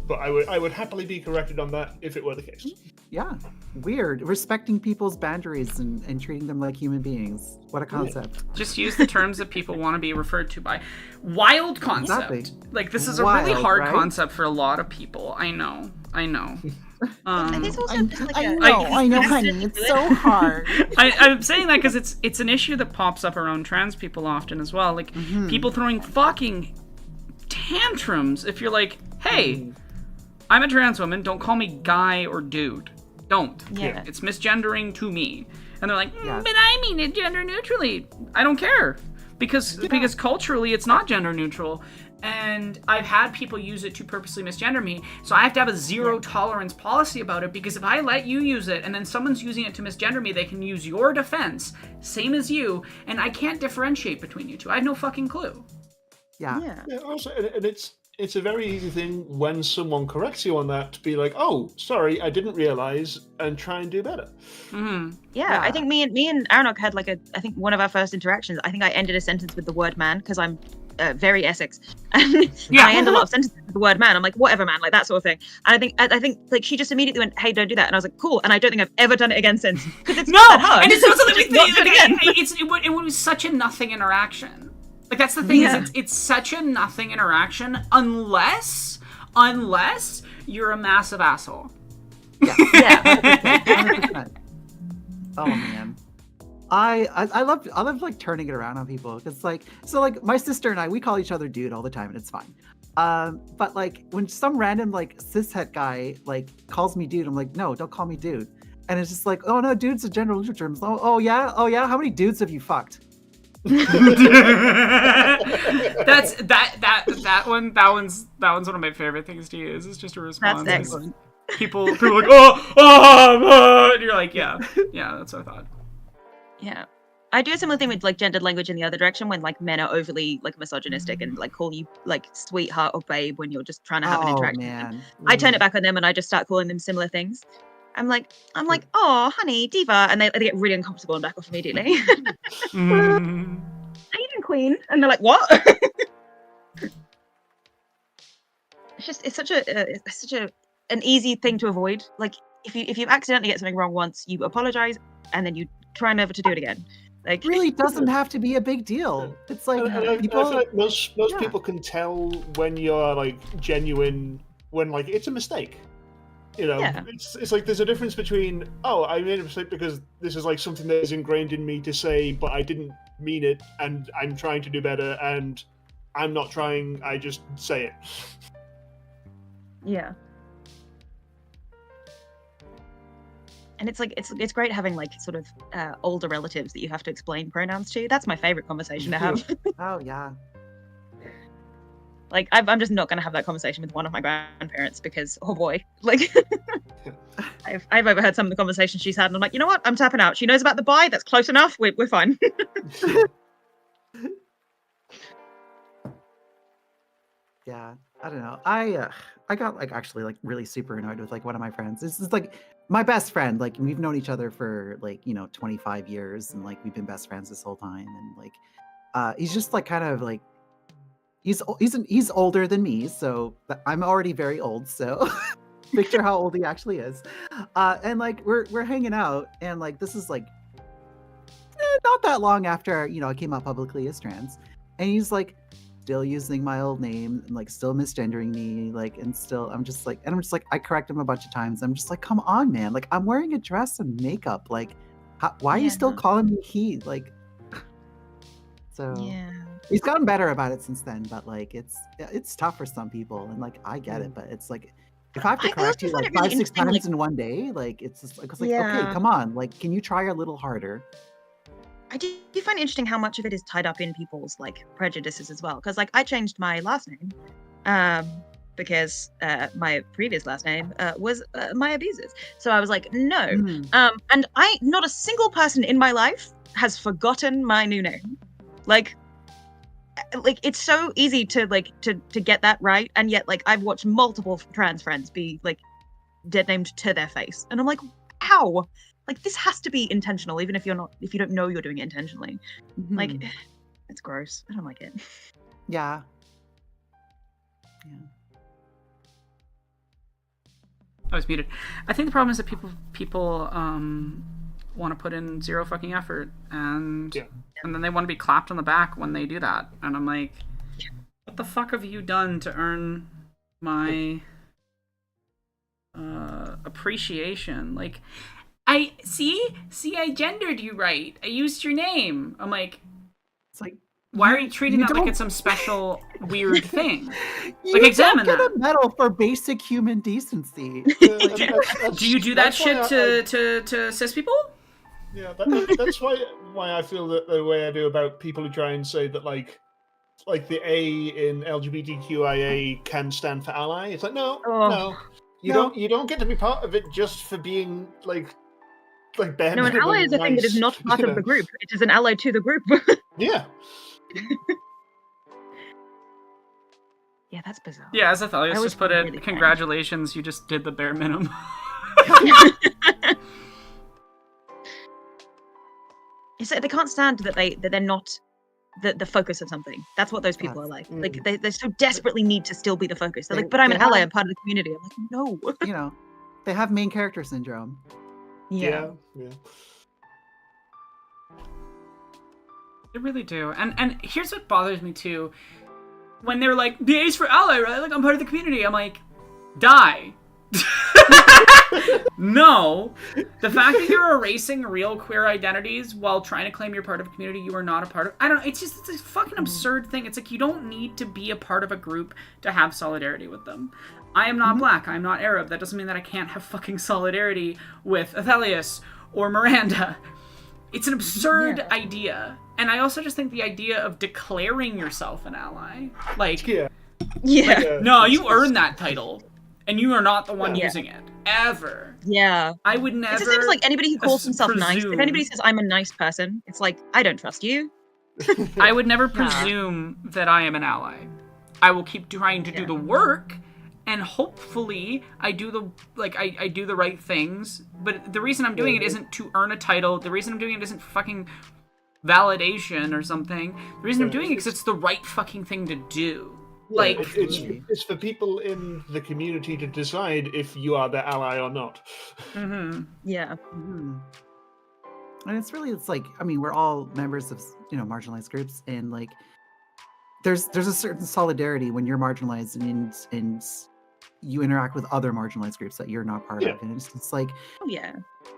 But I would happily be corrected on that if it were the case. Yeah, weird. Respecting people's boundaries and treating them like human beings. What a concept. Just use the terms that people want to be referred to by. Wild concept. Exactly. Like, this is a Wild, really hard right? concept for a lot of people. I know. There's also just like I know, honey. It's so hard. I'm saying that because it's an issue that pops up around trans people often as well. Like, people throwing fucking tantrums if you're like, hey, I'm a trans woman, don't call me guy or dude. Don't. Yeah. It's misgendering to me. And they're like, Yeah. but I mean it gender neutrally. I don't care. Because culturally it's not gender neutral. And I've had people use it to purposely misgender me. So I have to have a zero tolerance policy about it, because if I let you use it and then someone's using it to misgender me, they can use your defense, same as you, and I can't differentiate between you two. I have no fucking clue. Yeah. Yeah, also, and it's a very easy thing when someone corrects you on that to be like, "Oh, sorry, I didn't realize," and try and do better. Yeah, I think me and Aronok had like I think one of our first interactions. I think I ended a sentence with the word man because I'm very Essex, and I end a lot of sentences with the word man. I'm like, whatever, man, like that sort of thing. And I think like she just immediately went, hey, don't do that, and I was like, cool. And I don't think I've ever done it again since, because it's not that hard. And it's not something Just not do it again. it was such a nothing interaction. Like, that's the thing, is it's such a nothing interaction unless you're a massive asshole. Yeah. 100%. Oh man. I love like turning it around on people, because like my sister and I, we call each other dude all the time, and it's fine. But like when some random like cishet guy like calls me dude, I'm like, no, don't call me dude. And it's just like, oh no, dude's a general neutral term. Oh yeah, how many dudes have you fucked? That's that one's one of my favorite things to use. It's just a response. That's excellent. People are like, oh, and you're like, yeah, that's what I thought. Yeah. I do a similar thing with like gendered language in the other direction, when like men are overly like misogynistic and like call you like sweetheart or babe when you're just trying to have an interaction. Man. I turn it back on them and I just start calling them similar things. I'm like, oh, honey, diva, and they get really uncomfortable and back off immediately. How you doing, queen? And they're like, what? It's such an easy thing to avoid. Like if you accidentally get something wrong once, you apologize and then you try never to do it again. Like, It really doesn't have to be a big deal. It's like I people. feel like most people can tell when you're like genuine, when like it's a mistake. You know, it's like there's a difference between, oh, I made a mistake because this is like something that is ingrained in me to say, but I didn't mean it, and I'm trying to do better, and I'm not trying, I just say it. Yeah. And it's like it's great having like sort of older relatives that you have to explain pronouns to. That's my favorite conversation to have. Oh yeah. Like I'm just not going to have that conversation with one of my grandparents because, oh boy, like I've overheard some of the conversations she's had, and I'm like, you know what? I'm tapping out. She knows about the buy. That's close enough. We're fine. Yeah, I don't know. I got like actually like really super annoyed with like one of my friends. This is like my best friend. Like we've known each other for like 25 years, and like we've been best friends this whole time. And like he's just like kind of like he's older than me, so I'm already very old. So picture how old he actually is. And like we're hanging out, and like this is like not that long after I came out publicly as trans, and he's like still using my old name and like still misgendering me, like, and still I'm just like I correct him a bunch of times. I'm just like, come on, man, like I'm wearing a dress and makeup, like why are you still calling me he? Like, so Yeah. He's gotten better about it since then, but like it's tough for some people, and like I get it, but it's like if I have to correct you like 5-6 times in one day, like it's just like okay, come on, like can you try a little harder? I do find it interesting how much of it is tied up in people's like prejudices as well, because like I changed my last name because my previous last name was my abuser's, so I was like no, and not a single person in my life has forgotten my new name. Like it's so easy to like to get that right, and yet like I've watched multiple trans friends be like dead named to their face, and I'm like, how? Like this has to be intentional, even if you don't know you're doing it intentionally. Like it's gross. I don't like it. Yeah. I was muted. I think the problem is that people want to put in zero fucking effort, and then they want to be clapped on the back when they do that. And I'm like, what the fuck have you done to earn my appreciation? Like, I gendered you right. I used your name. I'm like, It's like, why are you treating that like it's some special weird thing? you Like, examine don't get that. a medal for basic human decency. Do you do that shit to cis people? Yeah, that's why I feel that the way I do about people who try and say that like the A in LGBTQIA can stand for ally. It's like no, you don't get to be part of it just for being like bare. No, an ally is a thing that is not part of the group. It is an ally to the group. Yeah. Yeah, that's bizarre. Yeah, as Athalius I just put was it, really congratulations, you just did the bare minimum. It's like they can't stand that they're not the focus of something. That's what those people are like. Like they so desperately need to still be the focus. They're like, but I'm an ally, I'm part of the community. I'm like, no. You know, they have main character syndrome. Yeah. They really do. And here's what bothers me too. When they're like, the A's for ally, right? Like, I'm part of the community. I'm like, die. No. The fact that you're erasing real queer identities while trying to claim you're part of a community you are not a part of. It's a fucking absurd thing. It's like, you don't need to be a part of a group to have solidarity with them. I am not black. I'm not Arab. That doesn't mean that I can't have fucking solidarity with Athalius or Miranda. It's an absurd idea. And I also just think the idea of declaring yourself an ally, like, no, you earned that title, and you are not the one using it ever. Yeah, I would never. It's the same as like anybody who calls himself nice. presume- If anybody says I'm a nice person, it's like I don't trust you. I would never presume that I am an ally. I will keep trying to do the work, and hopefully I do I do the right things. But the reason I'm doing it isn't to earn a title. The reason I'm doing it isn't fucking validation or something. The reason I'm doing it is because it's the right fucking thing to do. Like, it's for people in the community to decide if you are their ally or not. Yeah. And it's like, I mean, we're all members of, you know, marginalized groups, and like there's a certain solidarity when you're marginalized and you interact with other marginalized groups that you're not part of, and it's like,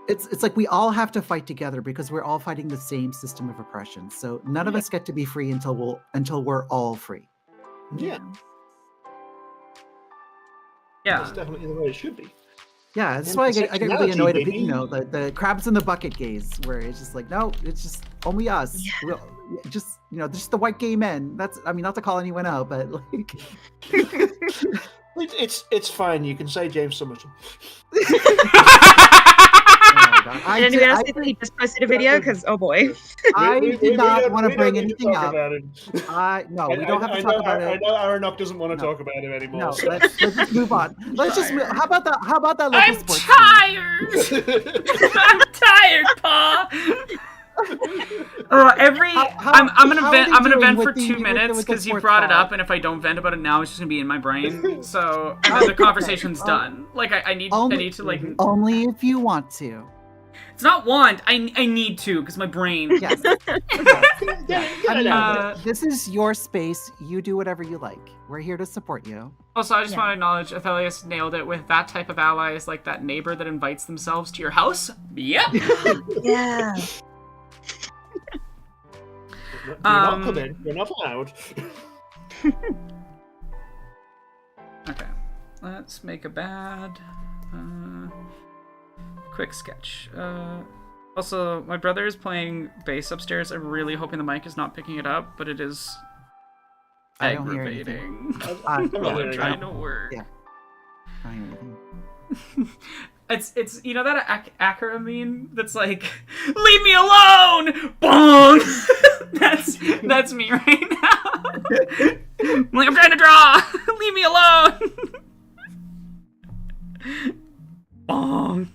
it's like we all have to fight together because we're all fighting the same system of oppression. So none of us get to be free until we're all free. Yeah. That's definitely the way it should be. Yeah, that's why I get really annoyed at, you know, the crabs in the bucket gaze, where it's just like, no, it's just only us. We'll, just, you know, just the white gay men. That's, I mean, not to call anyone out, but like, it's fine. You can say James Somerton. Did anyone else see that he just posted a video? Because oh boy, I did not want to bring anything up. No, we don't have to talk about it. I know Aronok doesn't want to talk about it anymore. No, let's just move on. Let's just move. How about that? How about that? I'm tired. I'm tired, Pa. I'm gonna vent for 2 minutes because you brought it up, and if I don't vent about it now, it's just gonna be in my brain. So and then the conversation's done. Like I need to like only if you want to. It's not want. I need to because my brain. Yes. This is your space. You do whatever you like. We're here to support you. Also, I just want to acknowledge Athalius nailed it with that type of ally is like that neighbor that invites themselves to your house. Yep. Yeah. You're not coming. You're not allowed. Okay. Let's make a bad quick sketch. Also, my brother is playing bass upstairs. I'm really hoping the mic is not picking it up, but it is aggravating. I'm trying to work. Yeah. I don't hear anything. It's you know that Akira meme that's like, leave me alone, bong. that's me right now. I'm trying to draw. Leave me alone. Bong.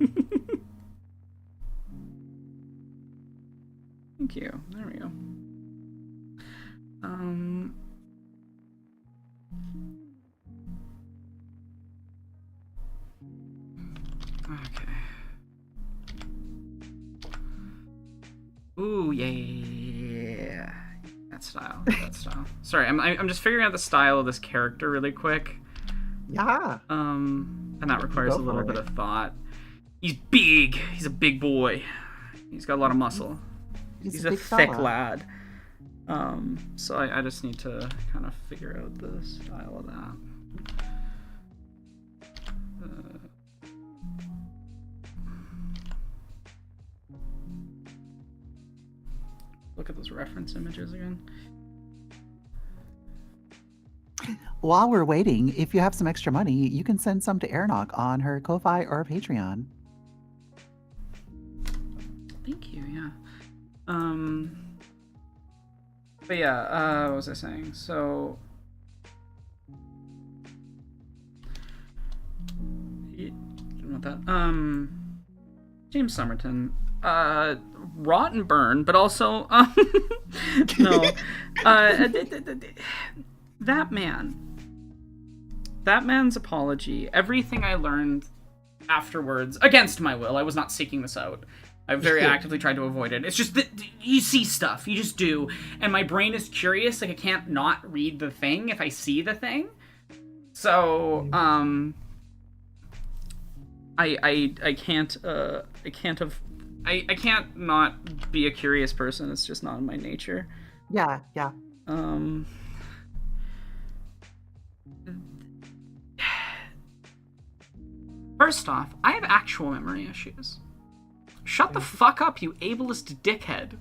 Thank you. There we go. yeah. That style. Sorry, I'm just figuring out the style of this character really quick. Yeah. And that requires a Go little for bit it. of thought. He's big. He's a big boy. He's got a lot of muscle. He's a big thick fella. lad. So I just need to kind of figure out the style of that. Look at those reference images again. While we're waiting, if you have some extra money, you can send some to Airnock on her Ko-Fi or Patreon. Thank you, yeah. But yeah, what was I saying? So didn't want that. James Somerton, rot and burn, but also no. That man's apology, everything I learned afterwards, against my will, I was not seeking this out. I very actively tried to avoid it. It's just that you see stuff, you just do, and my brain is curious. Like I can't not read the thing if I see the thing. So I can't not be a curious person. It's just not in my nature. Yeah. First off, I have actual memory issues. Shut the fuck up, you ableist dickhead.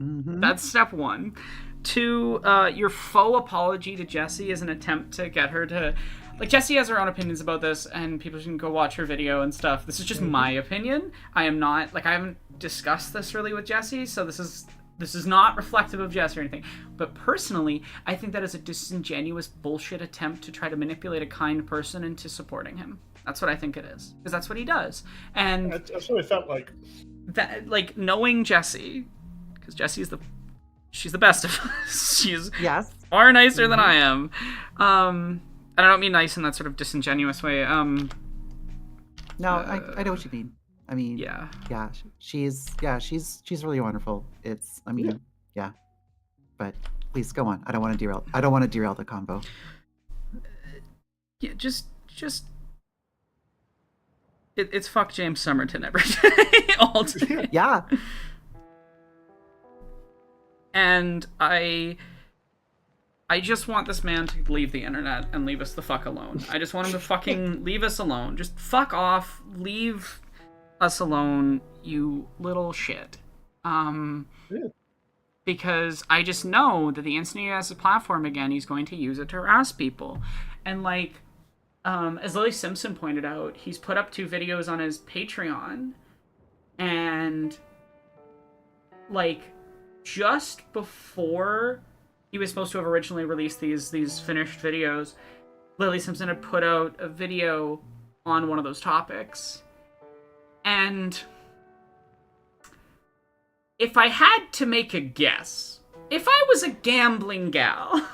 Mhm. That's step one. Two, your faux apology to Jessie is an attempt to get her to... Like, Jessie has her own opinions about this, and people can go watch her video and stuff. This is just my opinion. I am not... Like, I haven't discussed this really with Jessie, so this is not reflective of Jessie or anything. But personally, I think that is a disingenuous bullshit attempt to try to manipulate a kind person into supporting him. That's what I think it is. Because that's what he does. And That's what it felt like. that, like, knowing Jessie, because Jessie's she's the best of us. She's Yes. far nicer than I am. And I don't mean nice in that sort of disingenuous way. No, I know what you mean. I mean, Yeah. she's really wonderful. It's, I mean, yeah. But please go on. I don't want to derail the convo. Yeah, just it's fuck James Somerton every day, all day. Yeah. And I just want this man to leave the internet and leave us the fuck alone. I just want him to fucking leave us alone. Just fuck off. Leave us alone, you little shit. Because I just know that the instant he has a platform again, he's going to use it to harass people. And like, as Lily Simpson pointed out, he's put up 2 videos on his Patreon, and like just before he was supposed to have originally released these finished videos, Lily Simpson had put out a video on one of those topics. And if I had to make a guess, if I was a gambling gal,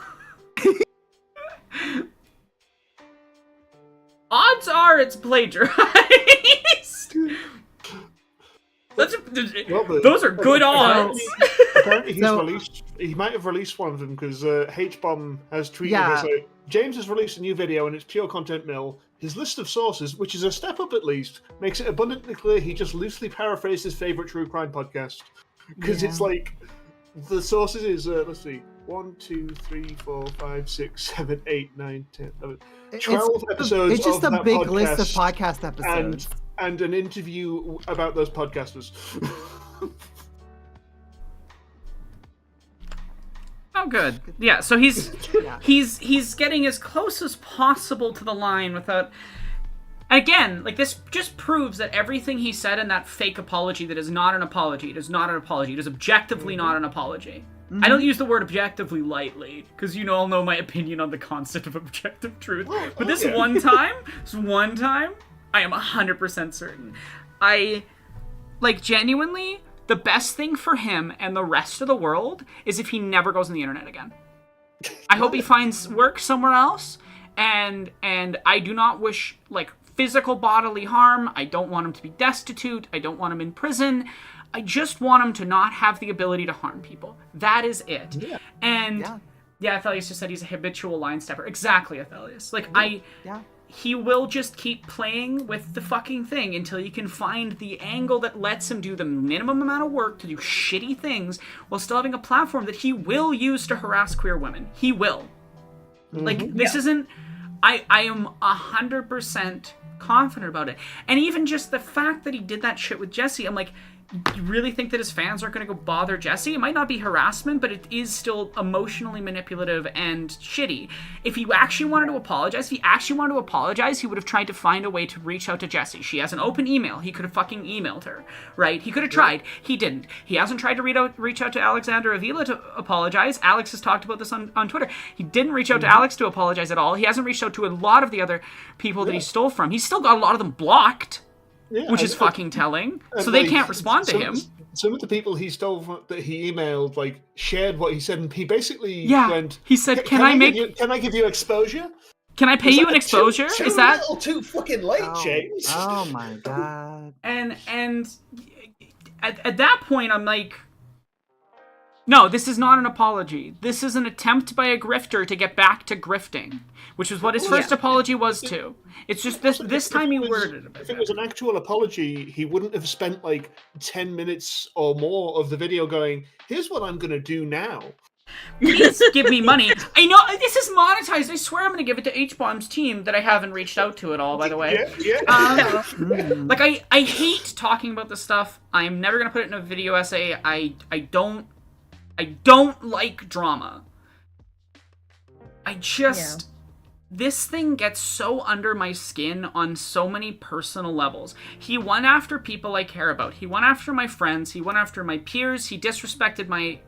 odds are it's plagiarized. Those are good odds. Apparently So- he might have released one of them because H-Bomb has tweeted Yeah. us like, James has released a new video and it's pure content mill. His list of sources, which is a step up at least, makes it abundantly clear he just loosely paraphrased his favorite true crime podcast. Because it's like, the sources is, let's see, 1, 2, 3, 4, 5, 6, 7, 8, 9, 10, 11, 12 episodes It's just of a that big list of podcast podcast episodes. and an interview about those podcasters. Oh, good. Yeah, so he's Yeah. he's getting as close as possible to the line without. Again, like, this just proves that everything he said in that fake apology that is not an apology, it is not an apology. It is objectively not an apology. I don't use the word objectively lightly, because you all know my opinion on the concept of objective truth. But this yeah. one time, I am 100% certain. Like, genuinely, the best thing for him and the rest of the world is if he never goes on the internet again. I hope he finds work somewhere else, and I do not wish, like, physical bodily harm. I don't want him to be destitute. I don't want him in prison. I just want him to not have the ability to harm people. That is it. Yeah. And yeah, Athelius just said he's a habitual line stepper. Exactly, Athelius. Like, he will just keep playing with the fucking thing until you can find the angle that lets him do the minimum amount of work to do shitty things while still having a platform that he will use to harass queer women. He will. Like, this isn't... I am 100% confident about it. And even just the fact that he did that shit with Jesse, I'm like... You really think that his fans aren't going to go bother Jesse? It might not be harassment, but it is still emotionally manipulative and shitty. If he actually wanted to apologize, he would have tried to find a way to reach out to Jesse. She has an open email. He could have fucking emailed her, right? He could have tried. He didn't. He hasn't tried to reach out to Alexander Avila to apologize. Alex has talked about this on Twitter. He didn't reach out to Alex to apologize at all. He hasn't reached out to a lot of the other people that he stole from. He's still got a lot of them blocked. Yeah, which is fucking telling. So they can't respond to him. Some of the people he stole from, that he emailed, like, shared what he said, and he basically went. He said, Can I give you exposure? Can I pay you an exposure? Is that a little too fucking late, James? Oh my god. And at that point, I'm like, no, this is not an apology. This is an attempt by a grifter to get back to grifting, which is what his first apology was too. It's just this time he worded it a bit. If it was an actual apology, he wouldn't have spent like 10 minutes or more of the video going, here's what I'm going to do now. Please give me money. I know this is monetized. I swear I'm going to give it to H-Bomb's team that I haven't reached out to at all, by the way. Like, I hate talking about this stuff. I'm never going to put it in a video essay. I don't like drama. I just... This thing gets so under my skin on so many personal levels. He went after people I care about. He went after my friends. He went after my peers. He disrespected my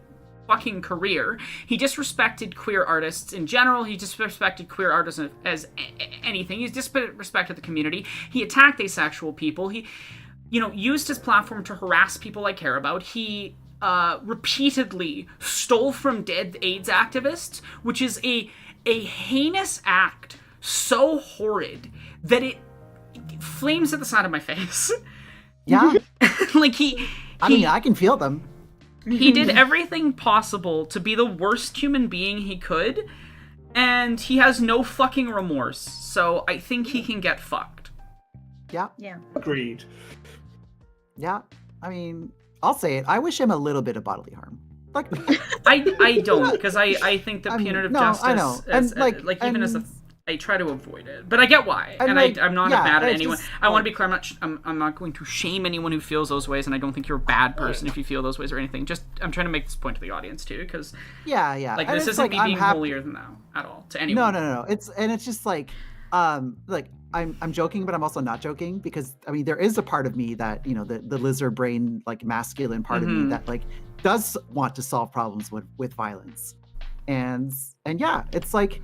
fucking career. He disrespected queer artists in general. He disrespected queer artists as anything. He disrespected the community. He attacked asexual people. He, used his platform to harass people I care about. He repeatedly stole from dead AIDS activists, which is a heinous act so horrid that it flames at the side of my face. Yeah. Like I can feel them. He did everything possible to be the worst human being he could, and he has no fucking remorse, so I think he can get fucked. Yeah. Agreed. Yeah. I mean, I'll say it. I wish him a little bit of bodily harm. Like, I don't, because I think that punitive justice, I know. I try to avoid it, but I get why, and I'm not mad at anyone. I want to be clear. I'm not going to shame anyone who feels those ways, and I don't think you're a bad person if you feel those ways or anything. Just I'm trying to make this point to the audience too, because like this isn't me being holier than thou at all to anyone. No. It's just like I'm joking, but I'm also not joking, because I mean there is a part of me that the lizard brain, like masculine part of me that like does want to solve problems with violence, and yeah, it's like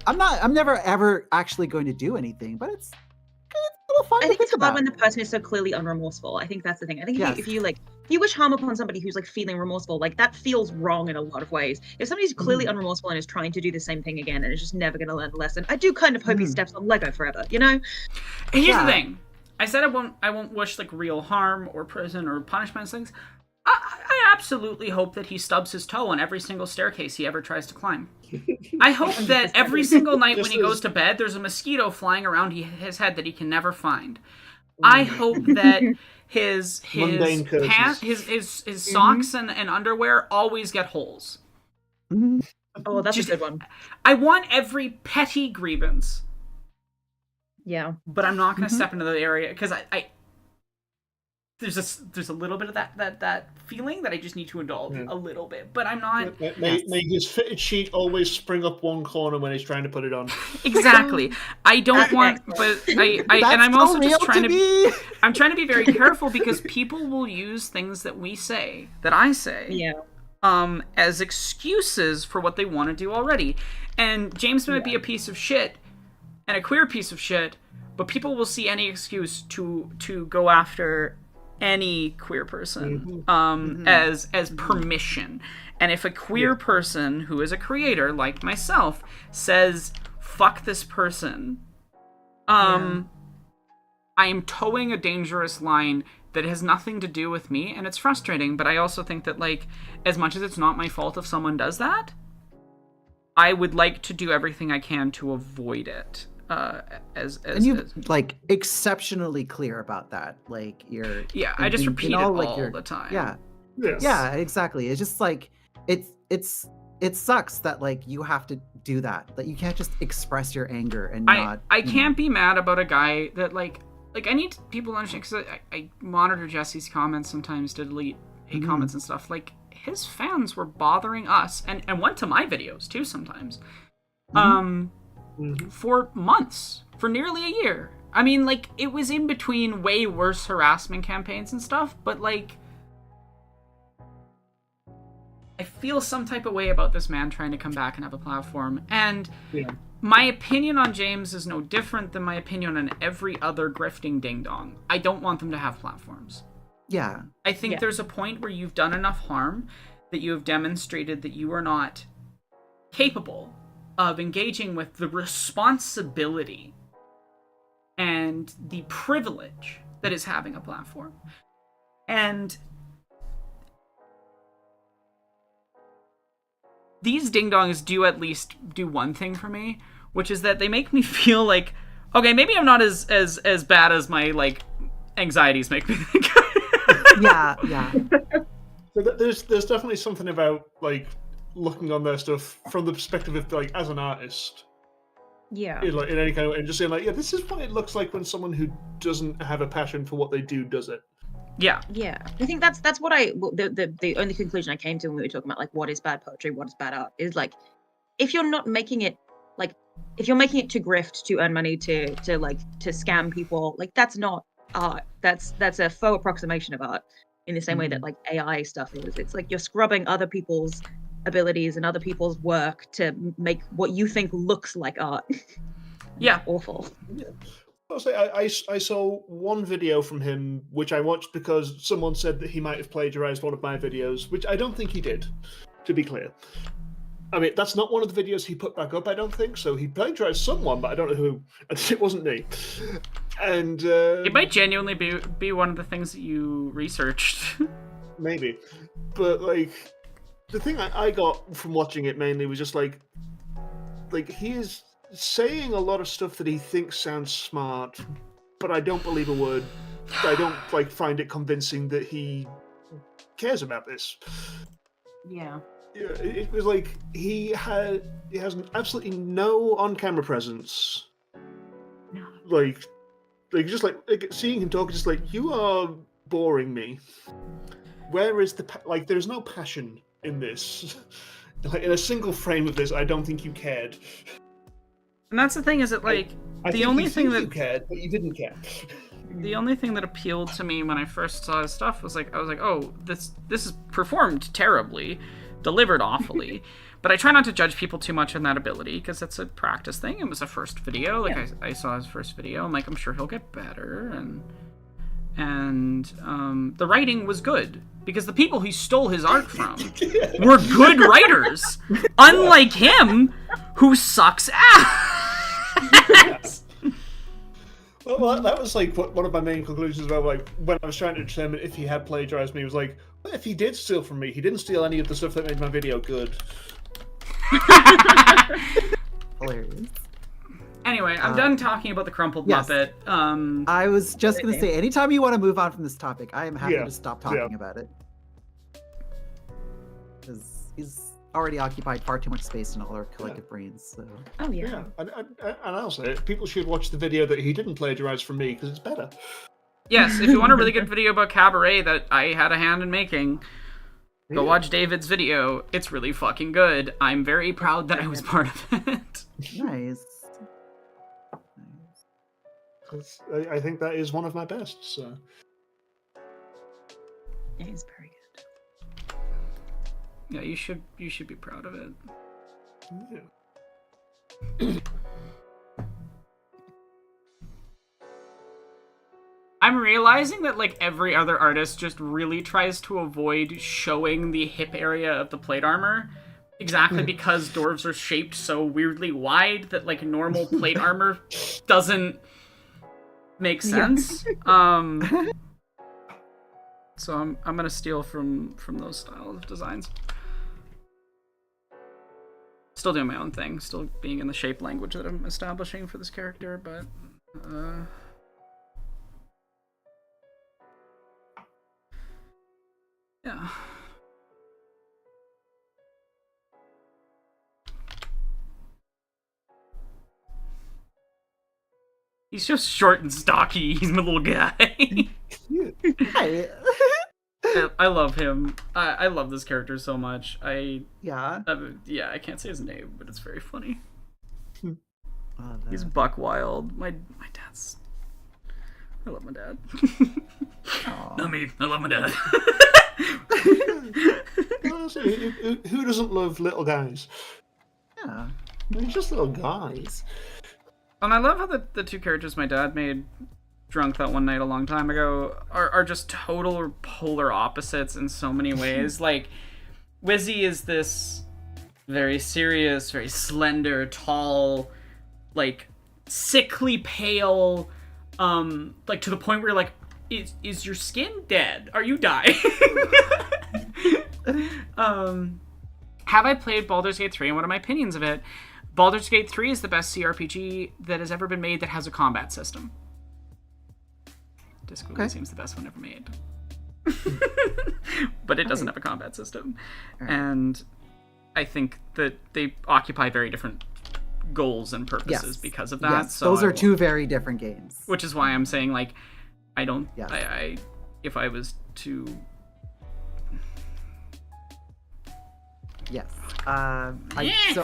I'm never ever actually going to do anything, but it's a little fun. I think it's hard about when the person is so clearly unremorseful. I think that's the thing. I think if you wish harm upon somebody who's like feeling remorseful, like that feels wrong in a lot of ways. If somebody's clearly unremorseful and is trying to do the same thing again and is just never going to learn a lesson, I do kind of hope he steps on Lego forever. Here's the thing. I said I won't wish like real harm or prison or punishment things. I absolutely hope that he stubs his toe on every single staircase he ever tries to climb. I hope that every single night when he goes to bed, there's a mosquito flying around his head that he can never find. I hope that his pants, his socks and underwear always get holes. Oh, that's a good one. I want every petty grievance. Yeah. But I'm not going to step into the area, because I there's a little bit of that feeling that I just need to indulge a little bit, but I'm not. May his fitted sheet always spring up one corner when he's trying to put it on. Exactly. I don't want, but I'm also just trying to. I'm trying to be very careful, because people will use things that I say, as excuses for what they want to do already. And James might be a piece of shit and a queer piece of shit, but people will see any excuse to go after any queer person as permission. And if a queer person who is a creator like myself says fuck this person, I am towing a dangerous line that has nothing to do with me, and it's frustrating. But I also think that, like, as much as it's not my fault if someone does that, I would like to do everything I can to avoid it. And you're like exceptionally clear about that. Like you're I just repeat it all like the time. Yeah. Yes. Yeah, exactly. It's just like it sucks that like you have to do that. That you can't just express your anger and not. I can't be mad about a guy that like I need people to understand, because I monitor Jesse's comments sometimes to delete hate comments and stuff. Like, his fans were bothering us and went to my videos too sometimes. For months, for nearly a year. I mean, like, it was in between way worse harassment campaigns and stuff, but like, I feel some type of way about this man trying to come back and have a platform. And my opinion on James is no different than my opinion on every other grifting ding-dong. I don't want them to have platforms. Yeah. I think there's a point where you've done enough harm that you have demonstrated that you are not capable of engaging with the responsibility and the privilege that is having a platform. And these ding-dongs do at least do one thing for me, which is that they make me feel like, okay, maybe I'm not as bad as my, like, anxieties make me think. Yeah. So there's definitely something about, like, looking on their stuff from the perspective of, like, as an artist. Yeah. In any kind of way, and just saying, like, yeah, this is what it looks like when someone who doesn't have a passion for what they do does it. Yeah. I think that's what the only conclusion I came to when we were talking about, like, what is bad poetry, what is bad art, is, like, if you're not making it, like, if you're making it to grift, to earn money, to scam people, like, that's not art. That's a faux approximation of art, in the same way that, like, AI stuff is. It's like you're scrubbing other people's abilities and other people's work to make what you think looks like art. Yeah. Awful. Yeah. I'll say I saw one video from him which I watched because someone said that he might have plagiarized one of my videos, which I don't think he did, to be clear. I mean, that's not one of the videos he put back up, I don't think. So he plagiarized someone, but I don't know who. It wasn't me. And it might genuinely be one of the things that you researched. Maybe. But, like, the thing I got from watching it mainly was just like he is saying a lot of stuff that he thinks sounds smart, but I don't believe a word. I don't, like, find it convincing that he cares about this. Yeah. Yeah, it was like he has absolutely no on-camera presence. No. Like just like seeing him talk, just like, you are boring me. Where is the like? There's no passion in this. Like, in a single frame of this, I don't think you cared. And that's the thing, is that, like, the only thing that you cared, but you didn't care. The only thing that appealed to me when I first saw his stuff was, like, I was like, oh, this is performed terribly, delivered awfully. But I try not to judge people too much on that ability, because that's a practice thing. It was a first video. Like, I saw his first video. I'm like, I'm sure he'll get better. And the writing was good, because the people he stole his art from were good writers, unlike him, who sucks ass. Well, that was, like, one of my main conclusions about, like, when I was trying to determine if he had plagiarized me. Was like, well, if he did steal from me, he didn't steal any of the stuff that made my video good. Hilarious. Anyway, I'm done talking about the crumpled Muppet. I was just going to say, anytime you want to move on from this topic, I am happy to stop talking about it. Because he's already occupied far too much space in all our collective brains. So. Oh, yeah. And I'll say it, people should watch the video that he didn't plagiarize from me, because it's better. Yes, if you want a really good video about Cabaret that I had a hand in making, go watch David's video. It's really fucking good. I'm very proud that I was part of it. Nice. I think that is one of my best. So It is very good. Yeah, you should be proud of it. yeah. I'm realizing that, like, every other artist just really tries to avoid showing the hip area of the plate armor, exactly because dwarves are shaped so weirdly wide that, like, normal plate armor doesn't make sense. So I'm gonna steal from those styles of designs. Still doing my own thing, still being in the shape language that I'm establishing for this character, but yeah. He's just short and stocky. He's my little guy. Hi. I love him. I love this character so much. Yeah. I can't say his name, but it's very funny. Oh, He's buck wild. My dad's. I love my dad. Not me. I love my dad. Who doesn't love little guys? Yeah. They're just little guys. And I love how the two characters my dad made drunk that one night a long time ago are just total polar opposites in so many ways. Like, Wizzy is this very serious, very slender, tall, like, sickly pale, like, to the point where you're like, is your skin dead? Are you dying? Have I played Baldur's Gate 3 and what are my opinions of it? Baldur's Gate 3 is the best CRPG that has ever been made that has a combat system. Disco seems the best one ever made. But it doesn't have a combat system. Right. And I think that they occupy very different goals and purposes because of that. Yes, so those are two very different games. Which is why I'm saying, like, I don't... Yes. I if I was to... Yes.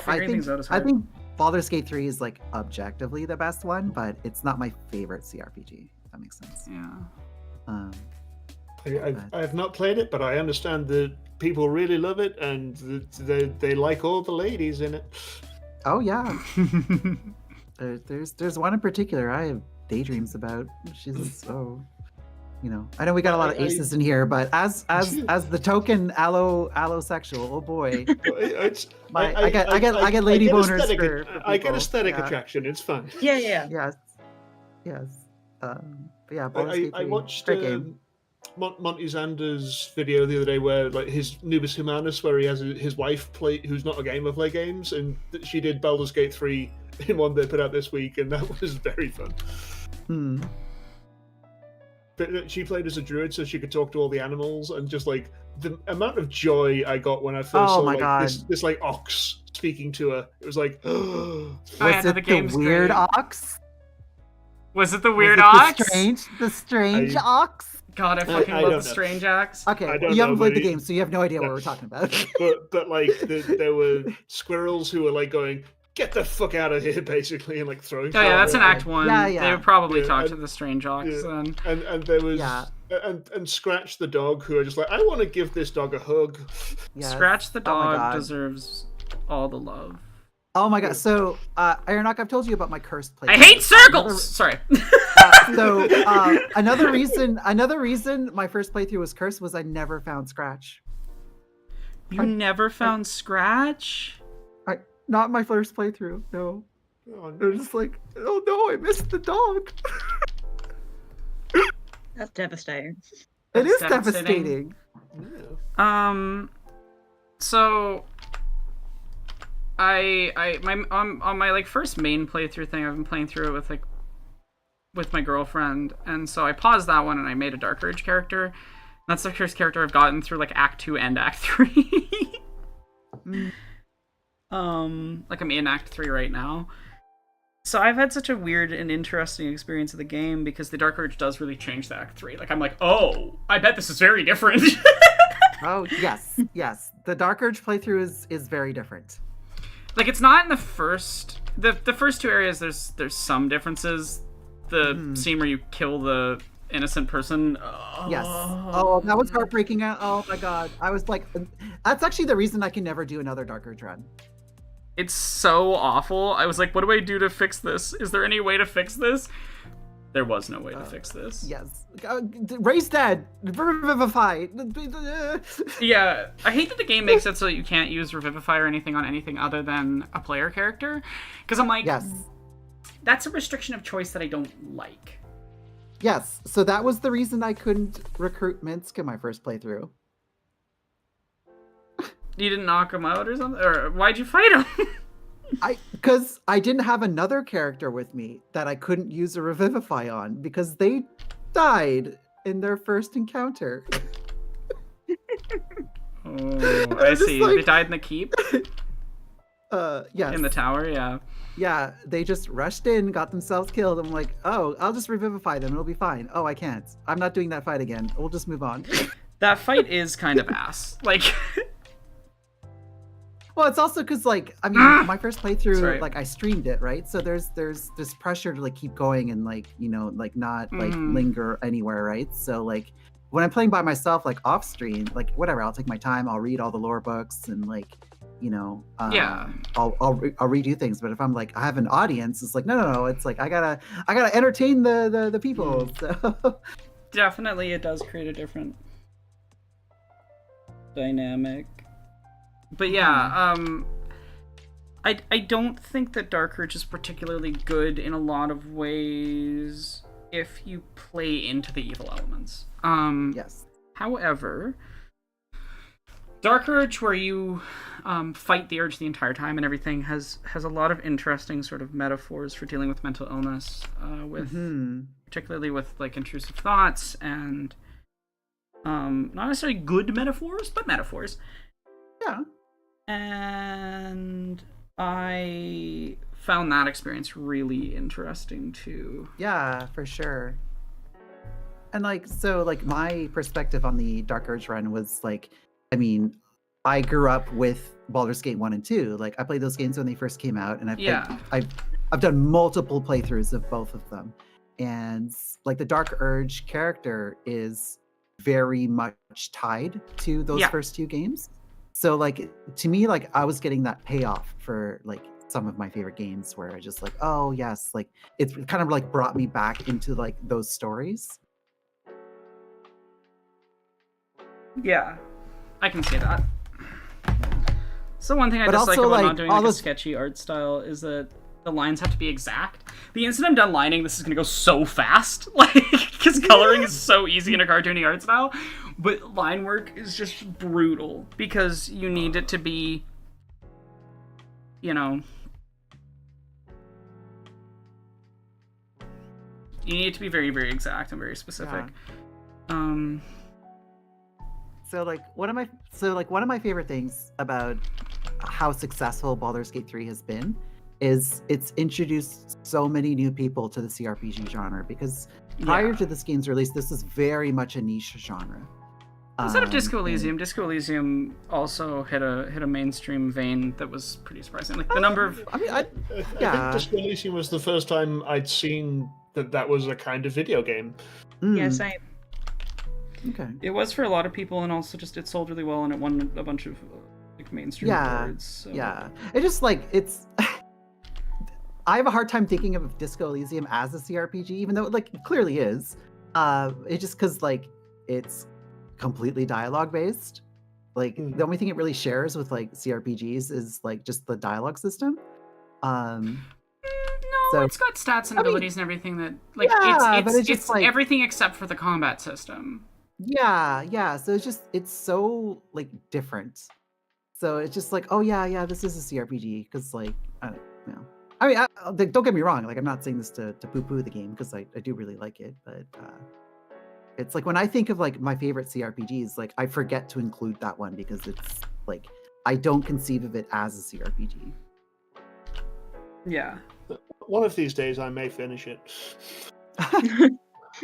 Figuring things out is I hard. think Baldur's Gate 3 is like objectively the best one, but it's not my favorite CRPG. If that makes sense. Yeah. I have not played it, but I understand that people really love it, and they like all the ladies in it. Oh yeah. There's one in particular I have daydreams about. She's so, I know we got a lot of aces in here, but as the token allosexual, oh boy, I get lady boners for people. I get aesthetic Yeah. attraction. It's fun. Yeah. Yes. But yeah, Baldur's Gate 3, I watched great game. Monty Zander's video the other day where, like, his Nubis Humanus, where he has his wife who's not a gamer, play games, and she did Baldur's Gate 3 in one they put out this week, and that was very fun. But she played as a druid, so she could talk to all the animals, and just like the amount of joy I got when I first saw this like ox speaking to her, it was like, Was it the weird ox? Was it the weird ox? The strange ox? God, I fucking love the strange ox. Okay, you haven't played the game, so you have no idea what we're talking about. but like there were squirrels who were like going, "Get the fuck out of here!" basically, and like throwing. Oh yeah, that's in Act 1. Yeah. They would probably talk to the strange ox then. And there was and Scratch the dog, who are just like, I want to give this dog a hug. Yes. Scratch the Oh my dog God. deserves all the love. Oh my god! So, Aronok, I've told you about my cursed playthrough. I hate circles. Sorry. Another reason my first playthrough was cursed was I never found Scratch. You never found Scratch? Not my first playthrough. No. Oh, I was just like, oh no, I missed the dog. That's devastating. It is devastating. yeah. So on my like first main playthrough thing, I've been playing through it with my girlfriend, and so I paused that one and I made a Dark Urge character. And that's the first character I've gotten through like Act 2 and Act 3. Like I'm in Act 3 right now. So I've had such a weird and interesting experience of the game because the Dark Urge does really change the Act 3. Like I'm like, oh, I bet this is very different. Oh yes. The Dark Urge playthrough is very different. Like it's not in the first two areas. There's some differences. The scene where you kill the innocent person. Yes. Oh, that was heartbreaking. Oh my god. I was like, that's actually the reason I can never do another Dark Urge run. It's so awful. I was like, what do I do to fix this? Is there any way to fix this? There was no way to fix this. Yes. Ray's dead. Revivify. Yeah, I hate that the game makes it so that you can't use Revivify or anything on anything other than a player character. Because I'm like, Yes. that's a restriction of choice that I don't like. Yes, so that was the reason I couldn't recruit Minsk in my first playthrough. You didn't knock him out or something? Or why'd you fight him? Because I didn't have another character with me that I couldn't use a Revivify on because they died in their first encounter. Oh, I see. They died in the keep? Yes. In the tower, yeah. Yeah, they just rushed in, got themselves killed. I'm like, oh, I'll just Revivify them. It'll be fine. Oh, I can't. I'm not doing that fight again. We'll just move on. That fight is kind of ass. Like... Well, it's also because, like, I mean, my first playthrough, Sorry. like, I streamed it, right? So there's this pressure to, like, keep going and, like, you know, like, not, like, linger anywhere, right? So, like, when I'm playing by myself, like, off stream, like, whatever, I'll take my time, I'll read all the lore books and, like, you know, Yeah. I'll redo things. But if I'm, like, I have an audience, it's like, no, it's like, I gotta entertain the people, so... Definitely, it does create a different dynamic. But yeah, I don't think that Dark Urge is particularly good in a lot of ways if you play into the evil elements. Yes. However, Dark Urge, where you fight the urge the entire time and everything, has a lot of interesting sort of metaphors for dealing with mental illness, with particularly with like intrusive thoughts and not necessarily good metaphors, but metaphors. Yeah. And I found that experience really interesting too. Yeah, for sure. And like, so like my perspective on the Dark Urge run was like, I mean, I grew up with Baldur's Gate 1 and 2. Like I played those games when they first came out, and I've done multiple playthroughs of both of them. And like the Dark Urge character is very much tied to those first two games. So like to me, like I was getting that payoff for like some of my favorite games where I just like, oh yes, like it's kind of like brought me back into like those stories. Yeah, I can see that. So one thing I But dislike also, about like, not doing all like a those- sketchy art style is that the lines have to be exact. The instant I'm done lining, this is gonna go so fast, like because coloring is so easy in a cartoony art style, but line work is just brutal because you need it to be, you know, you need it to be very, very exact and very specific. So like one of my favorite things about how successful Baldur's Gate 3 has been is it's introduced so many new people to the CRPG genre, because prior to this game's release, this is very much a niche genre. Instead of Disco Elysium, Disco Elysium also hit a mainstream vein that was pretty surprising. Like the number of I mean, I think Disco Elysium was the first time I'd seen that was a kind of video game. Yeah, same. Okay. it was for a lot of people, and also just it sold really well, and it won a bunch of like mainstream awards. So. Yeah. It just like it's. I have a hard time thinking of Disco Elysium as a CRPG, even though it like it clearly is. It's just because like it's completely dialogue based. Like the only thing it really shares with like CRPGs is like just the dialogue system. No, So- it's got stats and I mean, abilities and everything that like yeah, but it's it's just, like- everything except for the combat system. Yeah. So it's so like different. So it's just like, oh yeah, this is a CRPG because like I don't know. I mean, don't get me wrong. Like I'm not saying this to poo-poo the game because I do really like it, but it's like when I think of like my favorite CRPGs, like I forget to include that one because it's like I don't conceive of it as a CRPG. Yeah. One of these days, I may finish it.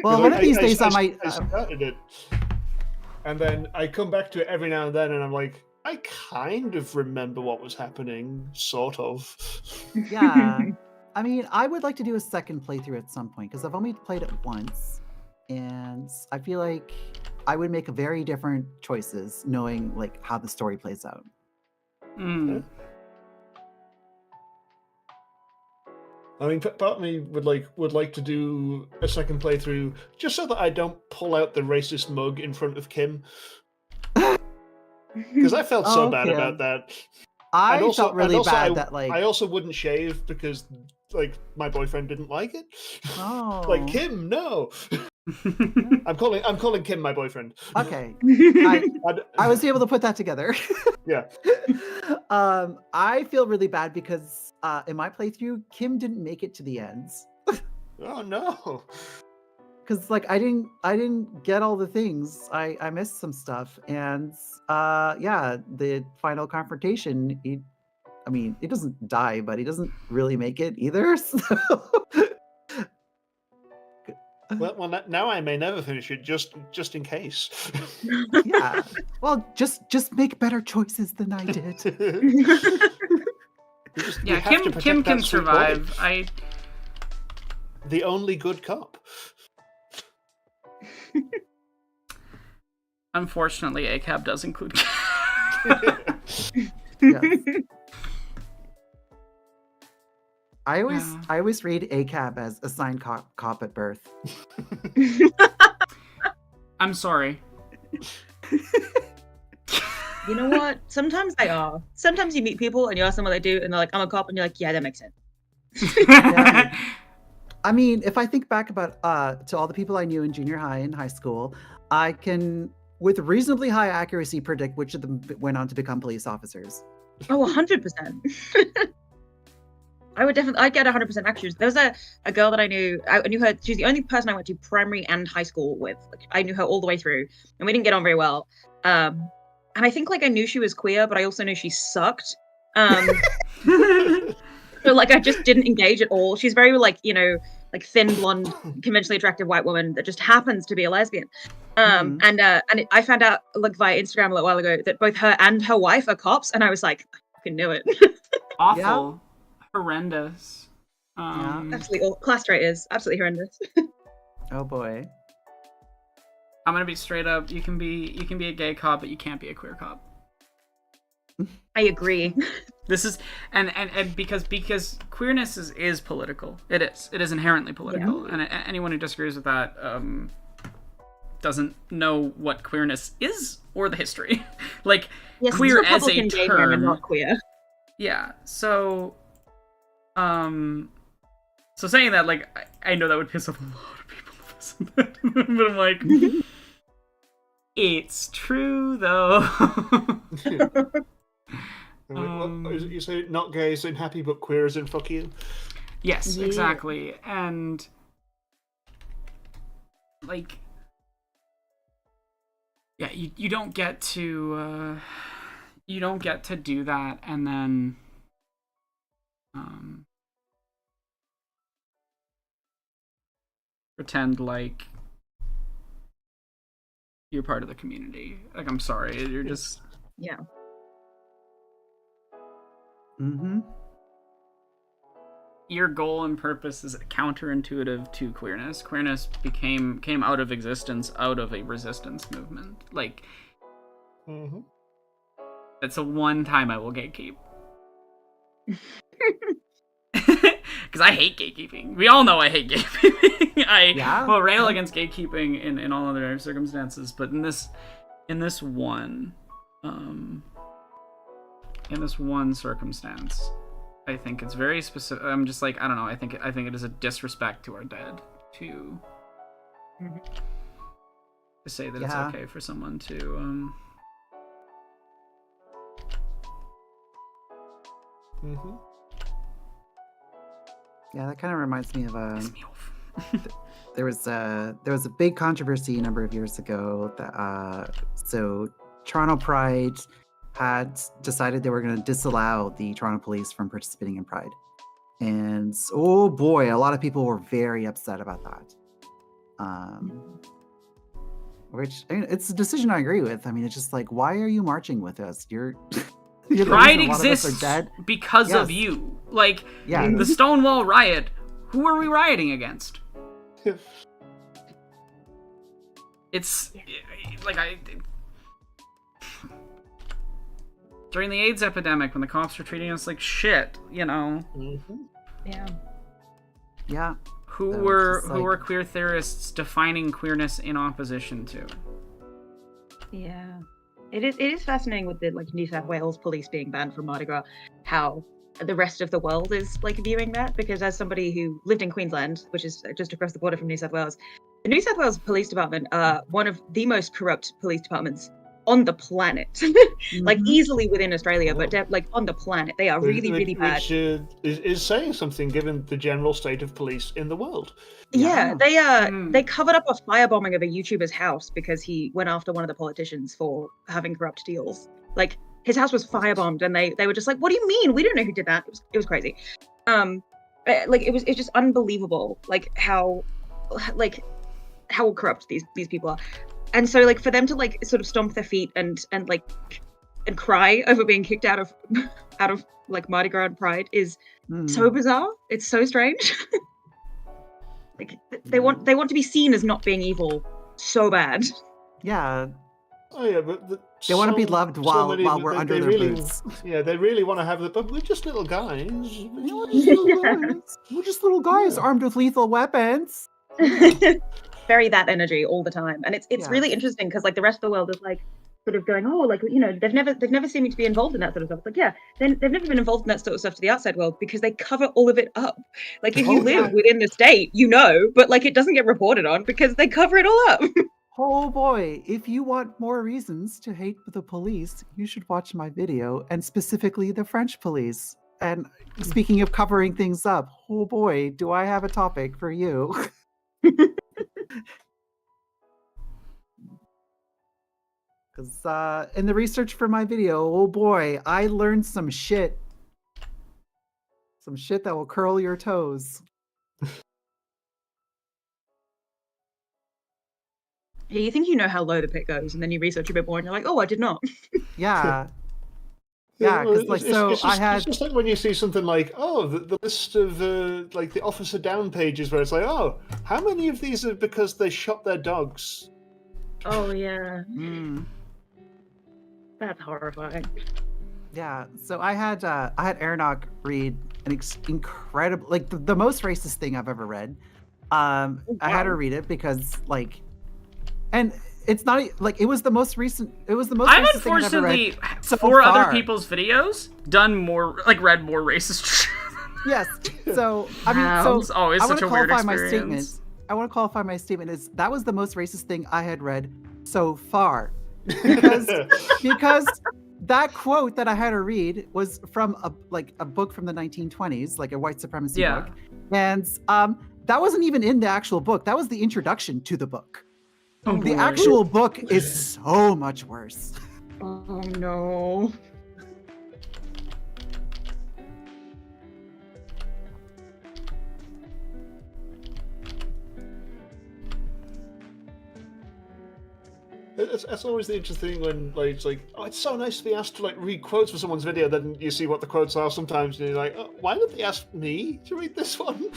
Well, one of these days I might. I started it, and then I come back to it every now and then, and I'm like, I kind of remember what was happening, sort of. Yeah. I mean, I would like to do a second playthrough at some point because I've only played it once, and I feel like I would make very different choices knowing like how the story plays out. I mean, part of me would like to do a second playthrough just so that I don't pull out the racist mug in front of Kim, because I felt so bad Okay. about that. I And also- felt really and also bad I- that like I also wouldn't shave because like my boyfriend didn't like it. Oh. Like Kim, no. I'm calling Kim my boyfriend. Okay. I was able to put that together. Yeah. I feel really bad because in my playthrough, Kim didn't make it to the ends. Oh no. Because like I didn't get all the things. I missed some stuff, and yeah, the final confrontation. He doesn't die, but he doesn't really make it either. So. Well, now I may never finish it, just in case. Yeah. Well, just make better choices than I did. Yeah, Kim can survive. The only good cop. Unfortunately, ACAB does include. Yes. I always read ACAB as assigned cop at birth. I'm sorry. You know what? Sometimes they are. Sometimes you meet people and you ask them what they do, and they're like, "I'm a cop," and you're like, "Yeah, that makes sense." Yeah. I mean, if I think back about to all the people I knew in junior high and high school, I can, with reasonably high accuracy, predict which of them went on to become police officers. Oh, 100%. I'd get 100% accuracy. There was a girl that I knew her. She was the only person I went to primary and high school with. Like, I knew her all the way through, and we didn't get on very well. And I think like I knew she was queer, but I also knew she sucked. So like I just didn't engage at all. She's very like, like thin, blonde, conventionally attractive white woman that just happens to be a lesbian. And I found out like via Instagram a little while ago that both her and her wife are cops, and I was like, I fucking knew it. Awful. Yeah. Horrendous. Absolutely, class trait is absolutely horrendous. Oh boy. I'm gonna be straight up. You can be a gay cop, but you can't be a queer cop. I agree. This is and because queerness is political. It is inherently political, and anyone who disagrees with that doesn't know what queerness is or the history. Like Yes, queer it's as a Republican gay men and term, not queer. Yeah. So saying that, like, I know that would piss off a lot of people to listen to that, but I'm like, it's true though. You say not gay as in happy, but queer as in fuck you? Yes, exactly. And like, yeah, you don't get to do that and then pretend like you're part of the community. Like, I'm sorry, you're just Yeah. Mm-hmm. Your goal and purpose is counterintuitive to queerness. Queerness came out of existence out of a resistance movement. Like, that's the one time I will gatekeep. Because I hate gatekeeping. We all know I hate gatekeeping. I will rail against gatekeeping in all other circumstances, but in this one circumstance, I think it's very specific. I'm just like, I don't know. I think it is a disrespect to our dead to say that it's okay for someone to Yeah, that kind of reminds me of there was a big controversy a number of years ago that so Toronto Pride had decided they were going to disallow the Toronto Police from participating in Pride, and oh boy, a lot of people were very upset about that. Which, I mean, it's a decision I agree with. I mean, it's just like, why are you marching with us? You're Pride exists because of you. Like, the Stonewall riot, who are we rioting against? It's like during the AIDS epidemic, when the cops were treating us like shit, Yeah. Who were queer theorists defining queerness in opposition to? Yeah. It is fascinating with the New South Wales police being banned from Mardi Gras, how the rest of the world is like viewing that, because as somebody who lived in Queensland, which is just across the border from New South Wales, the New South Wales Police Department are one of the most corrupt police departments on the planet. Like easily within Australia, but like on the planet, they are really bad. Which is saying something given the general state of police in the world. Yeah, they covered up a firebombing of a YouTuber's house because he went after one of the politicians for having corrupt deals. Like his house was firebombed, and they were just like, "What do you mean? We don't know who did that." It was crazy. Like it's just unbelievable, like how corrupt these people are. And so, like, for them to like sort of stomp their feet and cry over being kicked out of like Mardi Gras and Pride is so bizarre. It's so strange. Like they want to be seen as not being evil so bad. Yeah. Oh yeah, but they want to be loved while we're under their boots. Yeah, they really want to have the. But we're just little guys. We're just little guys armed with lethal weapons. Very that energy all the time, and it's really interesting because like the rest of the world is like sort of going, oh, like, you know, they've never seen me to be involved in that sort of stuff. It's like, yeah, they've never been involved in that sort of stuff to the outside world because they cover all of it up. Like if you live within the state, you know, but like it doesn't get reported on because they cover it all up. Oh boy, if you want more reasons to hate the police, you should watch my video, and specifically the French police. And speaking of covering things up, oh boy, do I have a topic for you. Because in the research for my video, oh boy, I learned some shit. Some shit that will curl your toes. Yeah, you think you know how low the pit goes, and then you research a bit more, and you're like, oh, I did not. Yeah. Yeah, because like it's just like when you see something like, oh, the list of like the Officer Down pages where it's like, oh, how many of these are because they shot their dogs? Oh yeah. That's horrifying. Yeah, so I had Aronok read an incredible, like the most racist thing I've ever read. I had her read it because like, and it's not like it was the most recent. It was the most. I've racist thing I've ever unfortunately, read so for far. other people's videos, read more racist shit. Yes. So I mean, Wow. It's always I such a weird qualify my experience. statement. I want to qualify my statement as that was the most racist thing I had read so far, because that quote that I had her read was from a book from the 1920s, like a white supremacy book, and that wasn't even in the actual book. That was the introduction to the book. Oh, the boy. actual book is so much worse. Oh no. That's always the interesting thing when like it's like, oh, it's so nice to be asked to like read quotes for someone's video. Then you see what the quotes are sometimes, and you're like, oh, why did they ask me to read this one?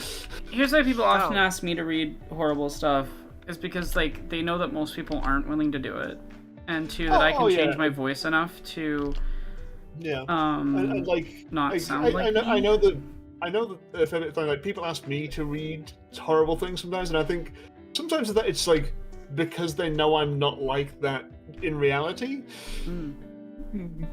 Here's why people often ask me to read horrible stuff. Is because like they know that most people aren't willing to do it, and two that I can change my voice enough to and like not sound like me. I know that if anything, like people ask me to read horrible things sometimes, and I think sometimes that it's like because they know I'm not like that in reality.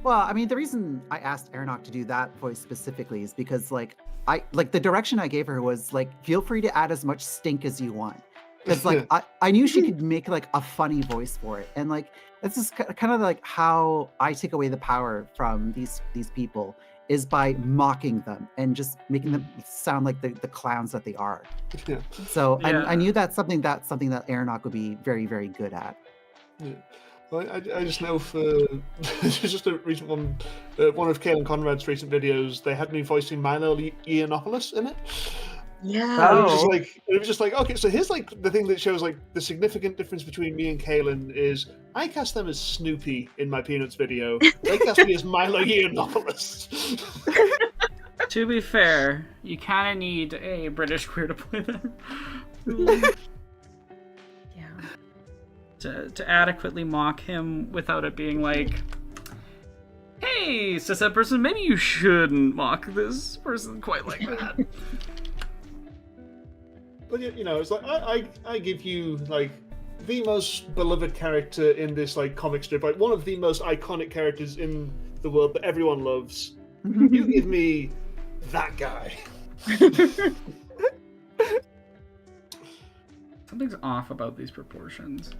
Well, I mean, the reason I asked Aronok to do that voice specifically is because like the direction I gave her was like, feel free to add as much stink as you want. Because like I knew she could make like a funny voice for it, and like this is kind of like how I take away the power from these people is by mocking them and just making them sound like the clowns that they are. Yeah. So I knew that's something that Aronok would be very, very good at. Yeah. Well, I just know for just a recent one, one of Kaelin Conrad's recent videos, they had me voicing Milo Yiannopoulos in it. Yeah. It was just like, okay, so here's like the thing that shows like the significant difference between me and Kaelin is I cast them as Snoopy in my Peanuts video. They cast me as Milo Yiannopoulos. To be fair, you kind of need a British queer to play them. To adequately mock him without it being like, hey, says that person, maybe you shouldn't mock this person quite like that. But you know, it's like I give you like the most beloved character in this like comic strip, like one of the most iconic characters in the world that everyone loves. You give me that guy. Something's off about these proportions.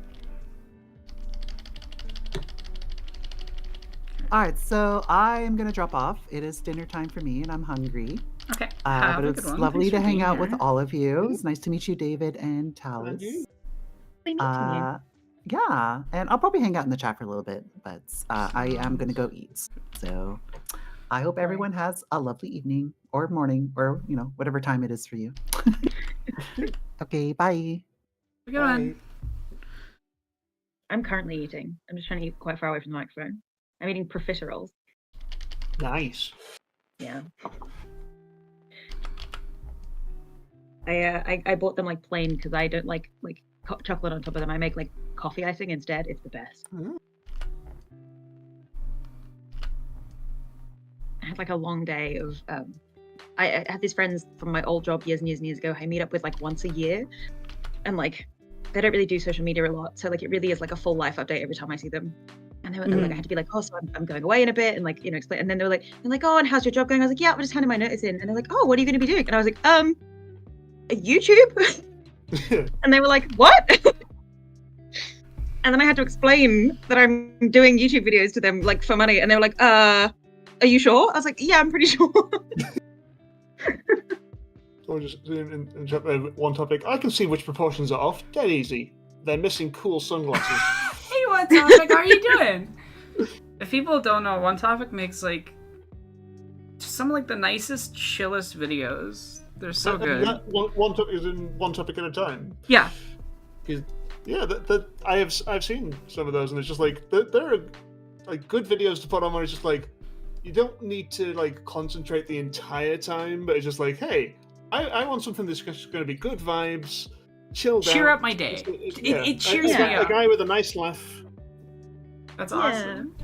All right, so I am gonna drop off. It is dinner time for me, and I'm hungry. Okay. But it's lovely to hang out with all of you. It's nice to meet you, David and Talus. Yeah, and I'll probably hang out in the chat for a little bit, but I am gonna go eat. So I hope everyone has a lovely evening or morning or whatever time it is for you. Okay, bye. Good one. I'm currently eating. I'm just trying to eat quite far away from the microphone. I'm eating profiteroles. Nice. Yeah. I bought them like plain because I don't like chocolate on top of them. I make like coffee icing instead. It's the best. Mm. I had like a long day of I had these friends from my old job years and years and years ago. I meet up with like once a year, and like they don't really do social media a lot, so like it really is like a full life update every time I see them. And they were like, I had to be like, oh, so I'm going away in a bit, and like explain. And then they're like, oh, and how's your job going? I was like, yeah, I'm just handing my notice in. And they're like, oh, what are you going to be doing? And I was like, YouTube. And they were like, what? And then I had to explain that I'm doing YouTube videos to them like for money, and they were like, are you sure? I was like, yeah, I'm pretty sure. Or just in one topic. I can see which proportions are off. Dead easy. They're missing cool sunglasses. Hey, what topic are you doing? If people don't know, One Topic makes like some of like the nicest, chillest videos. They're so good. One topic is in one topic at a time. Yeah. Yeah, I've seen some of those, and it's just like there are like good videos to put on where it's just like you don't need to like concentrate the entire time, but it's just like, hey, I want something that's just going to be good vibes, chilled out. Cheer up my day. It cheers me up. A guy with a nice laugh. That's awesome.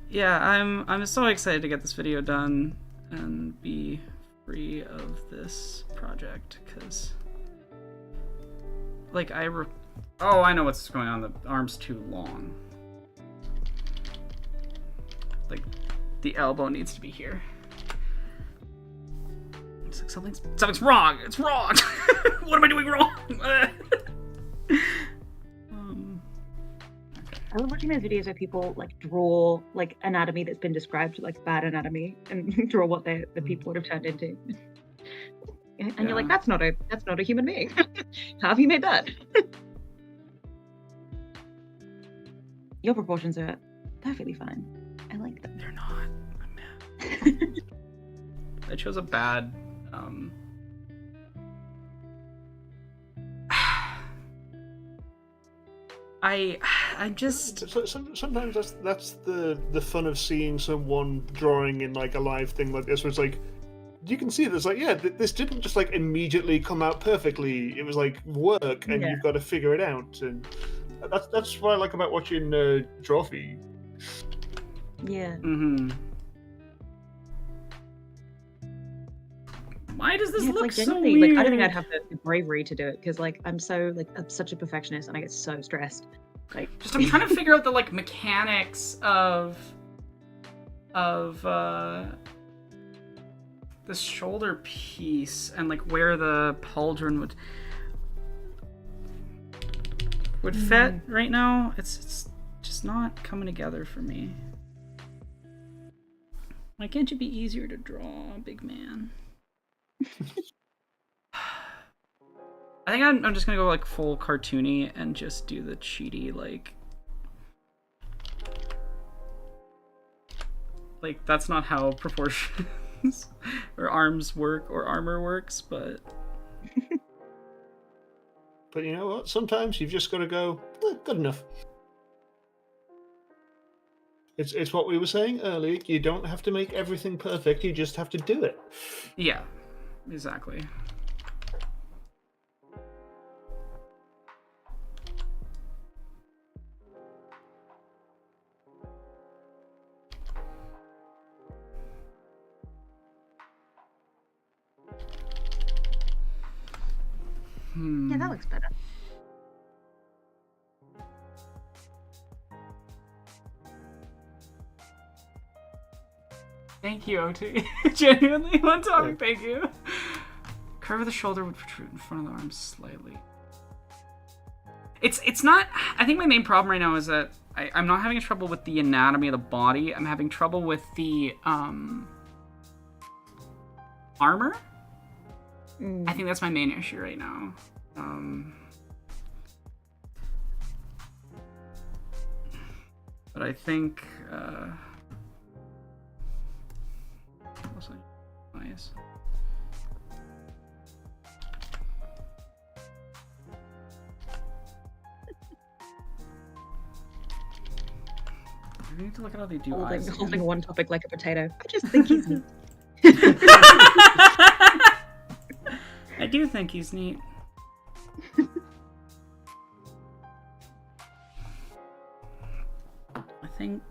Yeah, I'm so excited to get this video done and be free of this project, because like I know what's going on. The arm's too long. Like the elbow needs to be here. It's like something's wrong. It's wrong. What am I doing wrong? I love watching those videos where people like draw like anatomy that's been described like bad anatomy and draw what the people would have turned into. And you're like, that's not a human being. How have you made that? Your proportions are perfectly fine. I like them. They're not. I'm mad. I chose a bad I just sometimes that's the fun of seeing someone drawing in like a live thing like this, where it's like you can see this like, yeah, this didn't just like immediately come out perfectly. It was like work, and you've got to figure it out, and that's what I like about watching Drawfee. Yeah. Mm-hmm. Why does this look like, so weird? Like, I don't think I'd have the bravery to do it, because like I'm such a perfectionist and I get so stressed. Like, I'm trying to figure out the like mechanics of the shoulder piece and like where the pauldron would fit right now. It's just not coming together for me. Why can't you be easier to draw, big man? I think I'm just gonna go like full cartoony and just do the cheaty like that's not how proportions or arms work or armor works, but but you know what? Sometimes you've just got to go, good enough. It's what we were saying earlier. You don't have to make everything perfect. You just have to do it. Yeah, exactly. Yeah, that looks better. Thank you, OT. Genuinely, one topic, thank you. Curve of the shoulder would protrude in front of the arm slightly. It's not... I think my main problem right now is that I'm not having trouble with the anatomy of the body. I'm having trouble with the armor. I think that's my main issue right now. But I think... also nice. We need to look at how they do eyes. Holding one topic like a potato. I just think he's neat. I do think he's neat. I think...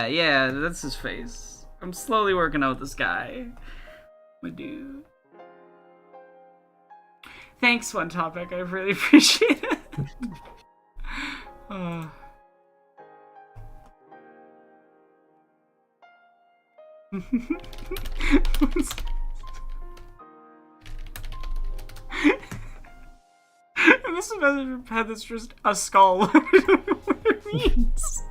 Yeah, that's his face. I'm slowly working out this guy. My dude. Thanks, One Topic. I really appreciate it. This is another pet that's just a skull. I don't know what it means.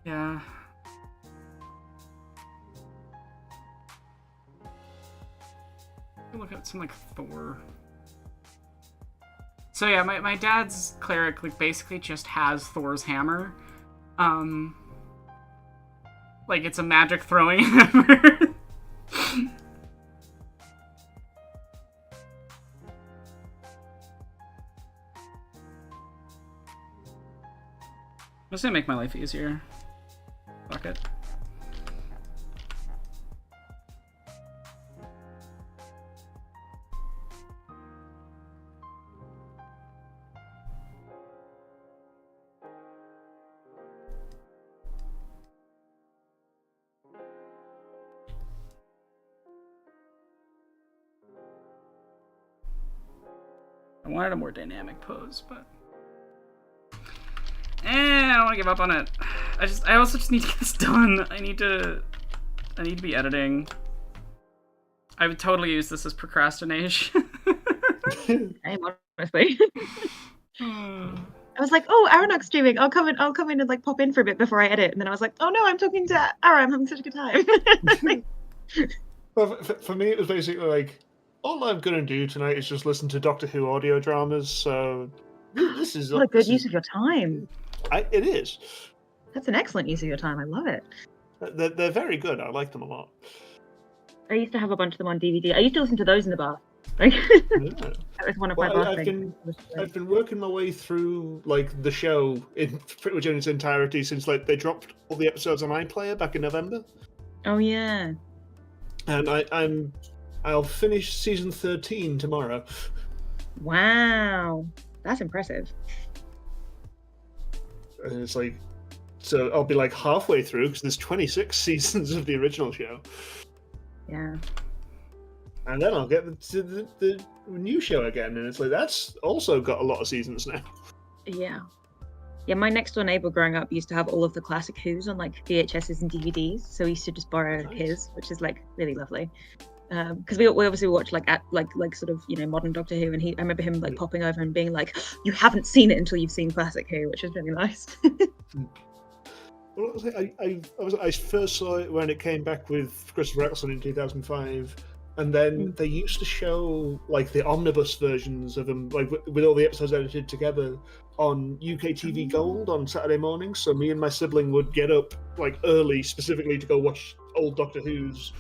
Yeah. Look at some like Thor. So yeah, my dad's cleric like basically just has Thor's hammer. Like it's a magic throwing hammer. That's gonna make my life easier. Fuck it. I wanted a more dynamic pose, but I don't want to give up on it. I also just need to get this done. I need to be editing. I would totally use this as procrastination. Same, honestly. I was like, oh, Aronok's streaming. I'll come in and like pop in for a bit before I edit. And then I was like, oh no, I'm talking to Aaron. I'm having such a good time. Well, for me, it was basically like, all I'm gonna do tonight is just listen to Doctor Who audio dramas. So this is what a good use of your time. It is. That's an excellent use of your time. I love it. They're very good. I like them a lot. I used to have a bunch of them on DVD. I used to listen to those in the bar. Like, that was one of my bar things. I've been working my way through like the show in pretty much in its entirety since like they dropped all the episodes on iPlayer back in November. Oh yeah. And I'll finish season 13 tomorrow. Wow, that's impressive. And it's like, so I'll be like halfway through because there's 26 seasons of the original show. Yeah. And then I'll get to the new show again, and it's like that's also got a lot of seasons now. Yeah. Yeah, my next door neighbor growing up used to have all of the classic Who's on like VHSs and DVDs, so we used to just borrow his, which is like really lovely. Because we obviously watch like sort of, you know, modern Doctor Who, and I remember him like popping over and being like, "You haven't seen it until you've seen classic Who," which is really nice. Well, I first saw it when it came back with Christopher Eccleston in 2005, and then they used to show like the omnibus versions of them, like with all the episodes edited together on UK TV Gold on Saturday mornings. So me and my sibling would get up like early, specifically to go watch old Doctor Who's.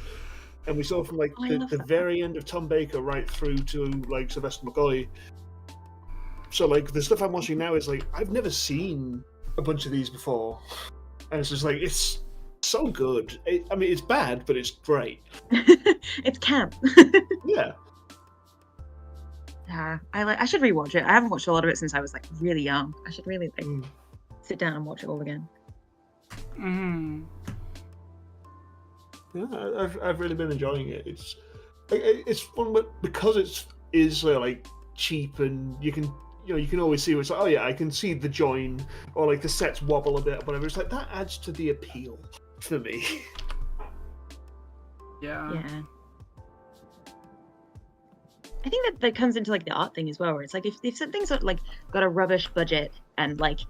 And we saw from like the very end of Tom Baker right through to like Sylvester McCoy. So like the stuff I'm watching now is like I've never seen a bunch of these before, and it's just like it's so good. I mean, it's bad, but it's great. It's camp. Yeah. Yeah, I should rewatch it. I haven't watched a lot of it since I was like really young. I should really like sit down and watch it all again. Mm. Yeah, I've really been enjoying it. It's fun, but because it is like cheap and you can always see it's like, oh yeah, I can see the join or like the sets wobble a bit or whatever. It's like that adds to the appeal for me. Yeah. Yeah. I think that comes into like the art thing as well, where it's like if something's like got a rubbish budget and like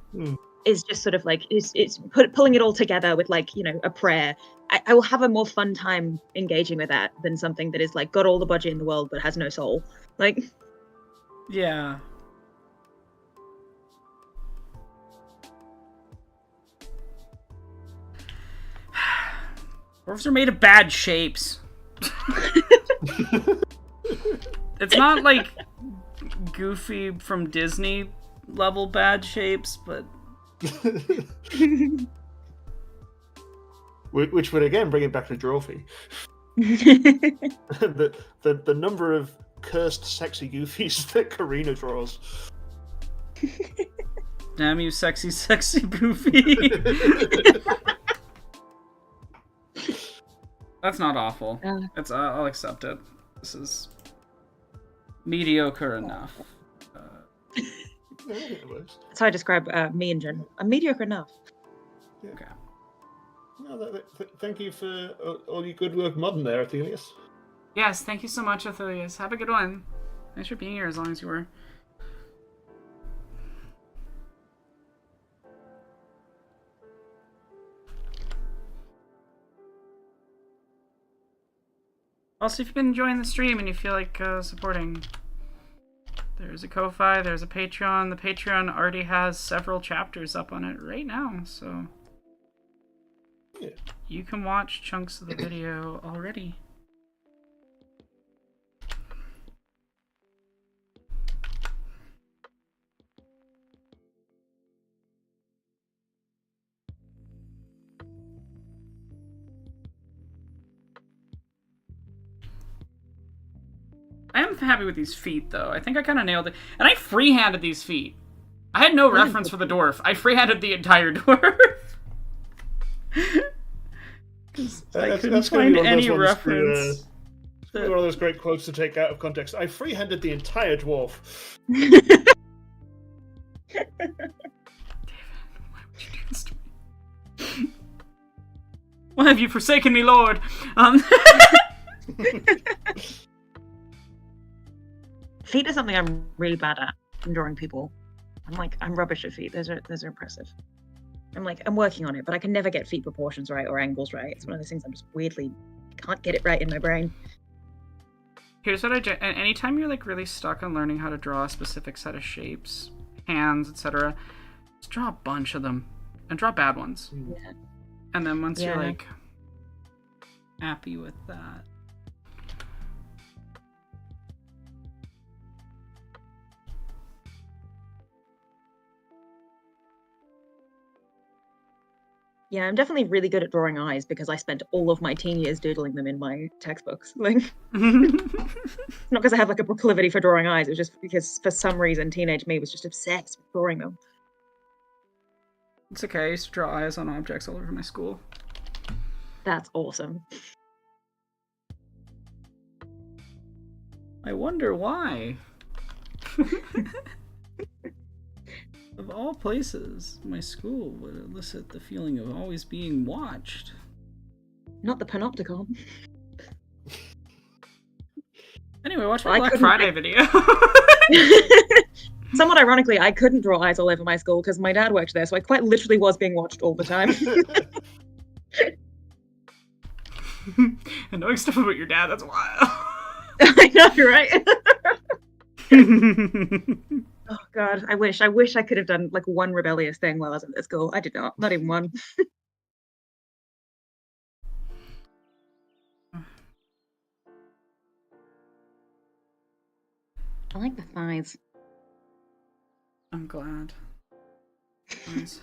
is just sort of like it's pulling it all together with like, you know, a prayer, I will have a more fun time engaging with that than something that is like got all the budget in the world but has no soul. Like, Yeah. Dwarves are made of bad shapes. It's not like Goofy from Disney level bad shapes, but Which would again bring it back to Drophy. the number of cursed sexy Goofies that Karina draws. damn you, sexy Goofy. That's not awful. It's I'll accept it. This is mediocre enough. That's how I describe me in general. I'm mediocre enough. Okay. No, thank you for all your good work modding there, Athelius. Yes, thank you so much, Athelius. Have a good one. Thanks for being here as long as you were. Also, if you've been enjoying the stream and you feel like supporting, there's a Ko-Fi, there's a Patreon. The Patreon already has several chapters up on it right now, so yeah, you can watch chunks of the video already. I am happy with these feet, though. I think I kind of nailed it. And I freehanded these feet. I had no reference for the dwarf. I freehanded the entire dwarf. I couldn't find any reference. One of those great quotes to take out of context. I freehanded the entire dwarf. David, why would you do this to me? Why have you forsaken me, Lord? Feet is something I'm really bad at in drawing people. I'm rubbish at feet. Those are impressive. I'm working on it, but I can never get feet proportions right or angles right. It's one of those things I'm just weirdly can't get it right in my brain. Here's what anytime you're like really stuck on learning how to draw a specific set of shapes, hands, etc., just draw a bunch of them and draw bad ones. Yeah. And then once you're like happy with that. Yeah, I'm definitely really good at drawing eyes because I spent all of my teen years doodling them in my textbooks. Like, not because I have like a proclivity for drawing eyes. It was just because for some reason teenage me was just obsessed with drawing them. It's okay. I used to draw eyes on objects all over my school. That's awesome. I wonder why. Of all places, my school would elicit the feeling of always being watched. Not the Panopticon. Anyway, watch my Black Friday video. Somewhat ironically, I couldn't draw eyes all over my school because my dad worked there, so I quite literally was being watched all the time. And knowing stuff about your dad, that's wild. I know, right? Oh god, I wish I could have done like one rebellious thing while I was at school. I did not even one. I like the thighs. I'm glad. Nice.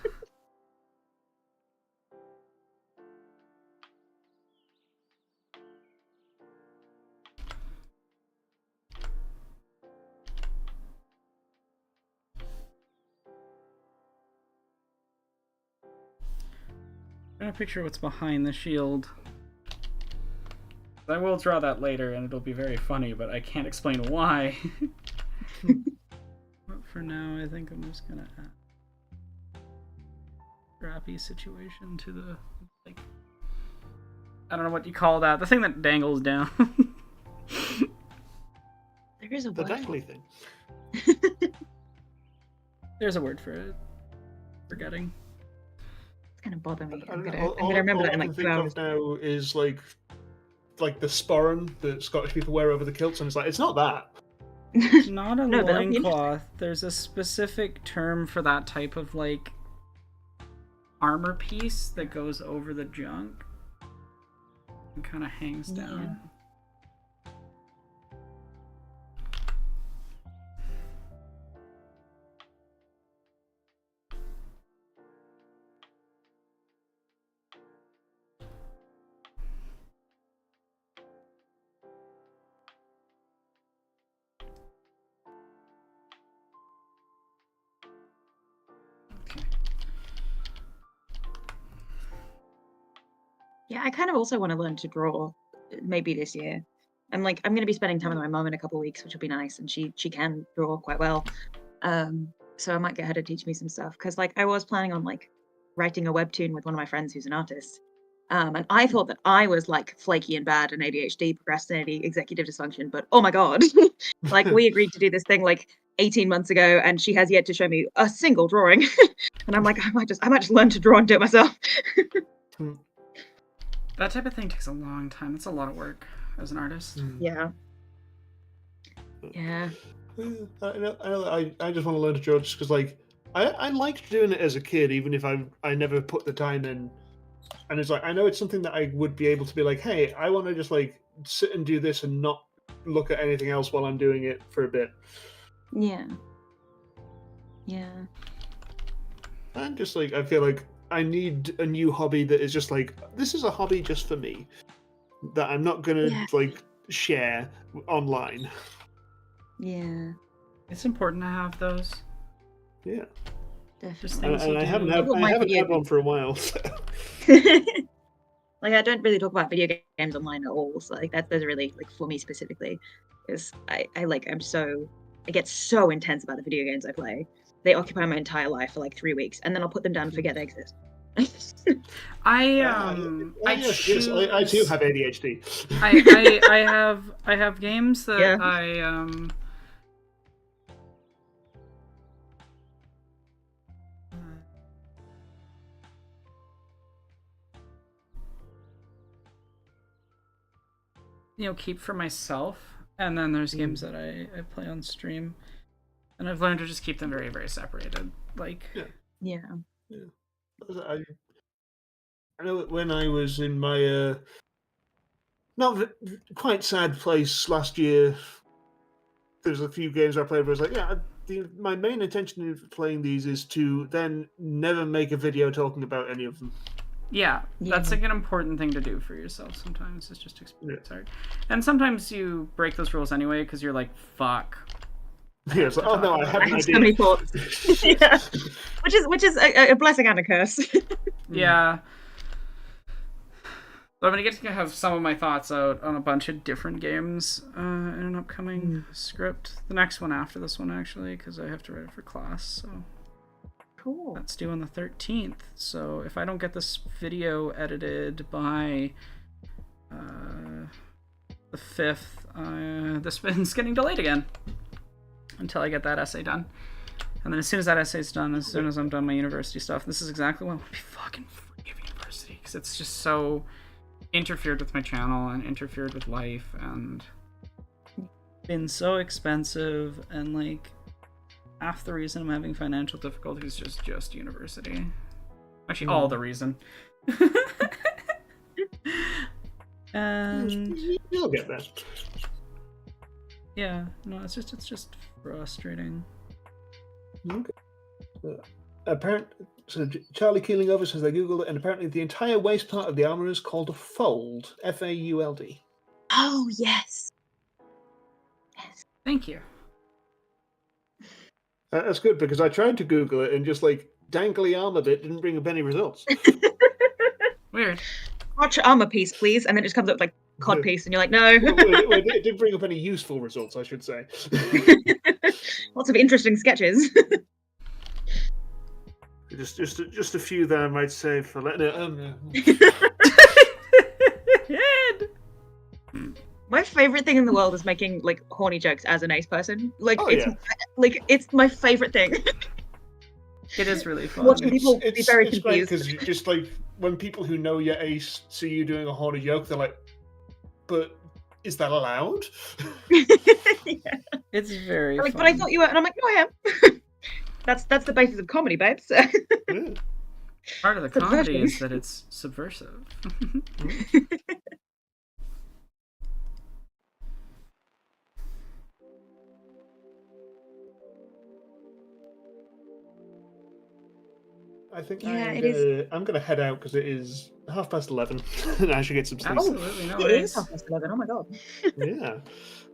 I'm gonna picture what's behind the shield. I will draw that later, and it'll be very funny, but I can't explain why. But for now, I think I'm just gonna add strappy situation to the, like, I don't know what you call that. The thing that dangles down. There is a The word. dangly thing. There's a word for it. Forgetting. It's gonna bother me. I I'm don't gonna, know, I'm gonna remember all that in I like can 2 think hours. of now is like the sporran that Scottish people wear over the kilts, and it's like, it's not that. It's not a No, but that'd be loincloth. There's a specific term for that type of, like, armor piece that goes over the junk and kind of hangs down. Yeah, I kind of also want to learn to draw, maybe this year. I'm going to be spending time with my mum in a couple of weeks, which will be nice, and she can draw quite well. So I might get her to teach me some stuff, because like I was planning on like writing a webtoon with one of my friends who's an artist. And I thought that I was like flaky and bad and ADHD, procrastinating, executive dysfunction, but oh my god, like we agreed to do this thing like 18 months ago, and she has yet to show me a single drawing. And I'm like, I might just learn to draw and do it myself. That type of thing takes a long time. It's a lot of work as an artist. Yeah. Yeah. I just want to learn to draw just because, like, I liked doing it as a kid, even if I never put the time in. And it's like, I know it's something that I would be able to be like, hey, I want to just like sit and do this and not look at anything else while I'm doing it for a bit. Yeah. Yeah. And just like, I feel like I need a new hobby that is just like, this is a hobby just for me that I'm not gonna like share online. Yeah. It's important to have those. Yeah. Just Definitely. things And you I do. haven't Well, my video had one for a while. So. Like I don't really talk about video games online at all. So like that's really like for me specifically, because I get so intense about the video games I play. They occupy my entire life for like 3 weeks, and then I'll put them down and forget they exist. Yes, I too have ADHD. I have games that Yeah. keep for myself, and then there's games that I play on stream, and I've learned to just keep them very, very separated. Like, Yeah. I know when I was in my not quite sad place last year, there's a few games I played where I was like, yeah, my main intention of playing these is to then never make a video talking about any of them. yeah, that's like an important thing to do for yourself sometimes. It's just it's hard. And sometimes you break those rules anyway because you're like, fuck. Yeah, it's like, oh no, I have I an have so idea. many thoughts. Yeah. Which is a blessing and a curse. Yeah. So I'm gonna get to have some of my thoughts out on a bunch of different games in an upcoming script. The next one after this one, actually, because I have to write it for class. So Cool. that's due on the 13th. So if I don't get this video edited by the 5th, this one's getting delayed again until I get that essay done. And then as soon as that essay's done, as soon as I'm done my university stuff, this is exactly when I'll be fucking free of university, because it's just so interfered with my channel and interfered with life and been so expensive, and like half the reason I'm having financial difficulties is just university. Actually, all the reason. And You'll get that. yeah, no, it's just frustrating. Okay. So Charlie Keeling over says they googled it, and apparently the entire waist part of the armor is called a fold. F-A-U-L-D. Oh yes. Thank you. That's good, because I tried to Google it and just like dangly armor bit didn't bring up any results. Weird. Archer armor piece, please. And then it just comes up like cod piece, and you're like, no. Well, it didn't bring up any useful results, I should say. Lots of interesting sketches. Just a few that I might say for later. My favorite thing in the world is making like horny jokes as an ace person. Like Oh, it's yeah. like it's my favorite thing. It is really fun. Watching people be very it's great confused. because you just like when people who know your ace see you doing a horny joke, they're like, "But is that allowed?" Yeah. It's very Like, fun. but I thought you were, and I'm like, no, I am. That's the basis of comedy, babes. Yeah. Part of the Subversion. comedy is that it's subversive. I think Yeah, it is. I'm gonna head out because it is 11:30, and I should get some sleep. Absolutely, no It worries. is 11:30. Oh my god. Yeah,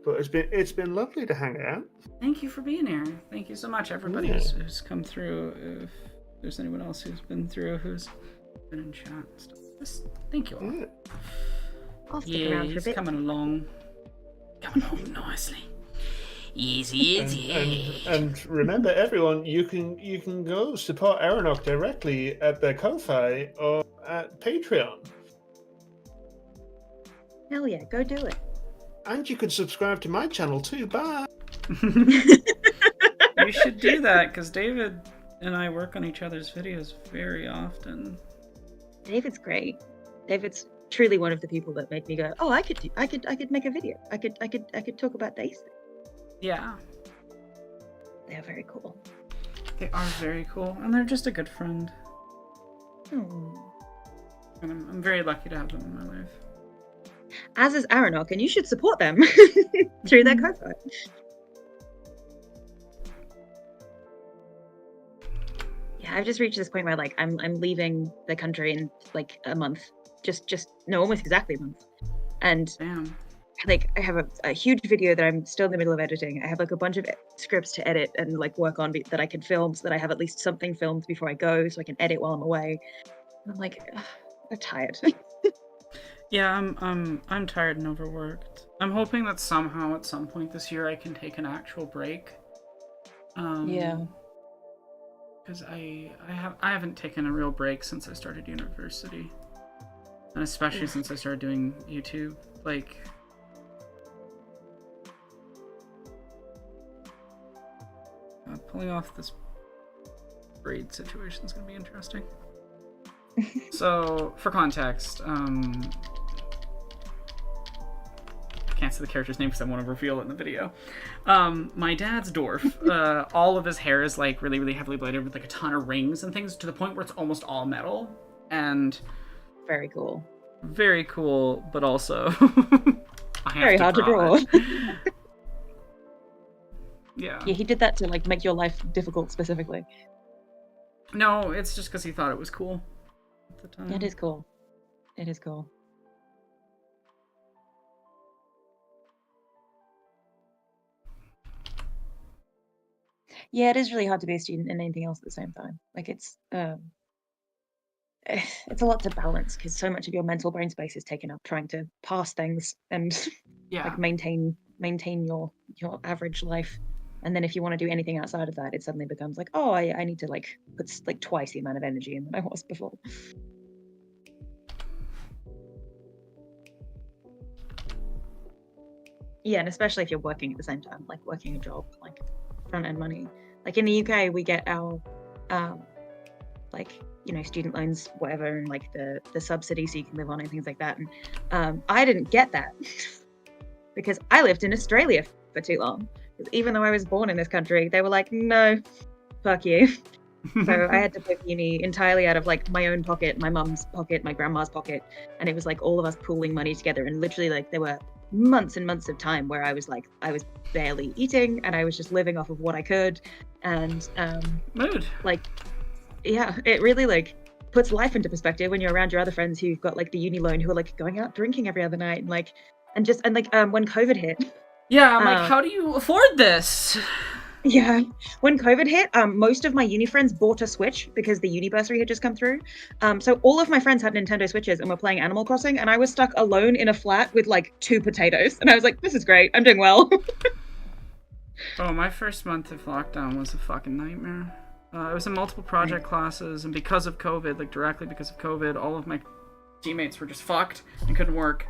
but it's been lovely to hang out. Thank you for being here. Thank you so much, everybody Yeah. who's come through. If there's anyone else who's been through, who's been in chat and stuff. Just thank you all. Yeah. I'll stick Yeah, around for a he's bit. coming along. Coming along nicely. Yes, he is. And remember, everyone, you can go support Aeronok directly at their Ko-fi or at Patreon, Hell yeah, go do it. and you can subscribe to my channel too. Bye. You should do that because David and I work on each other's videos very often. David's great. David's truly one of the people that made me go, oh, I could make a video. I could talk about these. Yeah, They're very cool. they are very cool, and they're just a good friend. Oh. And I'm very lucky to have them in my life. As is Aeronok, and you should support them through their Ko-fi. Yeah, I've just reached this point where like I'm leaving the country in like a month. Almost exactly a month. And Damn. like I have a huge video that I'm still in the middle of editing. I have like a bunch of scripts to edit and like work on that I can film so that I have at least something filmed before I go so I can edit while I'm away. And I'm like, ugh, I'm tired. Yeah, I'm tired and overworked. I'm hoping that somehow at some point this year I can take an actual break. Yeah. Because I haven't taken a real break since I started university, and especially since I started doing YouTube. Like, pulling off this braid situation is gonna be interesting. So, for context, I can't say the character's name because I want to reveal it in the video. My dad's dwarf. All of his hair is like really, really heavily bladed with like a ton of rings and things to the point where it's almost all metal. And Very cool. very cool, but also I have Very hard to draw. it. Yeah. Yeah, he did that to like make your life difficult specifically. No, it's just because he thought it was cool at the time. Yeah, it is cool. It is cool. Yeah, it is really hard to be a student and anything else at the same time. Like it's a lot to balance because so much of your mental brain space is taken up trying to pass things and Yeah. like maintain your average life. And then if you want to do anything outside of that, it suddenly becomes like, oh, I need to like put like twice the amount of energy in than I was before. Yeah, and especially if you're working at the same time, like working a job, like front end money. Like in the UK, we get our like, you know, student loans, whatever, and like the subsidy so you can live on and things like that. And I didn't get that because I lived in Australia for too long. Even though I was born in this country, they were like, no, fuck you. So I had to pay uni entirely out of like my own pocket, my mum's pocket, my grandma's pocket, and it was like all of us pooling money together. And literally, like there were months and months of time where I was barely eating, and I was just living off of what I could. And Mood. like, yeah, it really like puts life into perspective when you're around your other friends who've got like the uni loan, who are like going out drinking every other night, and like when COVID hit. Yeah, I'm like, how do you afford this? Yeah, when COVID hit, most of my uni friends bought a Switch because the Universary had just come through. So all of my friends had Nintendo Switches and were playing Animal Crossing, and I was stuck alone in a flat with like 2 potatoes. And I was like, this is great. I'm doing well. Oh, my first month of lockdown was a fucking nightmare. I was in multiple project classes, and because of COVID, like directly because of COVID, all of my teammates were just fucked and couldn't work.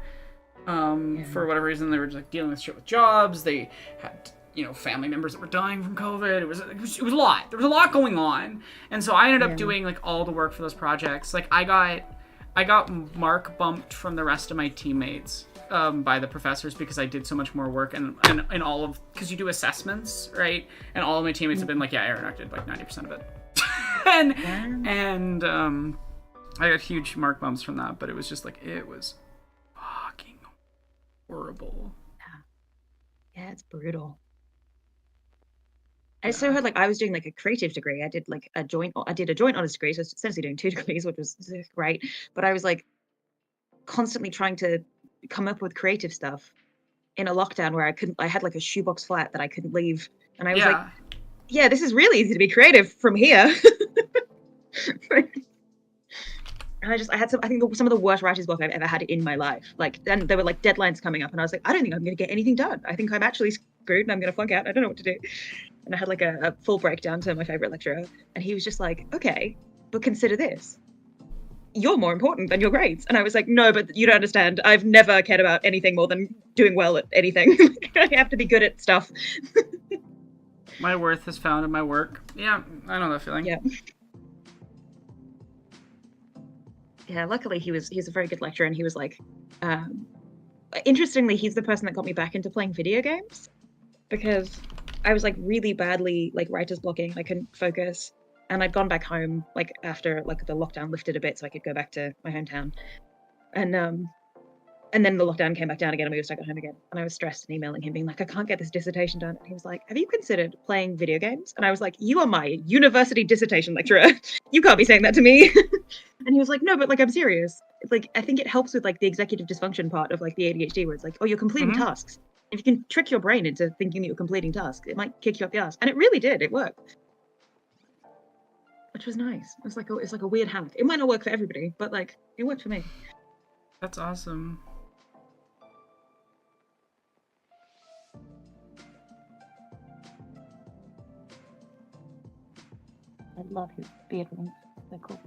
For whatever reason, they were just like dealing with shit with jobs. They had, family members that were dying from COVID. It was a lot. There was a lot going on, and so I ended up doing like all the work for those projects. Like I got mark bumped from the rest of my teammates by the professors because I did so much more work and all of, because you do assessments, right? And all of my teammates have been like, yeah, Aaron, I did like 90% of it, and I got huge mark bumps from that. But it was just like, it was fucking horrible. Yeah, it's brutal. I also heard like I was doing like a creative degree. I did a joint honors degree, so essentially doing 2 degrees, which was great. But I was like constantly trying to come up with creative stuff in a lockdown where I had like a shoebox flat that I couldn't leave. And I was like, yeah, this is really easy to be creative from here. And I had I think some of the worst writer's block I've ever had in my life. Like, then there were like deadlines coming up, and I was like, I don't think I'm going to get anything done. I think I'm actually screwed, and I'm going to flunk out. I don't know what to do. And I had like a full breakdown to my favorite lecturer, and he was just like, okay, but consider this. You're more important than your grades. And I was like, no, but you don't understand. I've never cared about anything more than doing well at anything. I have to be good at stuff. My worth is found in my work. Yeah, I know that feeling. Yeah. Yeah, luckily he's a very good lecturer, and he was like, interestingly, he's the person that got me back into playing video games, because I was like really badly like writer's blocking. I couldn't focus, and I'd gone back home like after like the lockdown lifted a bit, so I could go back to my hometown, and then the lockdown came back down again, and we were stuck at home again. And I was stressed and emailing him being like, I can't get this dissertation done. And he was like, have you considered playing video games? And I was like, you are my university dissertation lecturer. You can't be saying that to me. And he was like, no, but like, I'm serious. Like, I think it helps with like the executive dysfunction part of like the ADHD, where it's like, oh, you're completing tasks. If you can trick your brain into thinking that you're completing tasks, it might kick you up the ass. And it really did. It worked. Which was nice. It's like a weird hack. It might not work for everybody, but like, it worked for me. That's awesome. I love his beard rings. They're cool.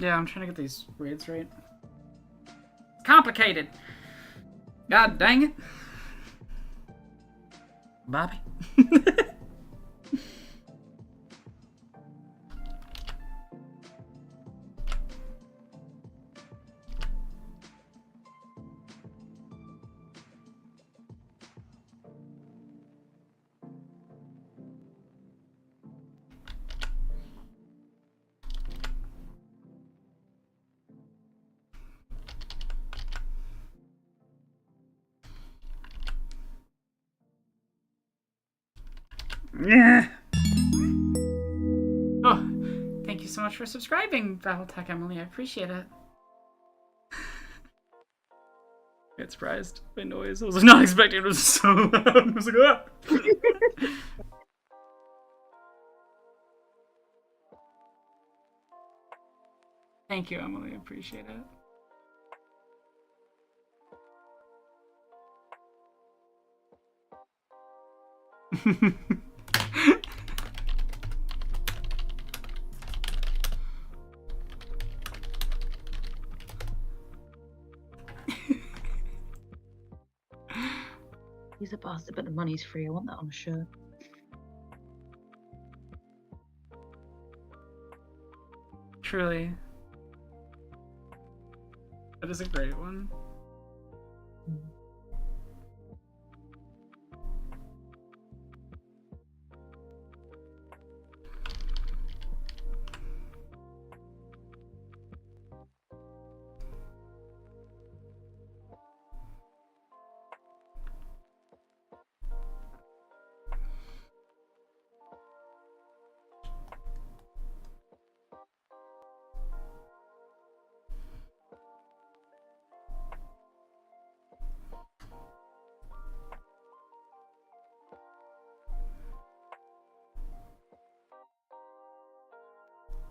Yeah, I'm trying to get these raids right. Complicated. God dang it. Bobby. Yeah. Oh, thank you so much for subscribing, Battletech Emily. I appreciate it. I got surprised by noise. I was not expecting it. It was so loud. I was like, ah. Thank you, Emily. I appreciate it. He's a bastard, but the money's free. I want that on a shirt. Truly. That is a great one.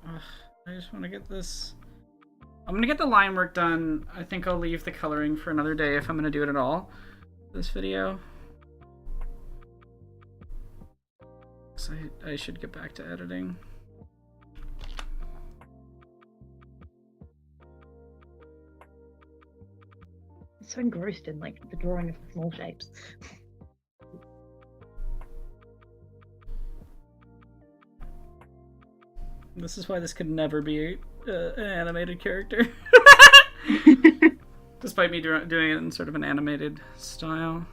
Ugh, I just want to get this. I'm gonna get the line work done. I think I'll leave the coloring for another day if I'm gonna do it at all. This video. So I should get back to editing. So engrossed in like the drawing of small shapes. This is why this could never be an animated character. Despite me doing it in sort of an animated style.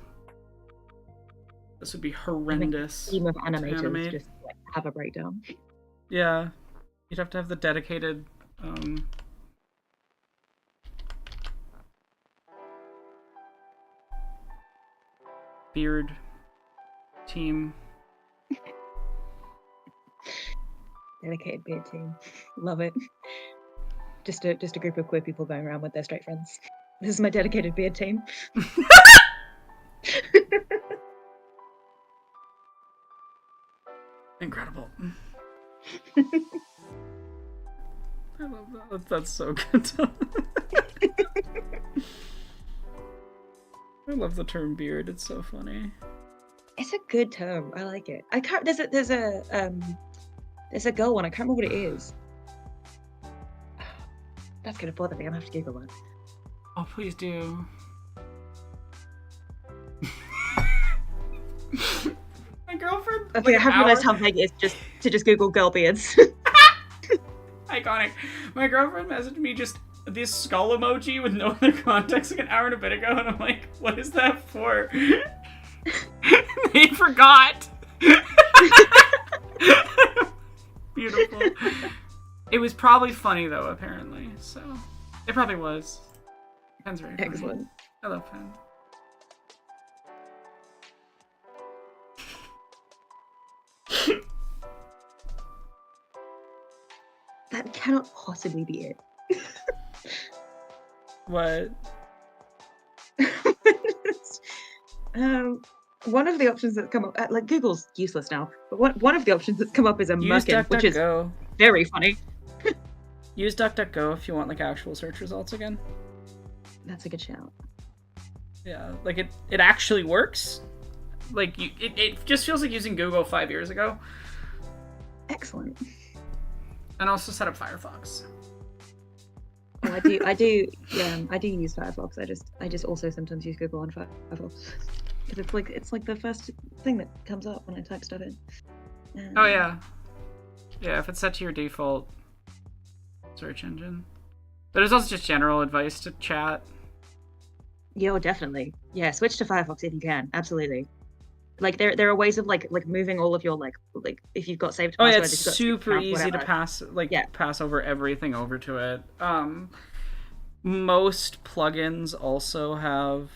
This would be horrendous. Team of to animators animate. just like, have a breakdown. Yeah. You'd have to have the dedicated beard team. Dedicated beard team. Love it. Just a group of queer people going around with their straight friends. This is my dedicated beard team. Incredible. I love that. That's so good. I love the term beard. It's so funny. It's a good term. I like it. I can't. There's a girl one. I can't remember what it is. That's gonna bother me. I'm gonna have to Google that. Oh, please do. My girlfriend. Okay, like, I have an realized hour- how vague it is to just Google girl beards. Iconic. My girlfriend messaged me just this skull emoji with no other context like an hour and a bit ago, and I'm like, what is that for? They forgot. Beautiful. It was probably funny though, apparently. So it probably was. Pen's very funny. Excellent. I love Pen. That cannot possibly be it. What? One of the options that's come up, like Google's useless now, but one of the options that's come up is a Use merkin, which is DuckDuckGo. very funny. Use DuckDuckGo if you want like actual search results again. That's a good shout. Yeah, like it actually works. Like it just feels like using Google 5 years ago. Excellent. And also set up Firefox. Oh, I do use Firefox. I just also sometimes use Google on Firefox because it's like the first thing that comes up when I type stuff in. Oh yeah, yeah. If it's set to your default search engine, but it's also just general advice to chat. Yeah, oh, definitely. Yeah, switch to Firefox if you can. Absolutely. Like there are ways of like moving all of your like if you've got saved Oh yeah, passwords, it's if you've got super account, easy to whatever. pass over everything over to it. Most plugins also have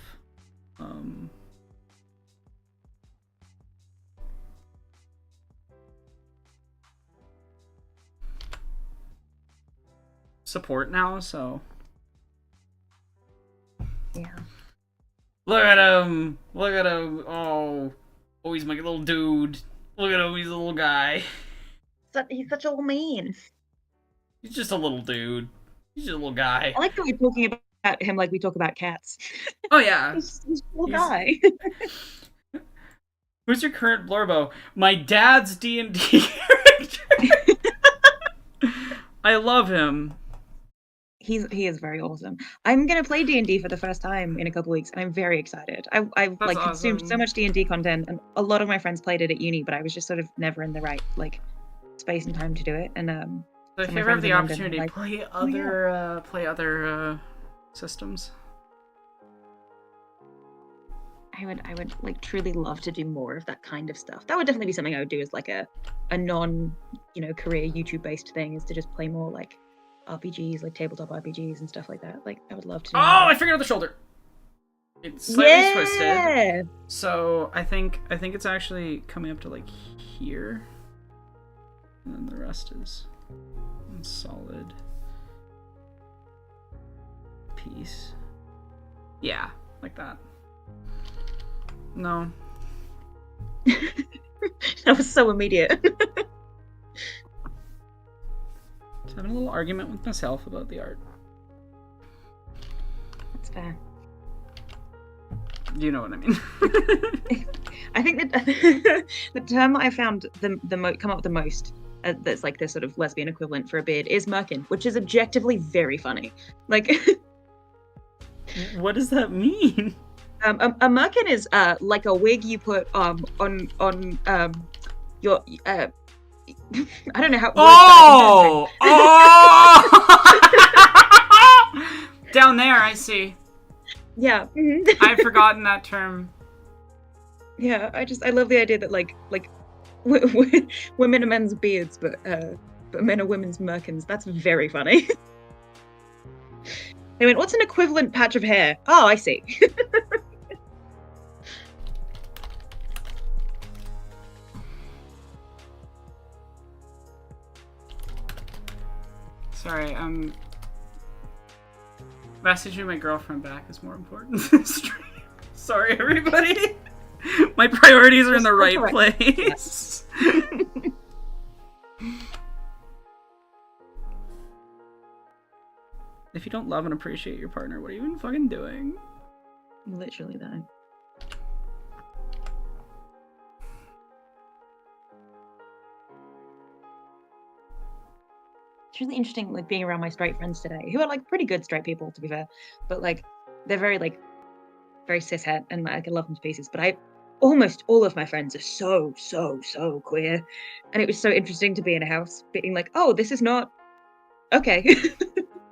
support now, so Yeah. look at him. Look at him. Oh, he's my little dude. Look at him, he's a little guy. He's such a little man. He's just a little dude. He's just a little guy. I like that we're talking about him like we talk about cats. Oh yeah. He's a little He's- guy. Who's your current Blorbo? My dad's D&D character. I love him. He is very awesome. I'm gonna play D&D for the first time in a couple weeks, and I'm very excited. I like consumed so awesome. much D&D content, and a lot of my friends played it at uni, but I was just sort of never in the right like space and time to do it. And So if So you my ever have friends the in London are opportunity, like, play other systems. I would like truly love to do more of that kind of stuff. That would definitely be something I would do as like a non career YouTube based thing, is to just play more like RPGs, like tabletop RPGs and stuff like that. Like I would love to do Oh, more. I figured out the shoulder. It's slightly twisted. Yeah! So I think it's actually coming up to like here, and then the rest is one solid piece. Yeah, like that. No. That was so immediate. Just having a little argument with myself about the art. That's fair. You know what I mean. I think that the term I found come up with the most that's like the sort of lesbian equivalent for a beard is merkin, which is objectively very funny. Like, What does that mean? a merkin is like a wig you put on your I don't know how. Oh! Oh! Down there, I see. Yeah. I've forgotten that term. Yeah, I love the idea that like women are men's beards, but men are women's merkins. That's very funny. They went, what's an equivalent patch of hair? Oh, I see. Sorry, messaging my girlfriend back is more important than stream. Sorry, everybody. My priorities are in the right place. If you don't love and appreciate your partner, what are you even fucking doing? Literally that. It's really interesting, like being around my straight friends today, who are like pretty good straight people, to be fair, but like they're very cishet, and like, I love them to pieces. But almost all of my friends are so queer, and it was so interesting to be in a house being like, oh, this is not okay.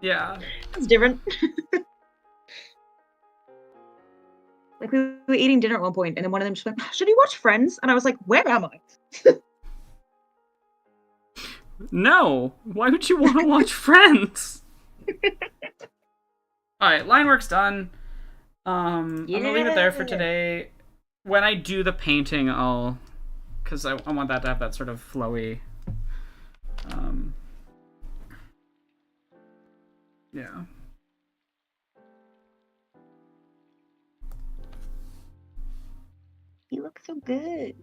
Yeah, it's different. Like we were eating dinner at one point, and then one of them just went, "Should we watch Friends?" And I was like, "Where am I?" No. Why would you want to watch Friends? Alright, line work's done. I'm gonna leave it there for today. When I do the painting, because I want that to have that sort of flowy, yeah. You look so good.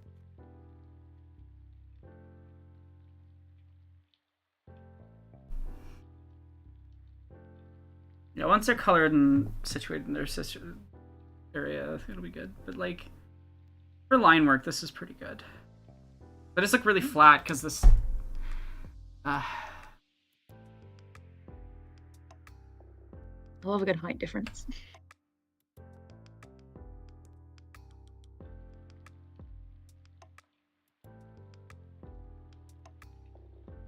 Yeah, once they're colored and situated in their sister area, it'll be good. But like, for line work, this is pretty good. They just look really flat because this. I love a good height difference.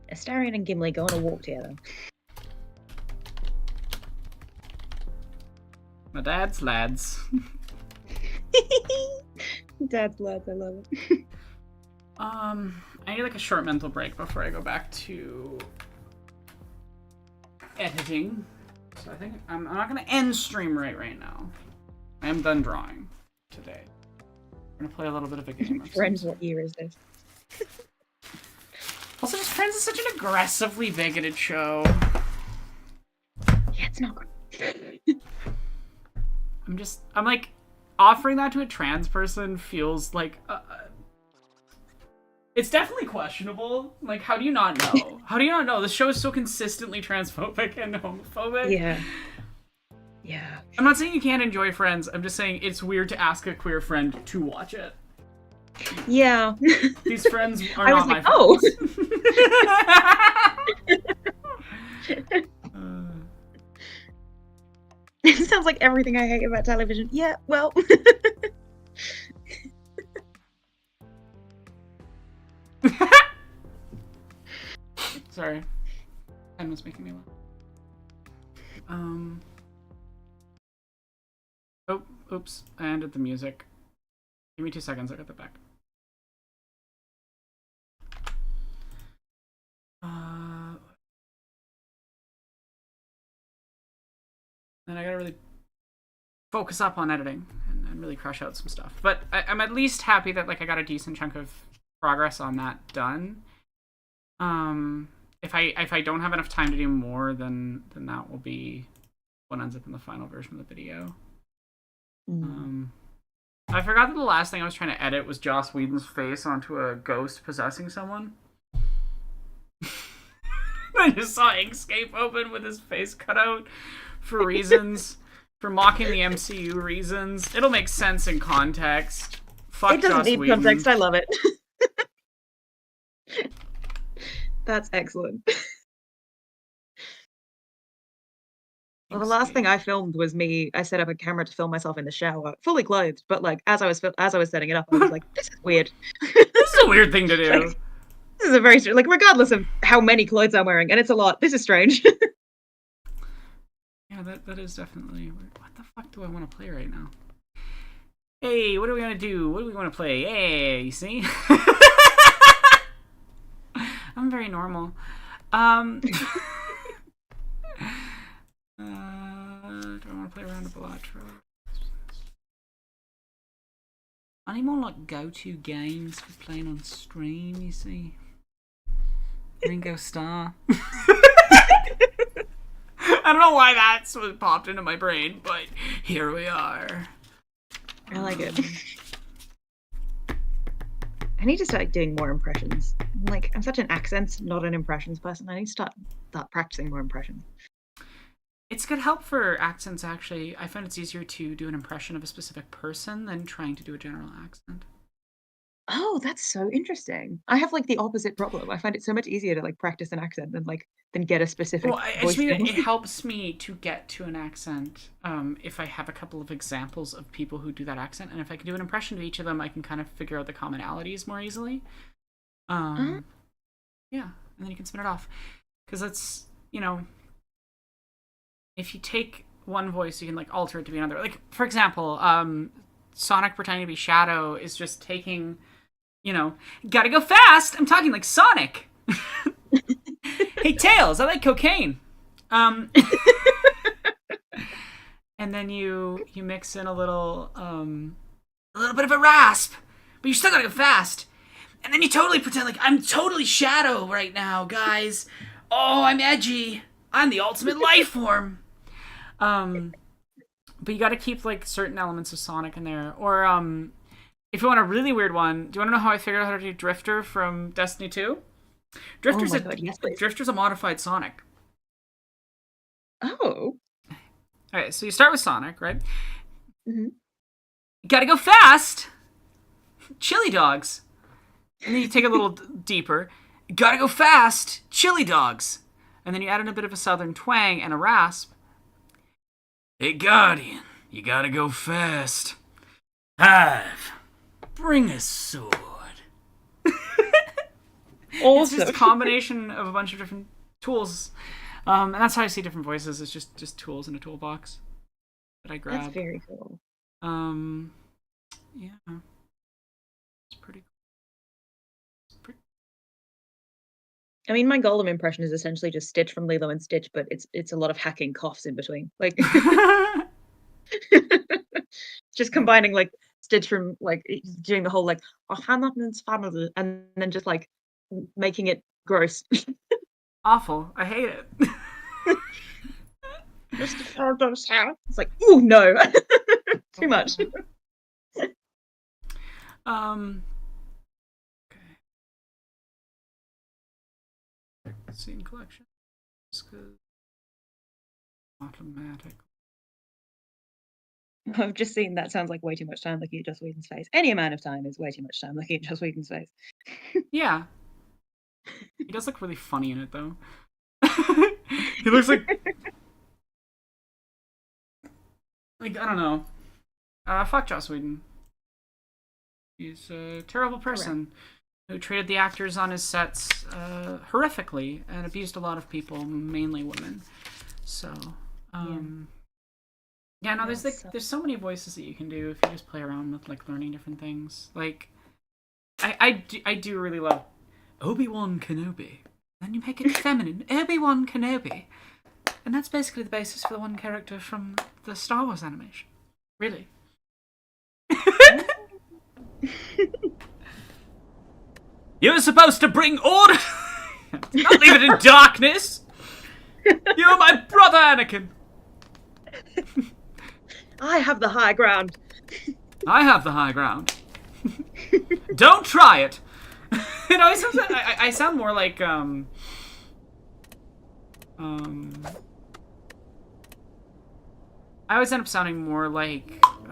Astarion and Gimli go on a walk together. My dad's lads. Dad's lads, I love it. I need like a short mental break before I go back to editing. So I think I'm not gonna end stream right now. I am done drawing today. I'm gonna play a little bit of a game. Friends, what year is this? Also, just Friends is such an aggressively bigoted show. Yeah, it's not good. I'm like, offering that to a trans person feels like, it's definitely questionable. Like, how do you not know? How do you not know? This show is so consistently transphobic and homophobic. Yeah. Yeah. I'm not saying you can't enjoy Friends. I'm just saying it's weird to ask a queer friend to watch it. Yeah. These friends are I not was like, my friends. It sounds like everything I hate about television. Yeah, well. Sorry. Pen was making me laugh. Oh, oops. I ended the music. Give me 2 seconds, I'll get that back. And I gotta really focus up on editing and really crush out some stuff. But I'm at least happy that like I got a decent chunk of progress on that done. If I don't have enough time to do more, then that will be what ends up in the final version of the video. I forgot that the last thing I was trying to edit was Joss Whedon's face onto a ghost possessing someone. I just saw Inkscape open with his face cut out for reasons, for mocking the MCU reasons. It'll make sense in context. Fuck It doesn't Joss need Whedon. context. I love it. That's excellent. Well, the last thing I filmed was me. I set up a camera to film myself in the shower, fully clothed. But like as I was setting it up, I was like, "This is weird. This is a weird thing to do. Like, this is a very like, regardless of how many clothes I'm wearing, and it's a lot. This is strange." Yeah, that is definitely weird. What the fuck do I want to play right now? Hey, what are we gonna do? What do we want to play? Hey, you see? I'm very normal. Do I want to play around a Balatro? Any more like go-to games for playing on stream, you see? Ringo Starr. I don't know why that's what popped into my brain, but here we are. I like it. I need to start doing more impressions. Like, I'm such an accents, not an impressions person. I need to start practicing more impressions. It's good help for accents, actually. I find it's easier to do an impression of a specific person than trying to do a general accent. Oh, that's so interesting. I have like the opposite problem. I find it so much easier to like practice an accent than get a specific Well, I voice just mean thing. it helps me to get to an accent if I have a couple of examples of people who do that accent, and if I can do an impression of each of them, I can kind of figure out the commonalities more easily. Yeah, and then you can spin it off. Because that's, you know, if you take one voice, you can like alter it to be another. Like, for example, Sonic pretending to be Shadow is just taking, you know, gotta go fast! I'm talking like Sonic! Hey, Tails, I like cocaine! And then you mix in a little bit of a rasp, but you still gotta go fast. And then you totally pretend like, I'm totally Shadow right now, guys. Oh, I'm edgy. I'm the ultimate life form. But you gotta keep like certain elements of Sonic in there. Or if you want a really weird one, do you want to know how I figured out how to do Drifter from Destiny 2? Drifter's Oh my God, yes, please. Drifter's a modified Sonic. Oh. Alright, so you start with Sonic, right? Mhm. Gotta go fast! Chili dogs. And then you take it a little deeper. Gotta go fast! Chili dogs! And then you add in a bit of a southern twang and a rasp. Hey, Guardian, you gotta go fast. Hive, bring a sword. It's just a combination of a bunch of different tools. And that's how I see different voices. It's just tools in a toolbox that I grab. That's very cool. Yeah. It's pretty cool. I mean, my Golem impression is essentially just Stitch from Lilo and Stitch, but it's a lot of hacking coughs in between. Like, just combining like Stitch from like doing the whole like Hannah's family, and then just like making it gross. Awful. I hate it. It's like, ooh, no, too much. Scene collection. Automatic. I've just seen that sounds like way too much time looking at Joss Whedon's face. Any amount of time is way too much time looking at Joss Whedon's face. Yeah. He does look really funny in it, though. He looks like... Like, I don't know. Fuck Joss Whedon. He's a terrible person who treated the actors on his sets horrifically and abused a lot of people, mainly women. So, yeah, no, there's so many voices that you can do if you just play around with like learning different things. Like, I do really love Obi-Wan Kenobi. Then you make it feminine, Obi-Wan Kenobi, and that's basically the basis for the one character from the Star Wars animation. Really. You're supposed to bring order. Not leave it in darkness. You're my brother, Anakin. I have the high ground. I have the high ground. Don't try it. You know, I sound more like I always end up sounding more like, so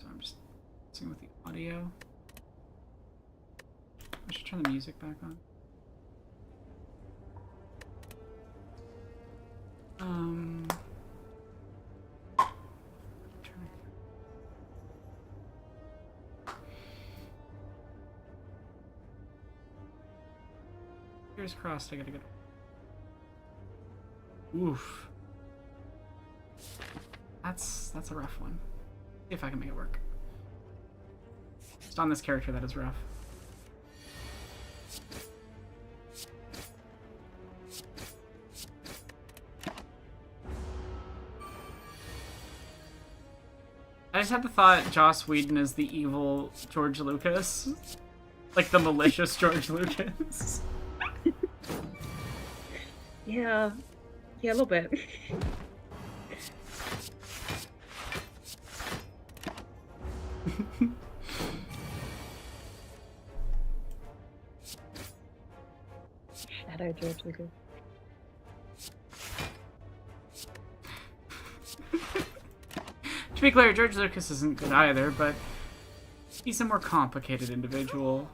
I'm just messing with the audio. I should turn the music back on. Fingers crossed, I gotta get. Oof. That's a rough one. See if I can make it work. Just on this character, that is rough. I just had the thought Joss Whedon is the evil George Lucas. Like the malicious George Lucas. Yeah. Yeah, a little bit. Shadow George Lucas. To be clear, George Lucas isn't good either, but he's a more complicated individual.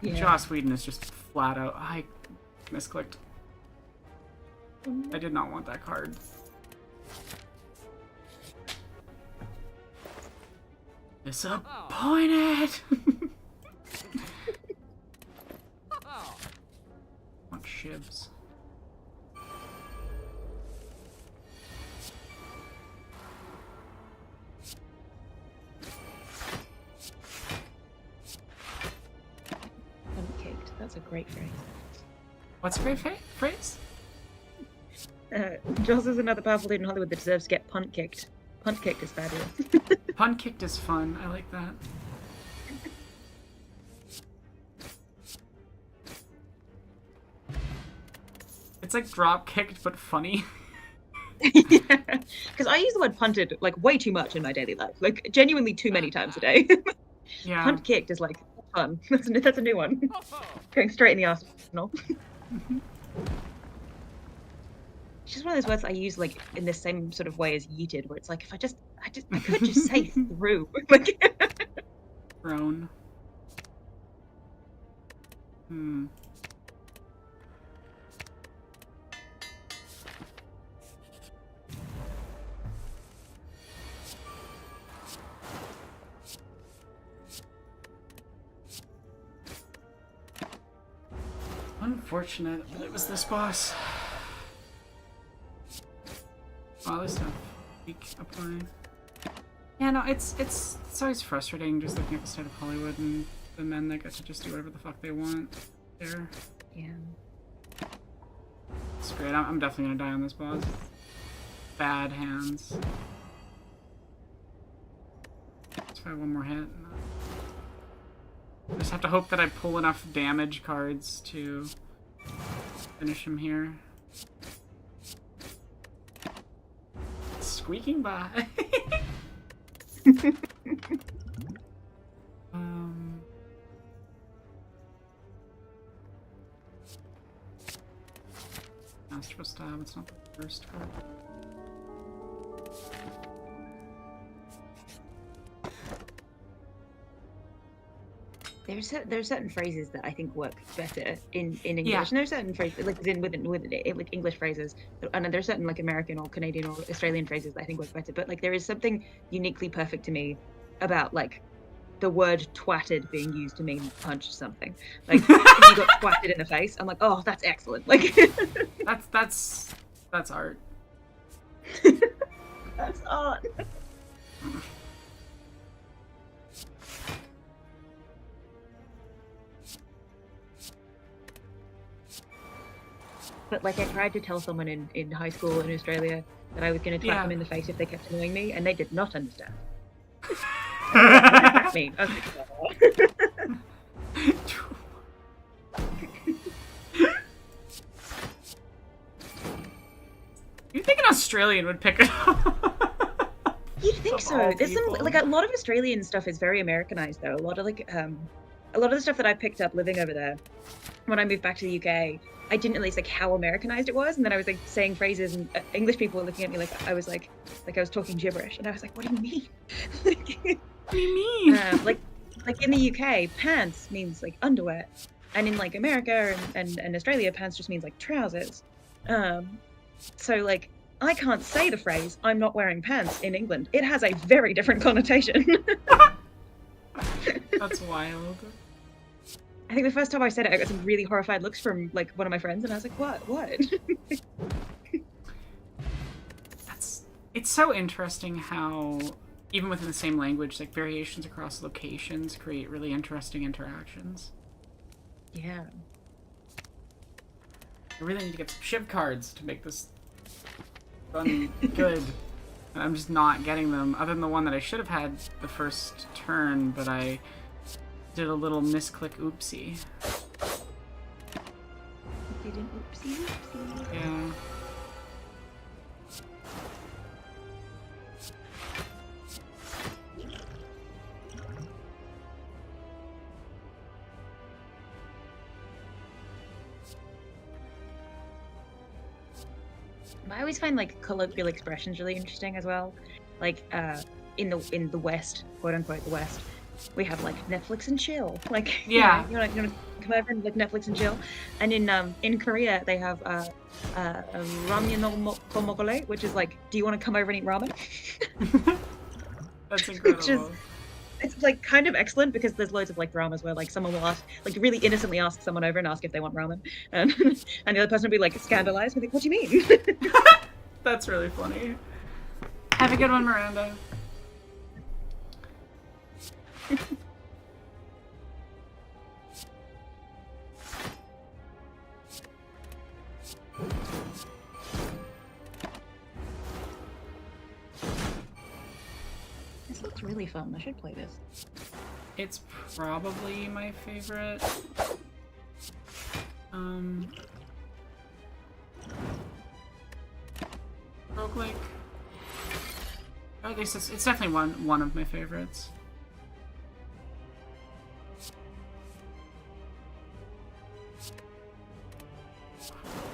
Yeah. Joss Whedon is just flat out. I misclicked. I did not want that card. Disappointed! Want shivs. Punt-kicked. That's a great phrase. What's a great phrase? Joss is another powerful dude in Hollywood that deserves to get punt-kicked. Punt-kicked is fabulous. Pun kicked is fun. I like that. It's like drop kicked, but funny. Yeah, because I use the word punted like way too much in my daily life, like genuinely too many times a day. Yeah. Punt kicked is like fun. That's a new one. Going straight in the arsenal. It's just one of those words I use like in the same sort of way as yeeted, where it's like if I could just say through. Like Thrown. Unfortunate that it was this boss. Oh, this stuff. Weak applying. Yeah, no, it's always frustrating just looking at the state of Hollywood and the men that get to just do whatever the fuck they want there. yeah. It's great. I'm definitely gonna die on this boss. Bad hands. Let's try one more hit. I just have to hope that I pull enough damage cards to finish him here. Squeaking by. Astro Stab, it's not the first card. There's certain phrases that I think work better in English. Yeah. And there's certain phrases like like English phrases, and there's certain like American or Canadian or Australian phrases that I think work better. But like there is something uniquely perfect to me about like the word twatted being used to mean punch something. Like if you got twatted in the face, I'm like, oh, that's excellent. Like That's art. that's art. But like I tried to tell someone in high school in Australia that I was going to twat them in the face if they kept annoying me, and they did not understand. That's me. I was like, You'd think an Australian would pick it up. you'd think Of so. all There's some people. like a lot of Australian stuff is very Americanized though. A lot of like a lot of the stuff that I picked up living over there, when I moved back to the UK, I didn't realize like how Americanized it was, and then I was like saying phrases, and English people were looking at me like I was talking gibberish, and I was like, "What do you mean?" What do you mean? Like in the UK, pants means like underwear, and in like America and Australia, pants just means like trousers. So like I can't say the phrase "I'm not wearing pants" in England. It has a very different connotation. That's wild. I think the first time I said it, I got some really horrified looks from like one of my friends, and I was like, "What?" It's so interesting how even within the same language, like variations across locations create really interesting interactions. Yeah. I really need to get some shiv cards to make this fun good. And I'm just not getting them, other than the one that I should have had the first turn, but I did a little misclick oopsie. You did an oopsie. Yeah. I always find like colloquial expressions really interesting as well. Like in the West, quote unquote the West, we have like Netflix and chill. Like Yeah. you wanna come over and like Netflix and chill. And in Korea they have ramyeon no komogole, which is like, do you want to come over and eat ramen? That's incredible. Which is it's like kind of excellent because there's loads of like dramas where like someone will ask, like really innocently ask someone over and ask if they want ramen, and the other person will be like scandalized and be like, what do you mean? That's really funny. Have a good one, Miranda. This looks really fun. I should play this. It's probably my favorite. Roguelike. Or at least it's definitely one of my favorites.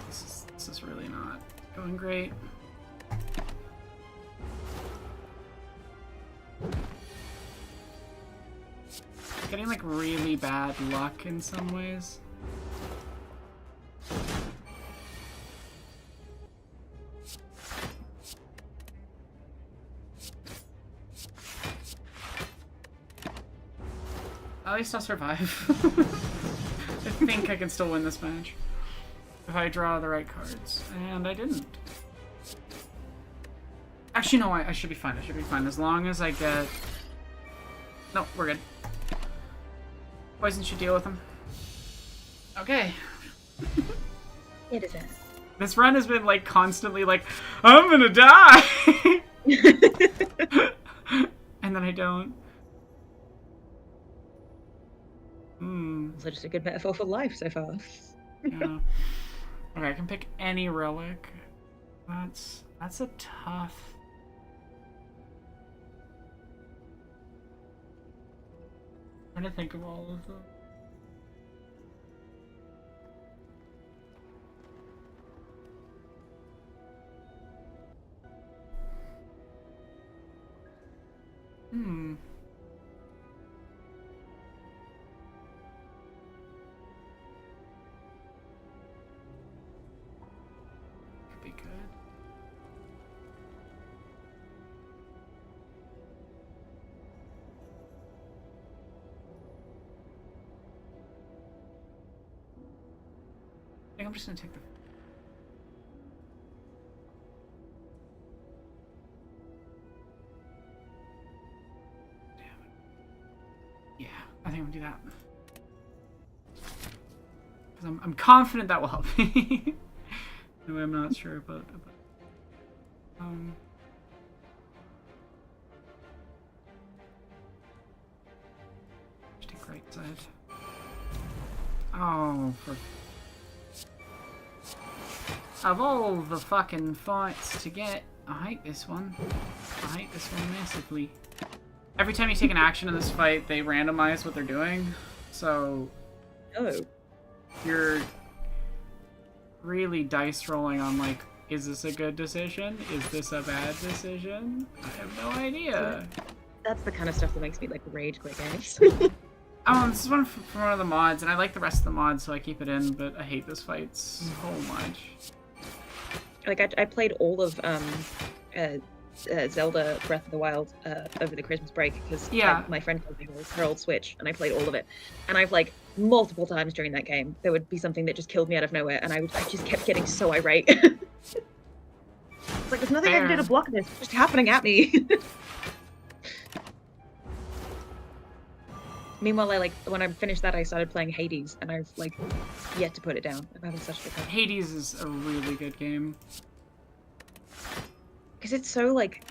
This is really not going great. Getting like really bad luck in some ways. At least I'll survive. I think I can still win this match if I draw the right cards, and I didn't. Actually, no, I should be fine. I should be fine as long as I get. No, we're good. Poison should deal with him. Okay. It is it. This run has been like constantly like, I'm gonna die! And then I don't. So just a good metaphor for life so far. Yeah. Okay, I can pick any relic. That's a tough. I'm trying to think of all of them. Could be good. I think I'm just gonna take the. Yeah, I think I'm gonna do that. Because I'm confident that will help me. Anyway, I'm not sure about just take right side. Oh, for of all the fucking fights to get, I hate this one. I hate this one massively. Every time you take an action in this fight, they randomize what they're doing. So Oh. you're really dice rolling on like, is this a good decision? Is this a bad decision? I have no idea. That's the kind of stuff that makes me like rage quit games. This is one from one of the mods, and I like the rest of the mods, so I keep it in, but I hate this fight so much. Like I played all of Zelda Breath of the Wild over the Christmas break because my friend told me it was her old Switch, and I played all of it. And I've like multiple times during that game, there would be something that just killed me out of nowhere, and I just kept getting so irate. It's like there's nothing I can do to block this; it's just happening at me. Meanwhile, when I finished that, I started playing Hades, and I've like yet to put it down. I'm having such a good time. Hades is a really good game. Because it's so like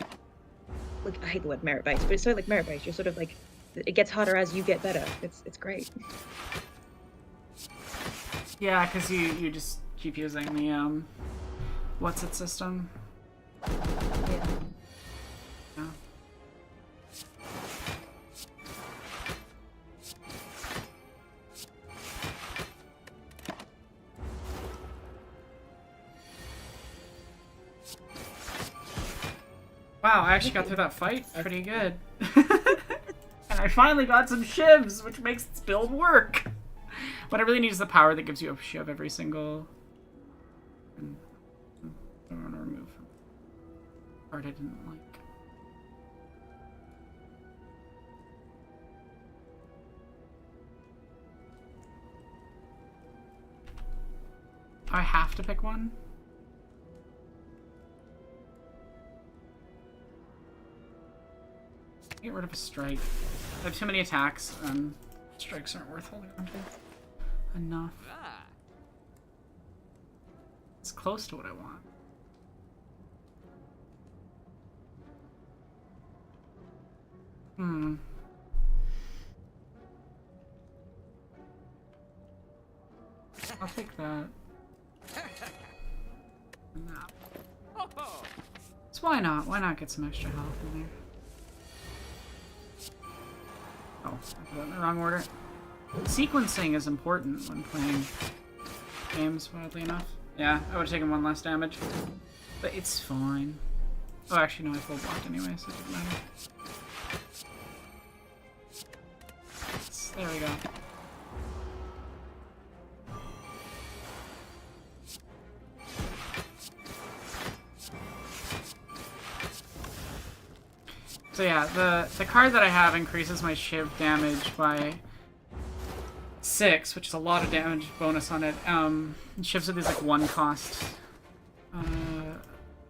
I hate the word merit based, but it's so like merit based. You're sort of like it gets harder as you get better. It's great. Yeah, because you just keep using the what's it system. Yeah. Yeah. Wow, I actually got through that fight pretty good. And I finally got some shivs, which makes this build work. What I really need is the power that gives you a shiv every single... I want to remove part I didn't like. I have to pick one? Get rid of a strike. I have too many attacks, and strikes aren't worth holding on to enough. It's close to what I want. I'll take that. And that. So why not? Why not get some extra health in there? Oh, I put it in the wrong order. Sequencing is important when playing games, oddly enough. Yeah, I would have taken one less damage. But it's fine. Oh, actually, no, I full blocked anyway, so it doesn't matter. There we go. So yeah, the card that I have increases my shiv damage by 6, which is a lot of damage bonus on it. Shivs are these like 1-cost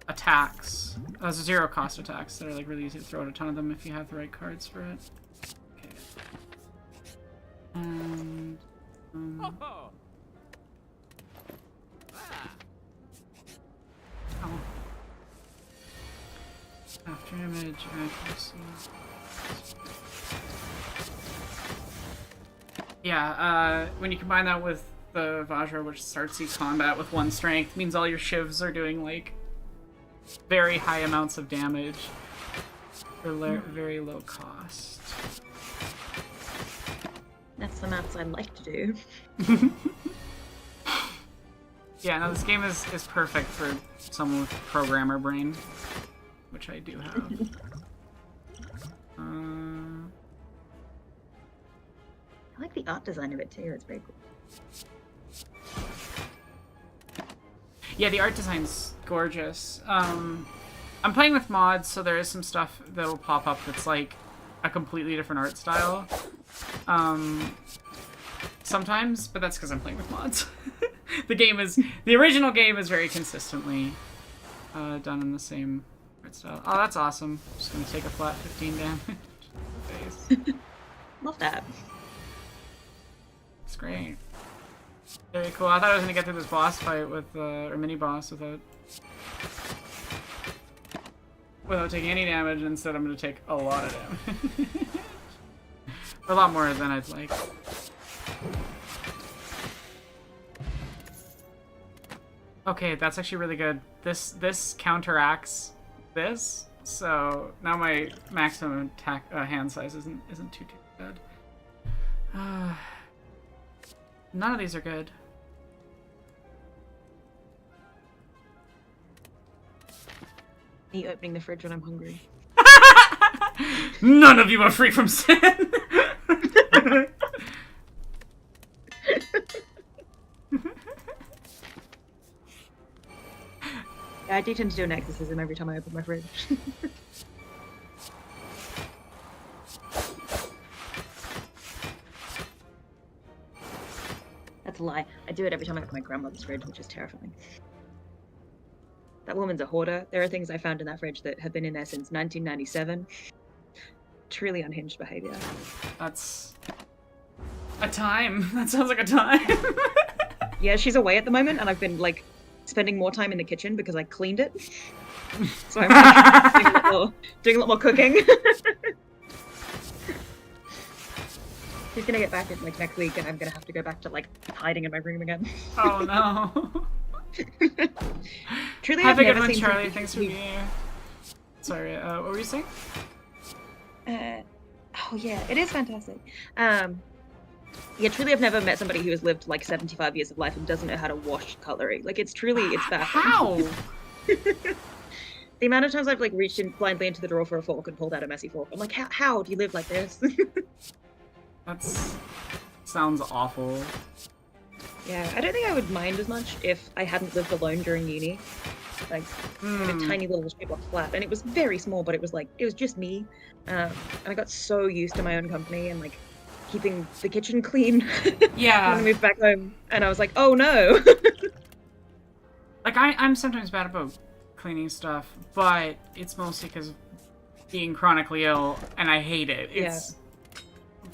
attacks. 0-cost attacks that are like really easy to throw out a ton of them if you have the right cards for it. Okay. And oh. After image, accuracy. Yeah, when you combine that with the Vajra, which starts each combat with 1 strength, means all your shivs are doing like very high amounts of damage for very low cost. That's the maths I like to do. Yeah, no, this game is perfect for someone with programmer brain, which I do have. I like the art design of it too, it's very cool. Yeah, the art design's gorgeous. I'm playing with mods, so there is some stuff that'll pop up that's like a completely different art style. Sometimes, but that's because I'm playing with mods. The original game is very consistently done in the same art style. Oh, that's awesome. Just gonna take a flat 15 damage. Face. Love that. It's great. Very cool. I thought I was gonna get through this boss fight with, or mini boss without taking any damage. Instead, I'm gonna take a lot of damage. A lot more than I'd like. Okay, that's actually really good. This counteracts this, so now my maximum attack hand size isn't too bad. None of these are good. Me opening the fridge when I'm hungry. None of you are free from sin. Yeah, I do tend to do an exorcism every time I open my fridge. That's a lie. I do it every time I open my grandmother's fridge, which is terrifying. That woman's a hoarder. There are things I found in that fridge that have been in there since 1997. Truly unhinged behavior. That's a time. That sounds like a time. Yeah, she's away at the moment, and I've been like spending more time in the kitchen because I cleaned it. So I'm like, doing a lot more cooking. She's gonna get back in like next week, and I'm gonna have to go back to like hiding in my room again. Oh no. Truly, Have I've a good never one, seen Charlie. somebody Thanks for who- being here. Sorry, what were you saying? Oh yeah, it is fantastic. Yeah, truly, I've never met somebody who has lived like 75 years of life and doesn't know how to wash cutlery. Like, it's baffling. How? The amount of times I've like reached in blindly into the drawer for a fork and pulled out a messy fork. I'm like, how do you live like this? That's sounds awful. Yeah, I don't think I would mind as much if I hadn't lived alone during uni. Like, I had a tiny little strip of flat, and it was very small, but it was just me. And I got so used to my own company and like keeping the kitchen clean when I Yeah. moved back home, and I was like, oh no. Like I'm sometimes bad about cleaning stuff, but it's mostly because being chronically ill, and I hate it. It's.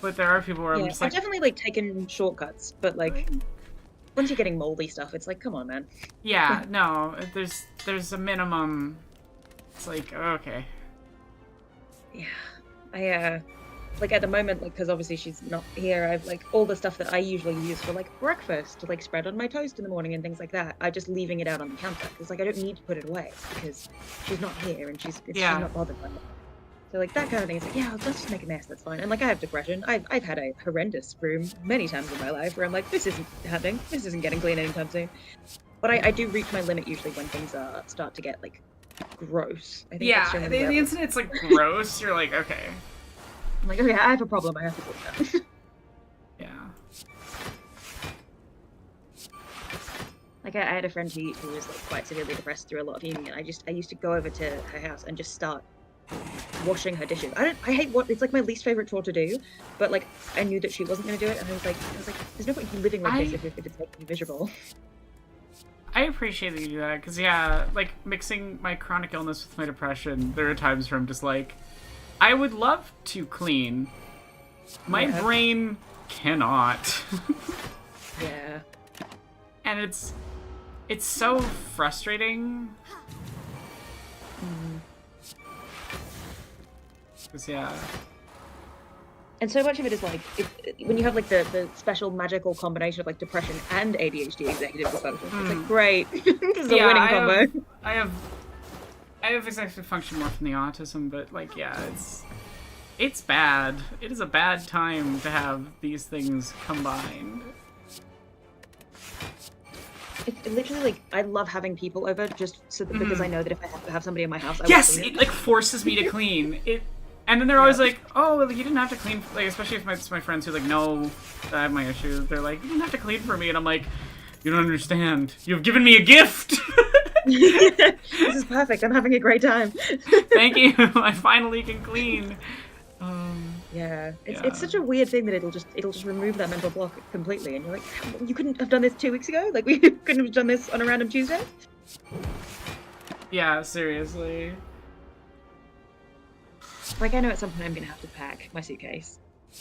But there are people where I'm Yeah, just I've like, definitely like taken shortcuts, but like once you're getting moldy stuff, it's like, come on, man. yeah, no. There's a minimum. It's like okay. Yeah, I like at the moment, like because obviously she's not here, I've like all the stuff that I usually use for like breakfast to like spread on my toast in the morning and things like that. I'm just leaving it out on the counter because like I don't need to put it away because she's not here and she's not bothered by it. So like that kind of thing is like, yeah, let's just make a mess. That's fine. And like I have depression. I've had a horrendous room many times in my life where I'm like, this isn't happening. This isn't getting clean anytime soon. But I do reach my limit usually when things start to get like gross. I think Yeah, that's the generally where instant it's like gross, you're like, okay. I'm like, okay, I have a problem. I have to sort it out. Yeah. Like I had a friend who was like quite severely depressed through a lot of uni, and I used to go over to her house and just start washing her dishes. I hate it's like my least favorite chore to do, but like I knew that she wasn't going to do it, and I was like, there's no point in you living like this if it's making you miserable. I appreciate that you do that, because, yeah, like, mixing my chronic illness with my depression, there are times where I'm just like, I would love to clean. My brain cannot. Yeah. And it's so frustrating. Because, yeah. And so much of it is like, when you have like the special magical combination of like depression and ADHD executive dysfunction, it's like, great, this is a winning combo. I have executive function more from the autism, but like, yeah, it's bad. It is a bad time to have these things combined. It's literally like, I love having people over just so that, because I know that if I have to have somebody in my house, I Yes, will clean it like forces me to clean it. And then they're always like, oh, well, you didn't have to clean, like, especially if it's my friends who, like, know that I have my issues. They're like, you didn't have to clean for me. And I'm like, you don't understand. You've given me a gift. This is perfect. I'm having a great time. Thank you. I finally can clean. Yeah. It's such a weird thing that it'll just remove that mental block completely. And you're like, you couldn't have done this 2 weeks ago? Like, we couldn't have done this on a random Tuesday? Yeah, seriously. Like, I know at some point I'm gonna have to pack my suitcase.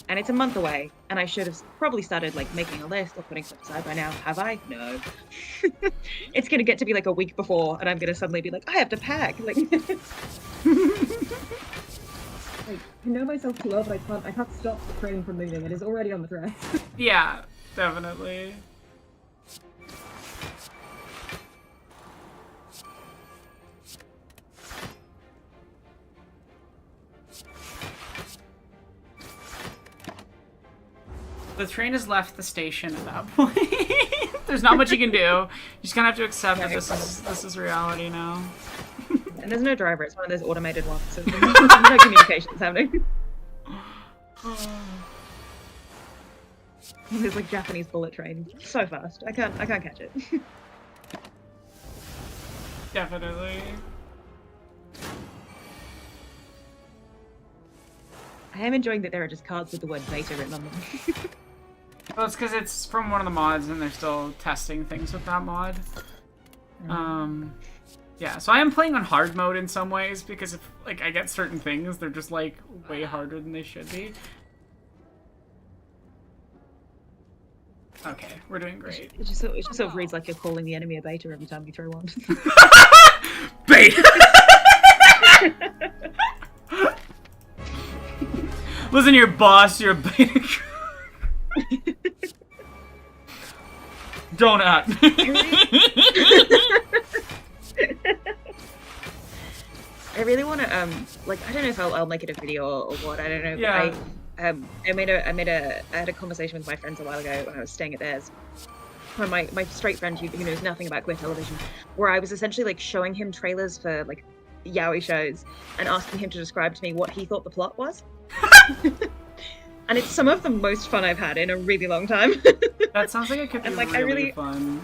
And it's a month away, and I should have probably started, like, making a list or putting stuff aside by now. Have I? No. It's gonna get to be, like, a week before, and I'm gonna suddenly be like, I have to pack! Like, like I know myself too well, but I can't stop the train from moving. It is already on the track. Yeah, definitely. The train has left the station at that point. There's not much you can do. You're just gonna have to accept that this is reality now. And there's no driver. It's one of those automated ones. So there's no communications happening. There's like Japanese bullet train. So fast. I can't catch it. Definitely. I am enjoying that there are just cards with the word beta written on them. Well, it's because it's from one of the mods, and they're still testing things with that mod. Yeah, so I am playing on hard mode in some ways, because if like I get certain things, they're just like way harder than they should be. Okay, we're doing great. It just sort of reads like you're calling the enemy a beta every time you throw one. Beta! Listen, your boss, you're a beta. Don't at me. I really want to like I don't know if I'll make it a video or what, I don't know. Yeah. But I had a conversation with my friends a while ago when I was staying at theirs. When my straight friend who knows nothing about queer television, where I was essentially like showing him trailers for like yaoi shows and asking him to describe to me what he thought the plot was. And it's some of the most fun I've had in a really long time. That sounds like it could be And, like, really fun.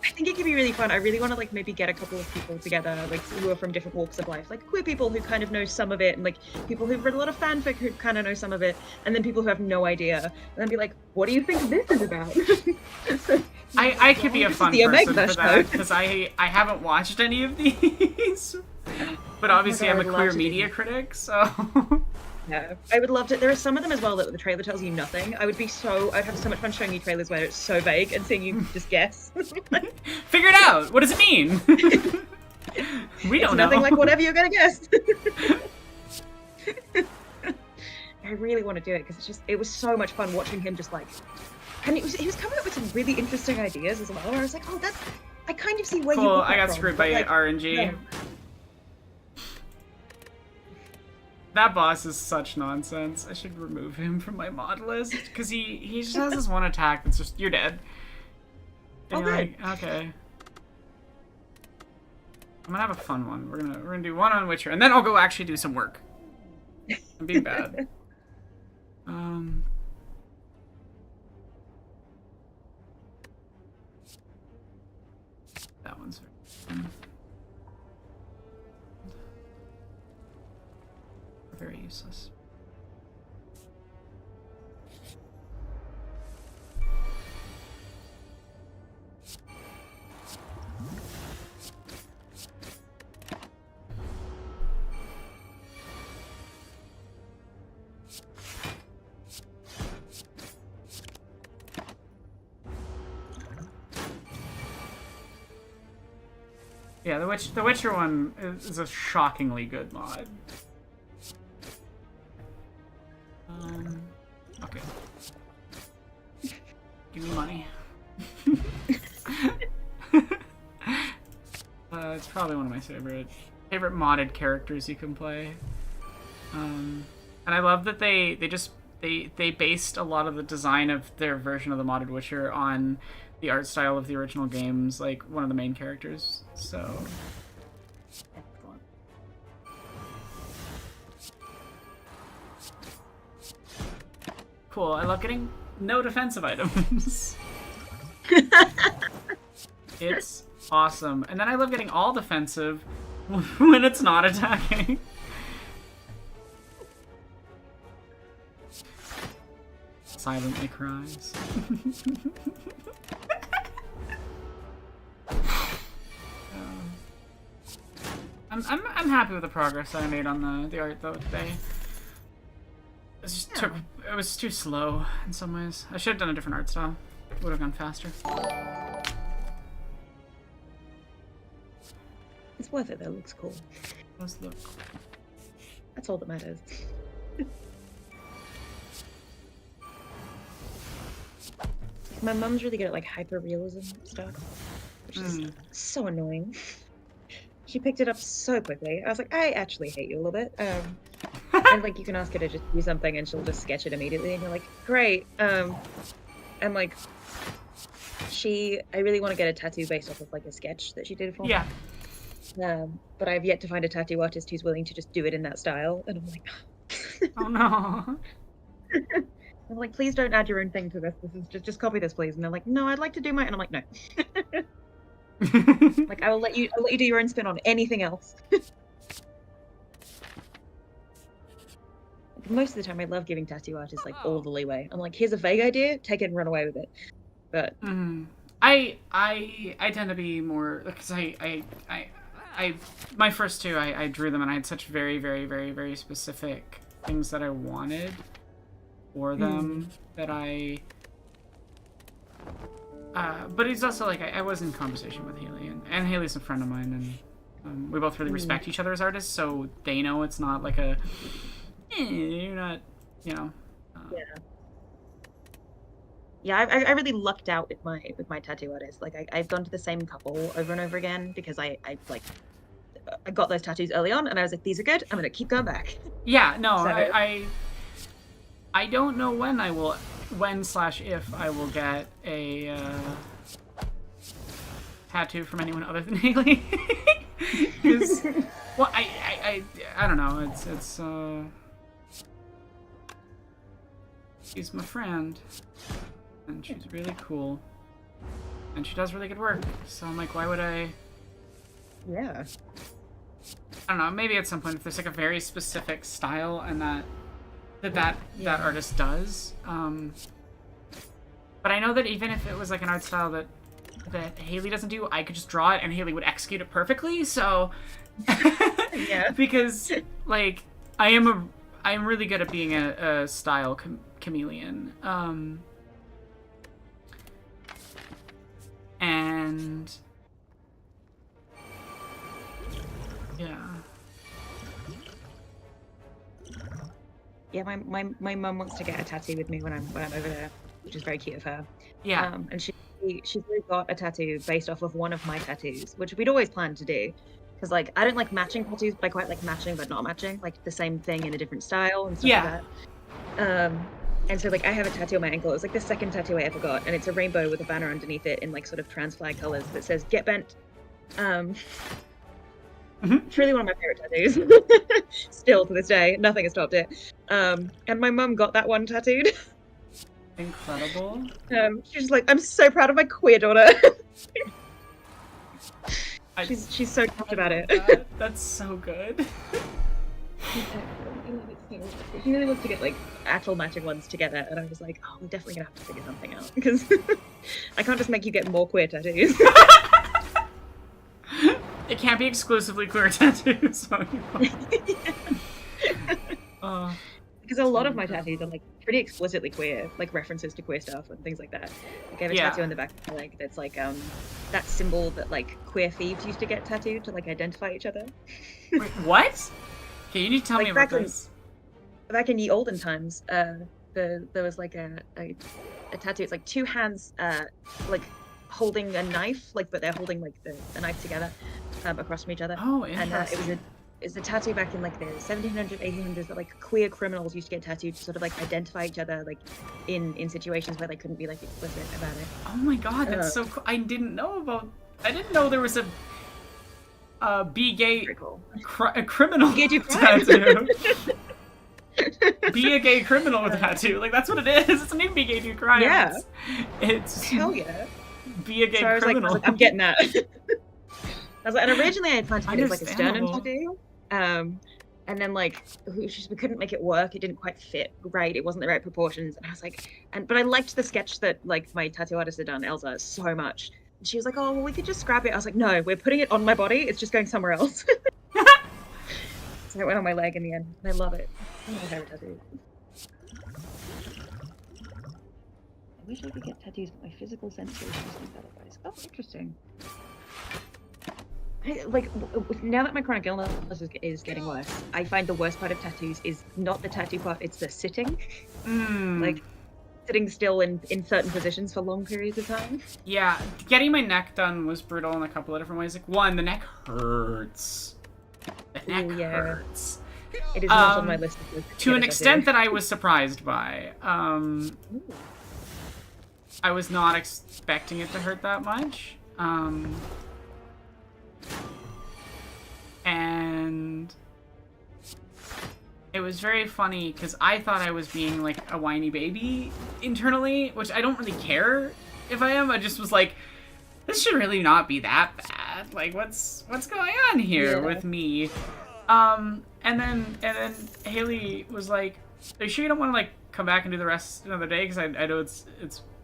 I think it could be really fun. I really want to like maybe get a couple of people together, like who are from different walks of life, like queer people who kind of know some of it, and like people who've read a lot of fanfic who kind of know some of it, and then people who have no idea, and then be like, "What do you think this is about?" So, I could be a fun the person Omega for that, because I haven't watched any of these, but obviously God, I'm a I'd queer love to media do. critic, so. yeah, I would love to. There are some of them as well that the trailer tells you nothing. I'd have so much fun showing you trailers where it's so vague and seeing you just guess. Figure it out. What does it mean? We don't know. Nothing like whatever you're gonna guess. I really want to do it because it was so much fun watching him just like, and he was coming up with some really interesting ideas as well. Where I was like, oh, I kind of see where you. Cool. got I got that screwed from, by like, RNG. yeah. That boss is such nonsense. I should remove him from my mod list because he just has this one attack that's just you're dead. And you're good. like, okay. I'm gonna have a fun one. We're gonna do one on Witcher, and then I'll go actually do some work. I'm being bad. That one's very useless. Yeah, the Witcher one is a shockingly good mod. Okay. Give me money. It's probably one of my favorite modded characters you can play. And I love that they based a lot of the design of their version of the modded Witcher on the art style of the original games, like one of the main characters. So excellent. Cool. I love getting no defensive items. It's awesome. And then I love getting all defensive when it's not attacking. Silently cries. I'm happy with the progress that I made on the art though today. It was too slow in some ways. I should have done a different art style. It would have gone faster. It's worth it though. It looks cool. Let's look. That's all that matters. My mum's really good at like hyper-realism stuff, which is so annoying. She picked it up so quickly. I was like, I actually hate you a little bit. And like you can ask her to just do something and she'll just sketch it immediately and you're like, great. And like I really want to get a tattoo based off of like a sketch that she did for me. Yeah. But I've yet to find a tattoo artist who's willing to just do it in that style. And I'm like, Oh no. I'm like, please don't add your own thing to this. This is just copy this, please. And they're like, no, I'd like to do mine. And I'm like, no. Like, I'll let you do your own spin on anything else. Most of the time, I love giving tattoo artists like all the leeway. I'm like, here's a vague idea, take it and run away with it. But I tend to be more because my first two I drew them and I had such very very very very specific things that I wanted for them that but it's also like I was in conversation with Haley and Haley's a friend of mine and we both really respect each other as artists, so they know it's not like a you're not, you know. Yeah, I really lucked out with my tattoo artist. Like I've gone to the same couple over and over again because I got those tattoos early on and I was like, these are good. I'm gonna keep going back. Yeah, no, So- I don't know when if I will get a tattoo from anyone other than Haley. Because, well, I don't know. It's she's my friend, and she's really cool, and she does really good work. So I'm like, why would I? Yeah. I don't know. Maybe at some point, if there's like a very specific style and that artist does. But I know that even if it was like an art style that Haley doesn't do, I could just draw it and Haley would execute it perfectly. So Yeah. because like I'm really good at being a style chameleon. And yeah. Yeah, my mum wants to get a tattoo with me when I'm over there, which is very cute of her. Yeah. And she's really got a tattoo based off of one of my tattoos, which we'd always planned to do. Because like I don't like matching tattoos, but I quite like matching but not matching, like the same thing in a different style and stuff like that. And so like I have a tattoo on my ankle. It was like the second tattoo I ever got, and it's a rainbow with a banner underneath it in like sort of trans flag colors that says "Get Bent." It's really one of my favorite tattoos. Still to this day, nothing has topped it. And my mum got that one tattooed. Incredible. She's like, I'm so proud of my queer daughter. She's so proud about it. That's so good. She really wants to get like actual matching ones together, and I was like, oh, we're definitely gonna have to figure something out because I can't just make you get more queer tattoos. It can't be exclusively queer tattoos. So Because a lot of my tattoos are like pretty explicitly queer, like references to queer stuff and things like that. Like I have a tattoo on the back of my leg that's like that symbol that like queer thieves used to get tattooed to like identify each other. Wait, what? Okay, you need to tell Like me about back in- this. Back in the olden times, there was like a tattoo. It's like two hands like holding a knife, like but they're holding like the knife together across from each other. Oh, And interesting. it was a tattoo back in like the 1700s, 1800s that like queer criminals used to get tattooed to sort of like identify each other like in situations where they couldn't be like explicit about it. Oh my god, that's so cool. I didn't know there was a be gay Very cool. a criminal Be gay, do crime. tattoo. Be a gay criminal with a tattoo. Like that's what it is. It's not even be gay do crime. Yeah. It's Hell yeah. be a gay So I was criminal. like, I'm getting that. I was like, and originally I had planned to get it as like a sternum Understandable. tattoo. And then like we couldn't make it work. It didn't quite fit right. It wasn't the right proportions. And I was like, but I liked the sketch that like my tattoo artist had done, Elsa, so much. And she was like, oh, well, we could just scrap it. I was like, no, we're putting it on my body. It's just going somewhere else. So it went on my leg in the end. And I love it. One of my favorite tattoos. I wish I could get tattoos, but my physical sensory system's otherwise. Oh, interesting. Like, now that my chronic illness is getting worse, I find the worst part of tattoos is not the tattoo part, it's the sitting. Like, sitting still in certain positions for long periods of time. Yeah, getting my neck done was brutal in a couple of different ways. Like, one, the neck hurts. The neck Ooh, yeah. hurts. It is not on my list of things To get an a extent tattoo. that I was surprised by. I was not expecting it to hurt that much. And it was very funny because I thought I was being like a whiny baby internally, which I don't really care if I am. I just was like, this should really not be that bad. Like, what's going on here with me? And then Haley was like, "Are you sure you don't want to like come back and do the rest another day? Because I know it's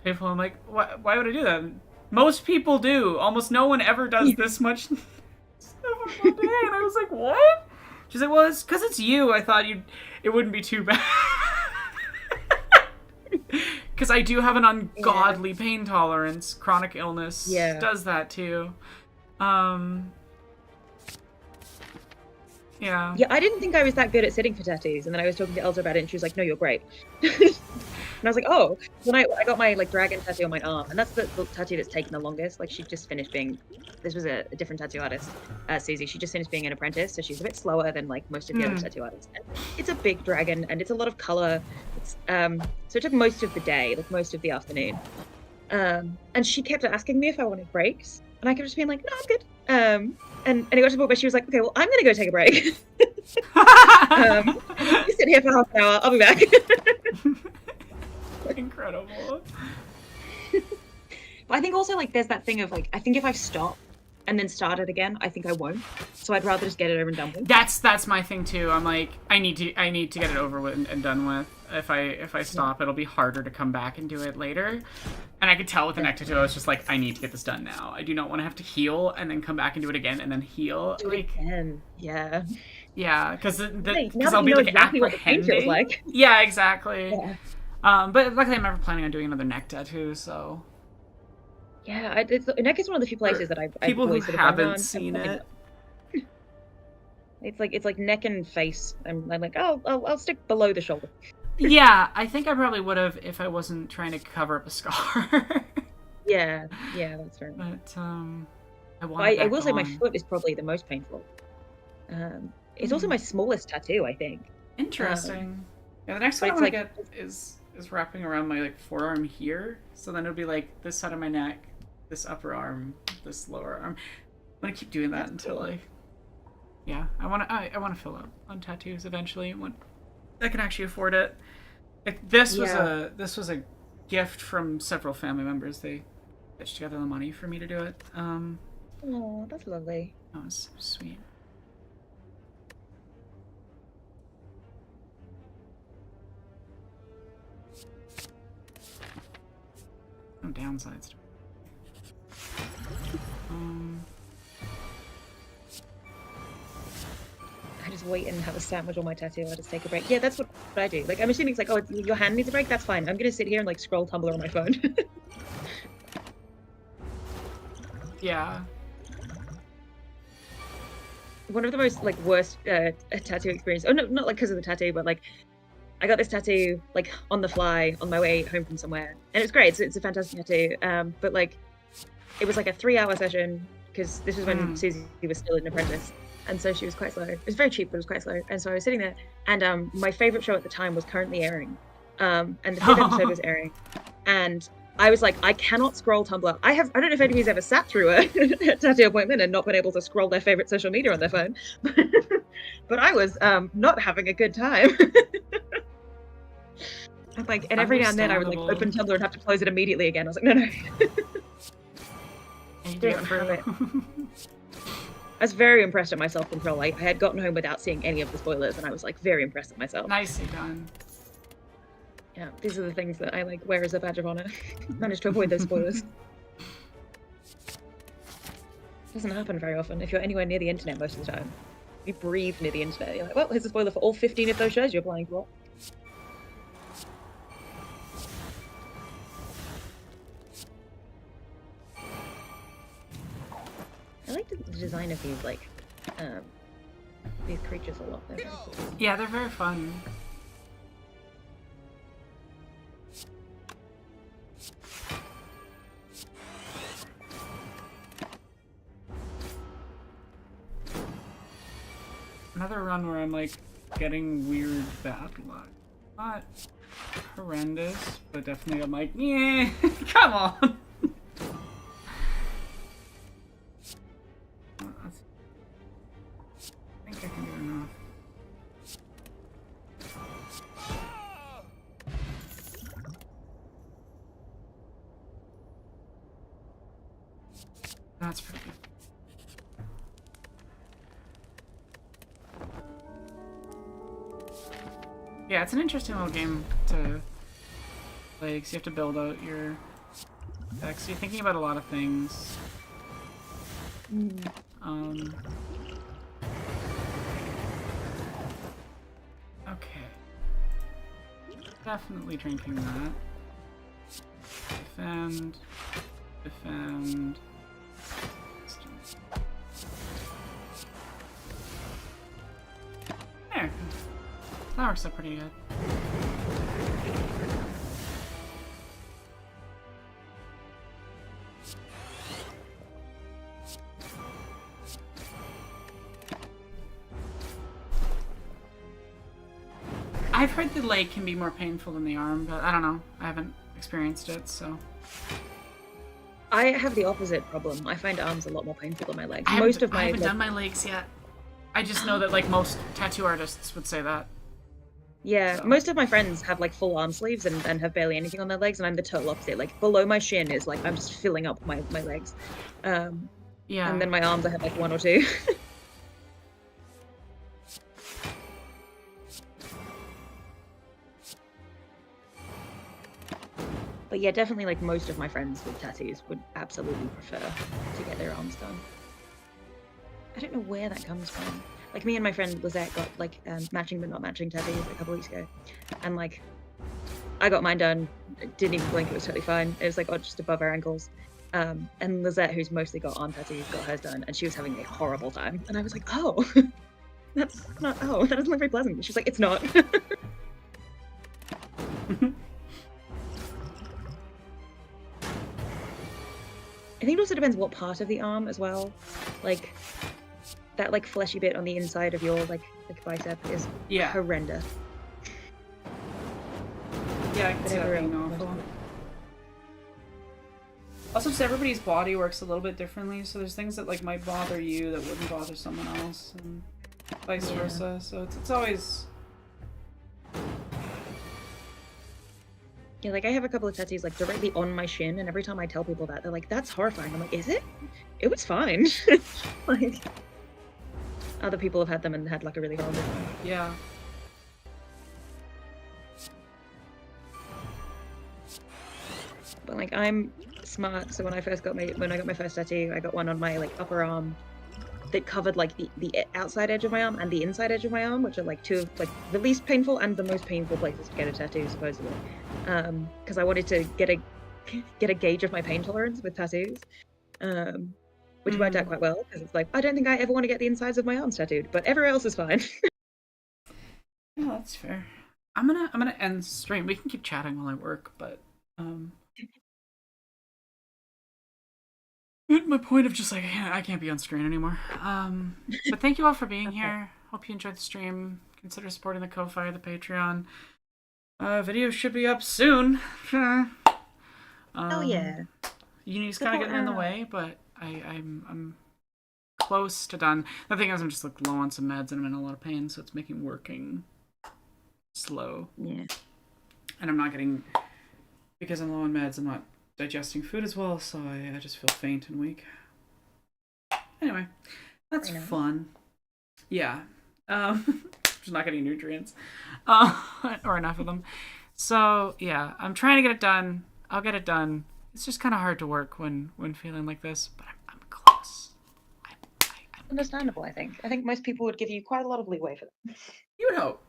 painful." I'm like, why would I do that? Most people do. Almost no one ever does this much stuff on one day. And I was like, what? She's like, well, it's because it's you. I thought it wouldn't be too bad. Because I do have an ungodly pain tolerance. Chronic illness does that too. Yeah. Yeah, I didn't think I was that good at sitting for tattoos, and then I was talking to Elsa about it, and she was like, "No, you're great." And I was like, "Oh." When I got my like dragon tattoo on my arm, and that's the tattoo that's taken the longest. Like she just finished being, this was a different tattoo artist, Susie. She just finished being an apprentice, so she's a bit slower than like most of the other tattoo artists. And it's a big dragon, and it's a lot of color. It's, so it took most of the day, like most of the afternoon. And she kept asking me if I wanted breaks, and I kept just being like, "No, I'm good." And it got to the point where she was like, "Okay, well, I'm gonna go take a break. You sit here for half an hour. I'll be back." Incredible. But I think also like there's that thing of like, I think if I stop and then start it again, I think I won't. So I'd rather just get it over and done with. That's my thing too. I'm like, I need to get it over with and done with. If I stop, it'll be harder to come back and do it later. And I could tell with the neck tattoo, I was just like, I need to get this done now. I do not want to have to heal and then come back and do it again and then heal. Do it again. Yeah. Yeah, because Now I'll that be you know like exactly what the pain apprehending. feels like. Yeah, exactly. Yeah. But luckily I'm never planning on doing another neck tattoo, so. Yeah, neck is one of the few places that I've People who always sort of gone haven't on. seen it. It's like neck and face. I'm like, oh, I'll stick below the shoulder. Yeah, I think I probably would have if I wasn't trying to cover up a scar. Yeah, that's fair. But I will say my foot is probably the most painful. It's also my smallest tattoo, I think. Interesting. Yeah, the next one I want to get is wrapping around my like forearm here. So then it'll be like this side of my neck, this upper arm, this lower arm. I'm gonna keep doing that until like, yeah, I want to fill up on tattoos eventually when I can actually afford it. This was a gift from several family members. They pitched together the money for me to do it. Oh, that's lovely. That was so sweet. No downsides to it. I just wait and have a sandwich on my tattoo. I just take a break. Yeah, that's what I do. Like, I'm assuming it's like, oh, your hand needs a break? That's fine. I'm gonna sit here and like scroll Tumblr on my phone. Yeah. One of the most like worst tattoo experience. Oh no, not like because of the tattoo, but like I got this tattoo like on the fly on my way home from somewhere, and it was great. It's a fantastic tattoo. But like it was like a 3-hour session because this was when Susie was still an apprentice, and so she was quite slow. It was very cheap, but it was quite slow. And so I was sitting there, and my favorite show at the time was currently airing, and the 5th episode was airing, and I was like, I cannot scroll Tumblr. I don't know if anybody's ever sat through a tattoo appointment and not been able to scroll their favorite social media on their phone. But I was not having a good time. Like, and every now and then I would like open Tumblr and have to close it immediately again. I was like, no. Don't have it. I was very impressed at my self-control. I had gotten home without seeing any of the spoilers, and I was like very impressed at myself. Nicely done. Yeah, these are the things that I like wear as a badge of honor. Managed to avoid those spoilers. Doesn't happen very often if you're anywhere near the internet most of the time. You breathe near the internet. You're like, well, here's a spoiler for all 15 of those shows you're applying for. I like the design of these these creatures a lot. They're very cool. Yeah, they're very fun. Another run where I'm like getting weird bad luck. Not horrendous, but definitely I'm like, yeah, come on. I think I can do enough. That's pretty good. Yeah, it's an interesting little game to play because you have to build out your decks. You're thinking about a lot of things. Okay. Definitely drinking that. Defend. Defend. There. That works out pretty good. I've heard the leg can be more painful than the arm, but I don't know. I haven't experienced it, so. I have the opposite problem. I find arms a lot more painful than my legs. I haven't done my legs yet. I just know that like most tattoo artists would say that. Yeah, So. most of my friends have like full arm sleeves and have barely anything on their legs, and I'm the total opposite. Like below my shin is like I'm just filling up my legs. Yeah. And then my arms I have like one or two. But yeah, definitely like most of my friends with tattoos would absolutely prefer to get their arms done. I don't know where that comes from. Like me and my friend Lizette got like matching but not matching tattoos a couple weeks ago, and like I got mine done, didn't even blink, it was totally fine. It was like just above our ankles. And Lizette, who's mostly got arm tattoos, got hers done, and she was having a horrible time. And I was like, oh, that doesn't look very pleasant. She's like, it's not. I think it also depends what part of the arm as well. Like that like fleshy bit on the inside of your like bicep is horrendous. Yeah, I can see that being awful. Also, just everybody's body works a little bit differently, so there's things that like might bother you that wouldn't bother someone else, and vice versa. So it's always. Yeah, like I have a couple of tattoos like directly on my shin, and every time I tell people that, they're like, "That's horrifying." I'm like, "Is it? It was fine." Like, other people have had them and had like a really horrible time. Yeah. But like I'm smart, so when I got my first tattoo, I got one on my like upper arm that covered like the outside edge of my arm and the inside edge of my arm, which are like two of like the least painful and the most painful places to get a tattoo supposedly. Because I wanted to get a gauge of my pain tolerance with tattoos. Which worked out quite well because it's like I don't think I ever want to get the insides of my arms tattooed, but everywhere else is fine. Yeah, that's fair. I'm gonna end stream. We can keep chatting while I work, but my point of just like I can't be on screen anymore. But thank you all for being here. Hope you enjoyed the stream. Consider supporting the Ko-Fi or the Patreon. Video should be up soon. Oh yeah. Uni's kind of getting in the way, but I'm close to done. The thing is, I'm just like low on some meds and I'm in a lot of pain, so it's making working slow. Yeah. And I'm not getting, because I'm low on meds, I'm not digesting food as well, so I just feel faint and weak. Anyway, that's fun. Yeah. Just not getting nutrients. Or enough of them. So, yeah, I'm trying to get it done. I'll get it done. It's just kind of hard to work when feeling like this, but I'm close. Understandable, I think. I think most people would give you quite a lot of leeway for that. You would hope.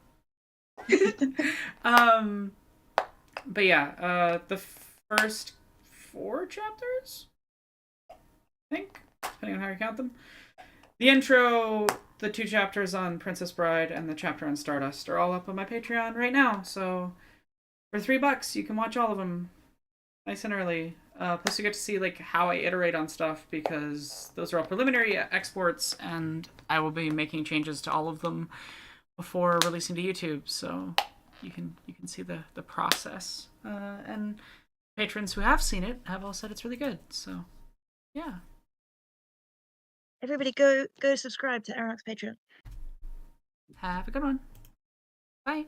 But yeah, the first 4 chapters, I think, depending on how you count them. The intro, the 2 chapters on Princess Bride, and the chapter on Stardust are all up on my Patreon right now. So for $3, you can watch all of them nice and early. Plus you get to see like how I iterate on stuff, because those are all preliminary exports, and I will be making changes to all of them before releasing to YouTube, so you can see the process. And patrons who have seen it have all said it's really good. So yeah. Everybody go subscribe to Aron's Patreon. Have a good one. Bye.